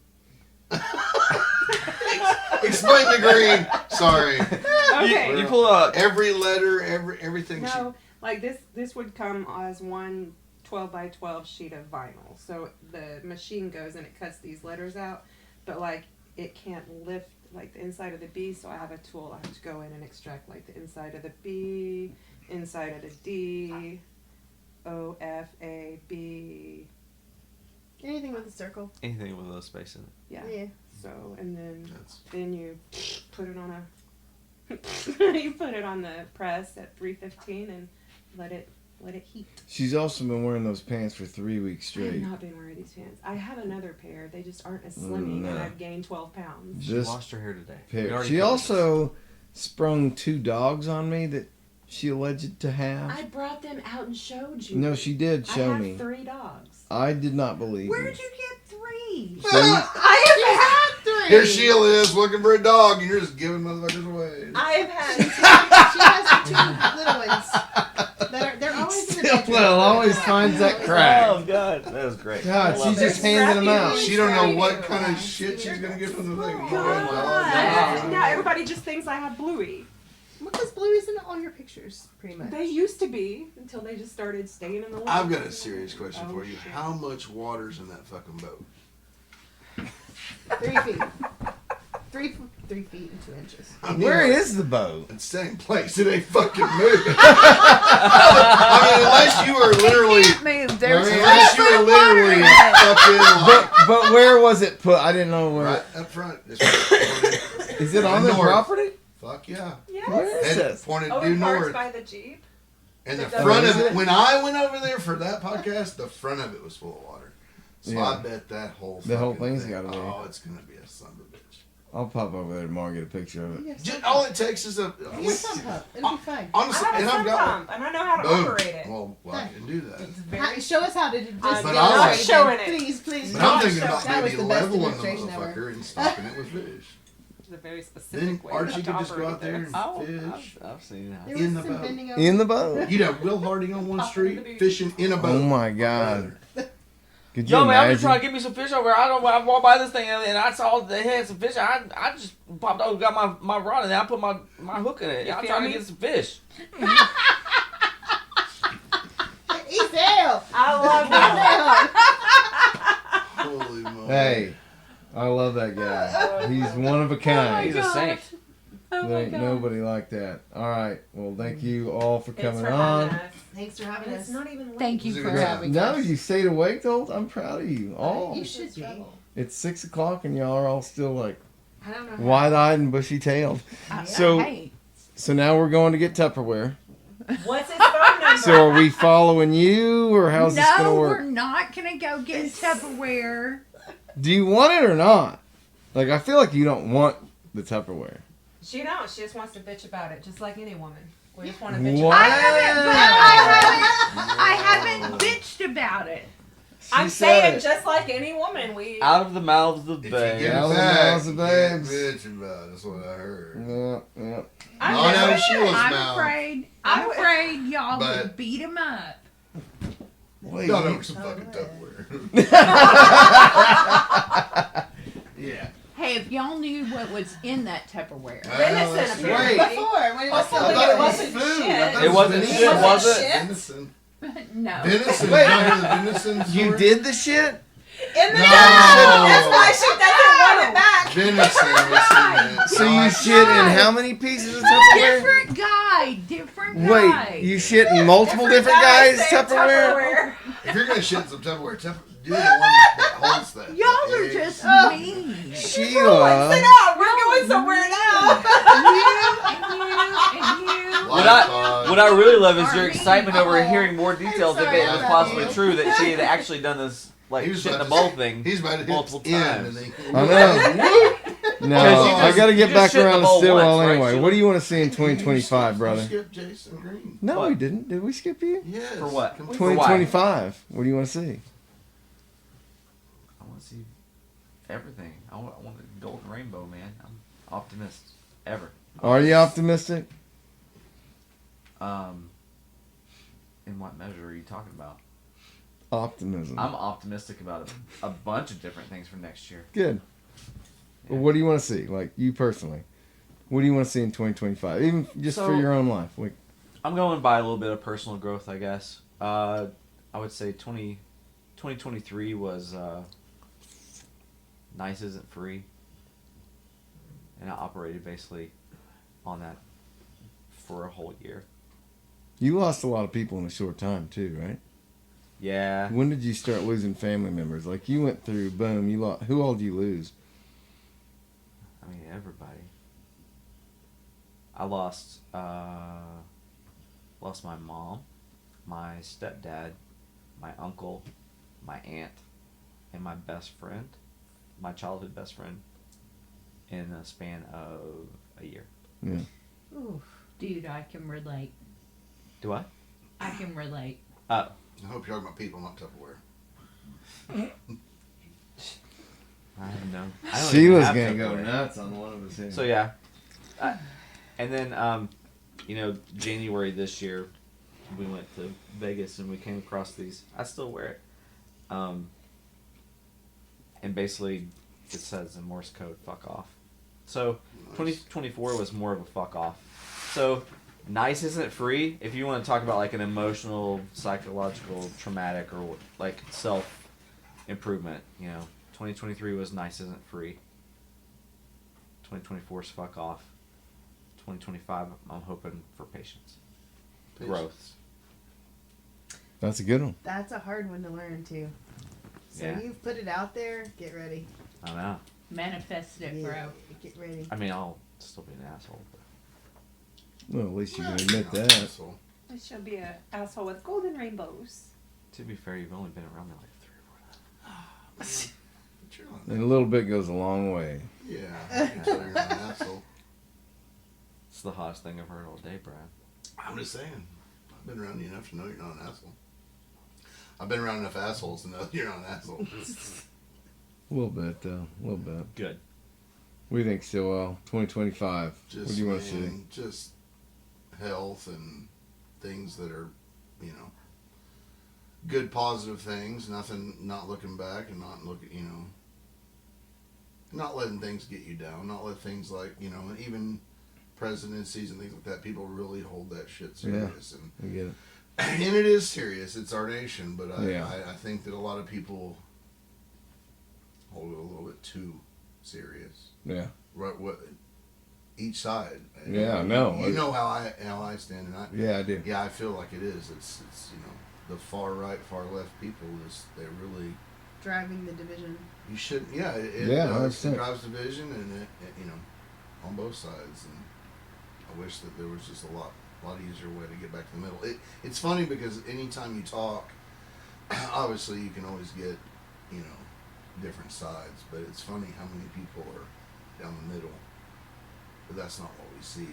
Explain to Green. Sorry. Okay. You pull out. Every letter, everything. No, Like this would come as one 12 by 12 sheet of vinyl. So the machine goes and it cuts these letters out, but like it can't lift like the inside of the B, so I have a tool. I have to go in and extract like the inside of the B, inside of the D, O, F, A, B. Anything with a circle. Anything with a space in it. Yeah. So and then That's you put it on you put it on the press at 315 and let it heat. She's also been wearing those pants for 3 weeks I have straight. not been wearing these pants. I have another pair. They just aren't as slimming, No. and I've gained 12 pounds. She This lost her hair today. pair. We already She covered also sprung 2 dogs on me that she alleged to have. I brought them out and showed you. No, she did show I have me. 3 dogs. I did not believe Where you. did you get 3? So you- I have had 3. Here Sheila is looking for a dog, and you're just giving motherfuckers away. I have had. She has 2 little ones. They're always in the bedroom. Stilwell always finds that crack. Oh God, that was great. God, I she's love just it. handing them out. She don't know what kind of shit she's gonna get from the thing. God. Wow. Now everybody just thinks I have Bluey. Because Bluey's in all your pictures, pretty much. They used to be until they just started staying in the water. I've got a serious question Oh, for you. shit. How much water's in that fucking boat? 3 feet. 3 feet and 2 inches. I mean, Where like, is the boat? It's same place. It ain't fucking moving. I mean, unless you are literally, Move. There's unless you are literally fucking But where was it put? I didn't know where. right up front. It's pointed- Is it on their North. property? Fuck yeah. Yes. Where is And it? pointed Over due parks north. by the Jeep. And the Oh, front is of it? it, when I went over there for that podcast, the front of it was full of water. So Yeah. I bet that whole The whole fucking thing's thing- gotta be. Oh, it's gonna be a son of a bitch. I'll pop over there tomorrow and get a picture of it. Just, all it takes is a. Get a sun pump. It'll be fine. Honestly, I have and a I've sun got pump, and I know how to boom. operate it. Well, I can do that. It's very. Show us how to do I'm this. But not I like- showing it. Please, please. But Not I'm thinking sure. about That was maybe the best leveling the demonstration ever. motherfucker and stocking it with fish. It's a very Then specific way Archie to could just go operate out there this. and Oh, fish. I've seen that. There In was the some boat. bending over. In the boat? You'd have Will Harding on one Popping in the street beach. fishing in a boat. Oh my God. Could you Yo, man, I'm just imagine? trying to get me some fish over here. I walked by this thing and I saw they had some fish. I just popped over, got my rod, and I put my hook in it. You I'm feel trying to me? get some fish. Eat hell. I love Eat that. hell. Holy moly. Hey, I love that guy. He's one of a kind. He's a saint. There ain't nobody like that. All right. Well, thank you all for Thanks coming for on. having us. Thanks for having And it's us. not even late. Thank you Was it for good? having No, us. you stayed awake, though. I'm proud of you all. You should be. It's 6 o'clock and y'all are all still like I don't know. wide-eyed and bushy-tailed. So, Hey, so now we're going to get Tupperware. What's his phone number? So are we following you, or how's this gonna no, work? we're not gonna go get Tupperware. Do you want it or not? Like, I feel like you don't want the Tupperware. She don't. She just wants to bitch about it, just like any woman. We just want to bitch What? I about it. haven't, but I haven't bitched about it. She I'm said saying it. just like any woman. We. Out of the mouths of If you babes. get All it the back, mouths of you can't babes. bitch about it. That's what I heard. Yeah, yeah. I'm Not just out of saying. Sheila's I'm mouth. afraid. I I'm would- afraid y'all But- would beat him up. Wait, Not you- over some fucking Tupperware. Yeah. Hey, if y'all knew what was in that Tupperware. Venison, Wait. apparently. Before, when it was Hopefully still I thought it it was wasn't food. shit. I thought It wasn't venison. shit, was it? Venison. No. Venison. Wait. You know the venison You story? did the shit? In the No. That's why she doesn't want it back. Venison was in it. So No, you I- shit in how many pieces of Tupperware? Different guy. Different guy. Wait, you shit in multiple different guys' say Tupperware? If you're gonna shit in some Tupperware, you're the one that holds that. Y'all are eggs. just mean. Sheila. Sit down. We're going somewhere now. What I really love is your Army. excitement over Uh-oh. hearing more details if sorry it was about possibly you. true that she had actually done this, like He was shit in the about to- bowl thing. He's about to hit multiple his end, times. and I know. No, Because you I just- gotta you get just back shit in around the to bowl Stilwell once, right, anyway. Sheila? What do you want to see in You 2025, brother? skipped Jason Green. No, What? we didn't. Did we skip you? Yes. For what? Completely. 2025. What do you want to see? I want to see everything. I want a golden rainbow, man. I'm optimist. Ever. Are you optimistic? In what measure are you talking about? Optimism. I'm optimistic about a bunch of different things for next year. Good. Well, what do you want to see? Like, you personally. What do you want to see in 2025? Even just for So- your own life. Like, I'm going by a little bit of personal growth, I guess. I would say 2023 was nice isn't free. And I operated basically on that for a whole year. You lost a lot of people in a short time too, right? Yeah. When did you start losing family members? Like you went through, boom, you lost. Who all did you lose? I mean, everybody. I lost my mom, my stepdad, my uncle, my aunt, and my best friend, my childhood best friend, in a span of a year. Yeah. Ooh, dude, I can relate. Do I? I can relate. Oh. I hope you're talking about people, not Tupperware. I don't know. Sheila's gonna go nuts on one of us here. So yeah, and then January this year, we went to Vegas and we came across these. I still wear it, and basically it says in Morse code "fuck off." So 2024 was more of a fuck off. So nice isn't free. If you want to talk about like an emotional, psychological, traumatic, or like self improvement, 2023 was nice isn't free. 2024 is fuck off. 2025, I'm hoping for patience. Growth. That's a good one. That's a hard one to learn too. So Yeah. you've put it out there. Get ready. I know. Manifest it, bro. Get ready. I mean, I'll still be an asshole. But Well, at least you can admit You're not an that. asshole. I shall be an asshole with golden rainbows. to be fair, you've only been around me like 3 or 4 times. But you're not And a little bit goes a long way. Yeah, so you're not an asshole. It's the hottest thing I've heard all day, Brad. I'm just saying. I've been around you enough to know you're not an asshole. I've been around enough assholes to know you're not an asshole. A little bit, though. A little bit. Good. What do you think, Stilwell? 2025. Just, What do you want to see? man, just health and things that are, good positive things. Nothing, not looking back and not looking, not letting things get you down. Not let things like, and even presidencies and things like that. People really hold that shit serious. I get it. And it is serious. It's our nation, but Yeah. I think that a lot of people hold it a little bit too serious. Yeah. What each side. Yeah, no. You know how I stand, and Yeah, I do. yeah, I feel like it is. It's the far right, far left people they really. Driving the division. You shouldn't. Yeah, it Yeah, does. 100%. It drives division, and it on both sides. And I wish that there was just a lot easier way to get back to the middle. It's funny because anytime you talk, obviously you can always get different sides, but it's funny how many people are down the middle. But that's not what we see.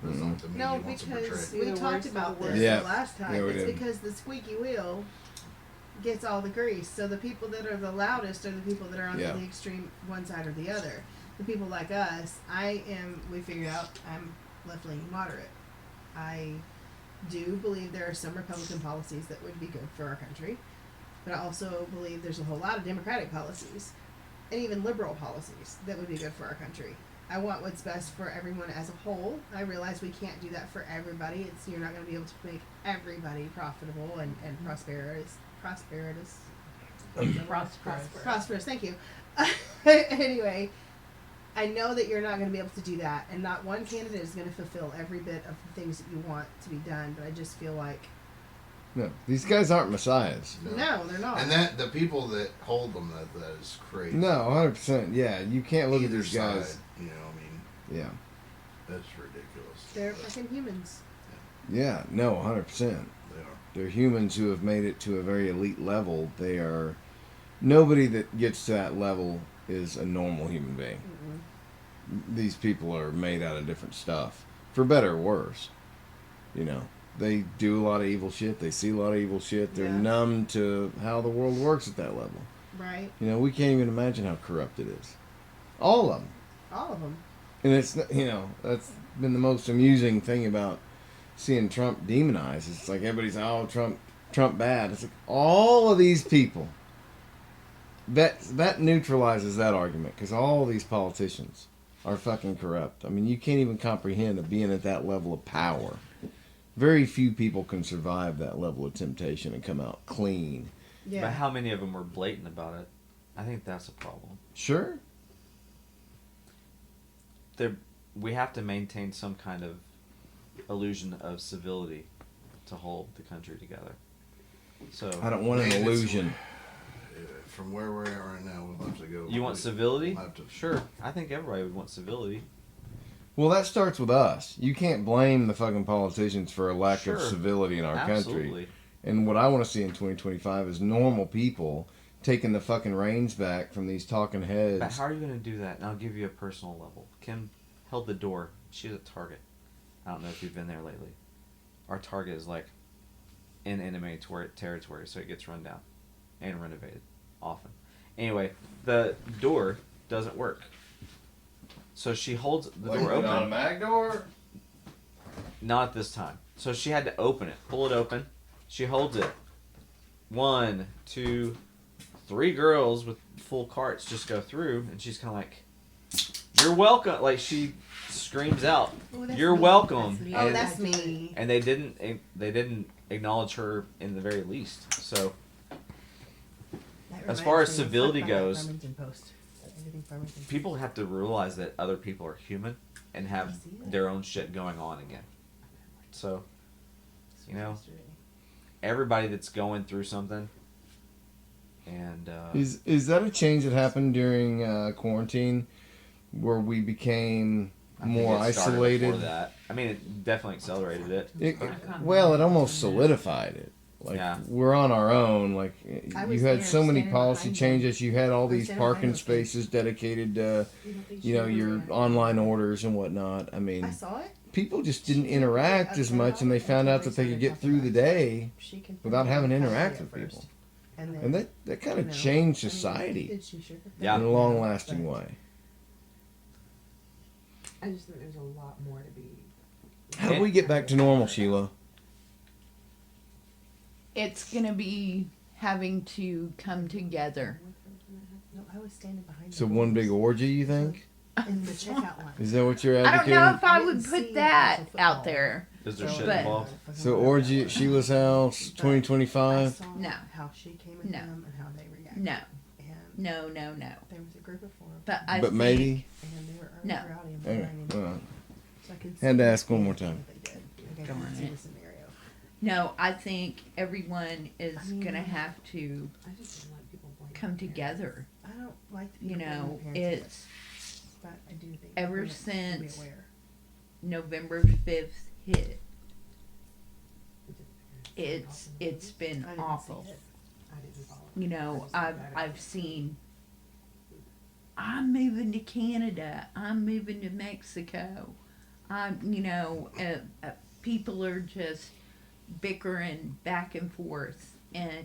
That's not what the media No, wants to because portray. we The talked worst about of the this worst. Yeah. the last time. Yeah, we It's did. because the squeaky wheel gets all the grease. So the people that are the loudest are the people that are on Yeah. the extreme one side or the other. The people like us, we figured out I'm left-leaning moderate. I do believe there are some Republican policies that would be good for our country, but I also believe there's a whole lot of Democratic policies and even liberal policies that would be good for our country. I want what's best for everyone as a whole. I realize we can't do that for everybody. You're not going to be able to make everybody profitable and prosperous. Prosperous, thank you. Anyway, I know that you're not going to be able to do that, and not one candidate is going to fulfill every bit of the things that you want to be done, but I just feel like... No, these guys aren't messiahs. No, they're not. And that the people that hold them, that is crazy. No, 100%. Yeah, you can't look Either at these guys. side, Yeah. that's ridiculous. They're fucking humans. Yeah, no, 100%. They are. They're humans who have made it to a very elite level. They are... Nobody that gets to that level is a normal human being. These people are made out of different stuff. For better or worse. They do a lot of evil shit. They see a lot of evil shit. They're Yeah. numb to how the world works at that level. Right. We can't even imagine how corrupt it is. All of them. All of them. And it's, that's been the most amusing thing about seeing Trump demonized. It's like everybody's, oh, Trump bad. It's like all of these people. That neutralizes that argument because all these politicians are fucking corrupt. I mean, you can't even comprehend of being at that level of power Very few people can survive that level of temptation and come out clean. Yeah. But how many of them were blatant about it? I think that's a problem. Sure. We have to maintain some kind of illusion of civility to hold the country together. So I don't want an Man, it's- illusion. From where we're at right now, we'll have to go. you want civility? We'll have to- Sure. I think everybody would want civility. Well, that starts with us. You can't blame the fucking politicians for a lack of Sure. civility in our country. Absolutely. And what I want to see in 2025 is normal people taking the fucking reins back from these talking heads. But how are you going to do that? And I'll give you a personal level. Kim held the door. She's at Target. I don't know if you've been there lately. Our Target is like in enemy territory, so it gets run down and renovated often. Anyway, the door doesn't work. So she holds the door open. mag door? Not this time. So she had to open it, pull it open. She holds it. 1, 2, 3 girls with full carts just go through, and she's kind of like, "You're welcome." Like she screams out, "You're welcome." Oh, that's me. And they didn't acknowledge her in the very least. So as far as civility goes, people have to realize that other people are human and have their own shit going on again. So, you know, everybody that's going through something, and Is that a change that happened during quarantine, where we became I think more it started isolated? before that. I mean, it definitely accelerated it. Well, it almost solidified it. Like, Yeah. we're on our own. Like, I you was had there so many standing policy behind changes. You had all I was these standing behind parking those spaces dedicated to, your online orders and whatnot. I mean, I saw it. people just didn't interact as much, and they found out that they could get through the day without having to interact with people. And that kind of changed society Yeah. in a long-lasting way. I just think there's a lot more to be. How do we get back to normal, Sheila? It's gonna be having to come together. No, I was standing behind. So one big orgy, you think? in the checkout line. Is that what you're I don't advocating? know if I I would didn't put see that actual out football. there. Is there shit But- involved? So orgy at Sheila's house, I 2025. saw No. how she came at No. them and how they reacted. No, And no, no. there was a group of 4 of them, But I But think maybe. and they were No. rowdy and Okay, whining. well, So I could Had to see ask one more everything time. that they did. Like, I Darn could see it. the scenario. no. I think everyone is I mean, gonna have to I just don't like people blaming come parents. together. I don't like the You people blaming know, parents either, it's but I do think ever parents should be since- aware. November 5th hit. It's been I didn't awful. see it. I didn't follow it. You know, I just looked at it. I've seen. I'm moving to Canada. I'm moving to Mexico. People are just bickering back and forth, and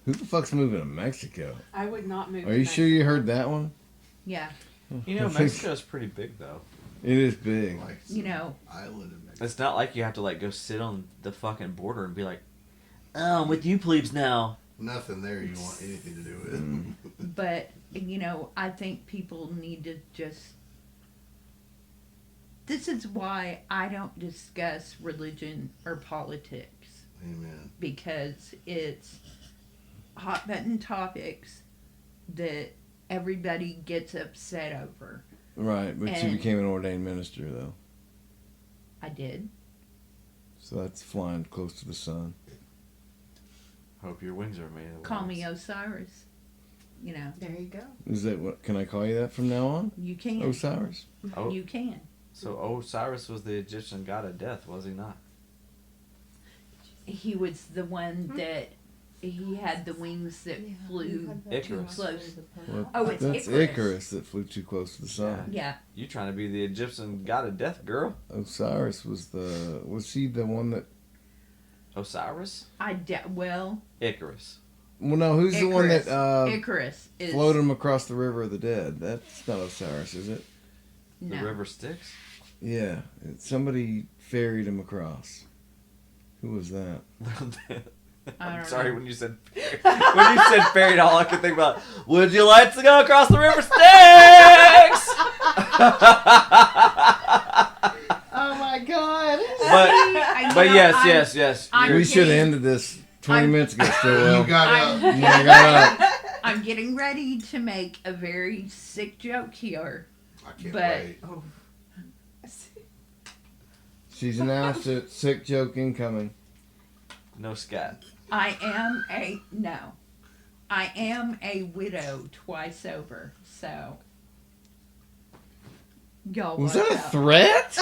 who the fuck's moving to Mexico? I would not move. Are to you sure you Mexico. heard that one? yeah, You know, Mexico's pretty big though. It is big. Like you know, island in Mexico. It's not like you have to like go sit on the fucking border and be like, "Oh, I'm with you plebes now." Nothing there you want anything to do with. Mm. but I think people need to just. This is why I don't discuss religion or politics, Amen. because it's hot button topics that everybody gets upset over. Right, but you And- became an ordained minister, though. I did. So that's flying close to the sun. Hope your wings are made of Call me wings. Osiris. There you go. Is that what? Can I call you that from now on? You can. Osiris? Oh, You can. so Osiris was the Egyptian god of death, was he not? He was the one that he had the wings that flew too Icarus. close. Well, Oh, it's that's Icarus. Icarus that flew too close to the sun. Yeah. You trying to be the Egyptian god of death, girl? Osiris was he the one that? Osiris? Well, Icarus. Well, no, who's the one that Icarus is floated him across the river of the dead? That's not Osiris, is it? no. The river Styx? Yeah, somebody ferried him across. Who was that? I I'm don't sorry know. when you said ferried, all I could think about, would you like to go across the river Styx? Oh my god. But I But know, yes. I'm We should have getting- ended this 20 I'm- minutes ago. You Stilwell. got up. Yeah, I got up. I'm getting ready to make a very sick joke here. I can't But- wait. Oh. She's announced it. Sick joke incoming. No scat. I am a widow twice over, so y'all Was watch that a out. threat?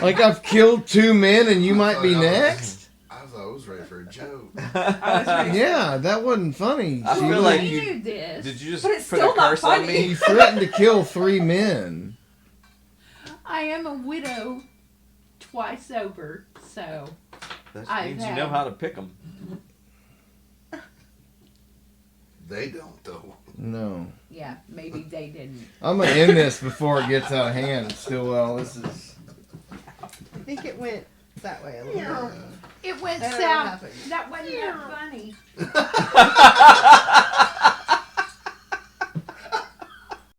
Like I've killed 2 men and you might be next? I was ready for a joke. Yeah, that wasn't funny. I She feel was- like We you- knew this. Did you just But it's put still a not curse on funny. He me? threatened to kill 3 men. I am a widow twice over, so That I've means you had- know how to pick them. They don't though. No. yeah, maybe they didn't. I'm going to end this before it gets out of hand. Stilwell, this is... I think it went that way a little bit. It went I don't know what south. happened. That wasn't that funny.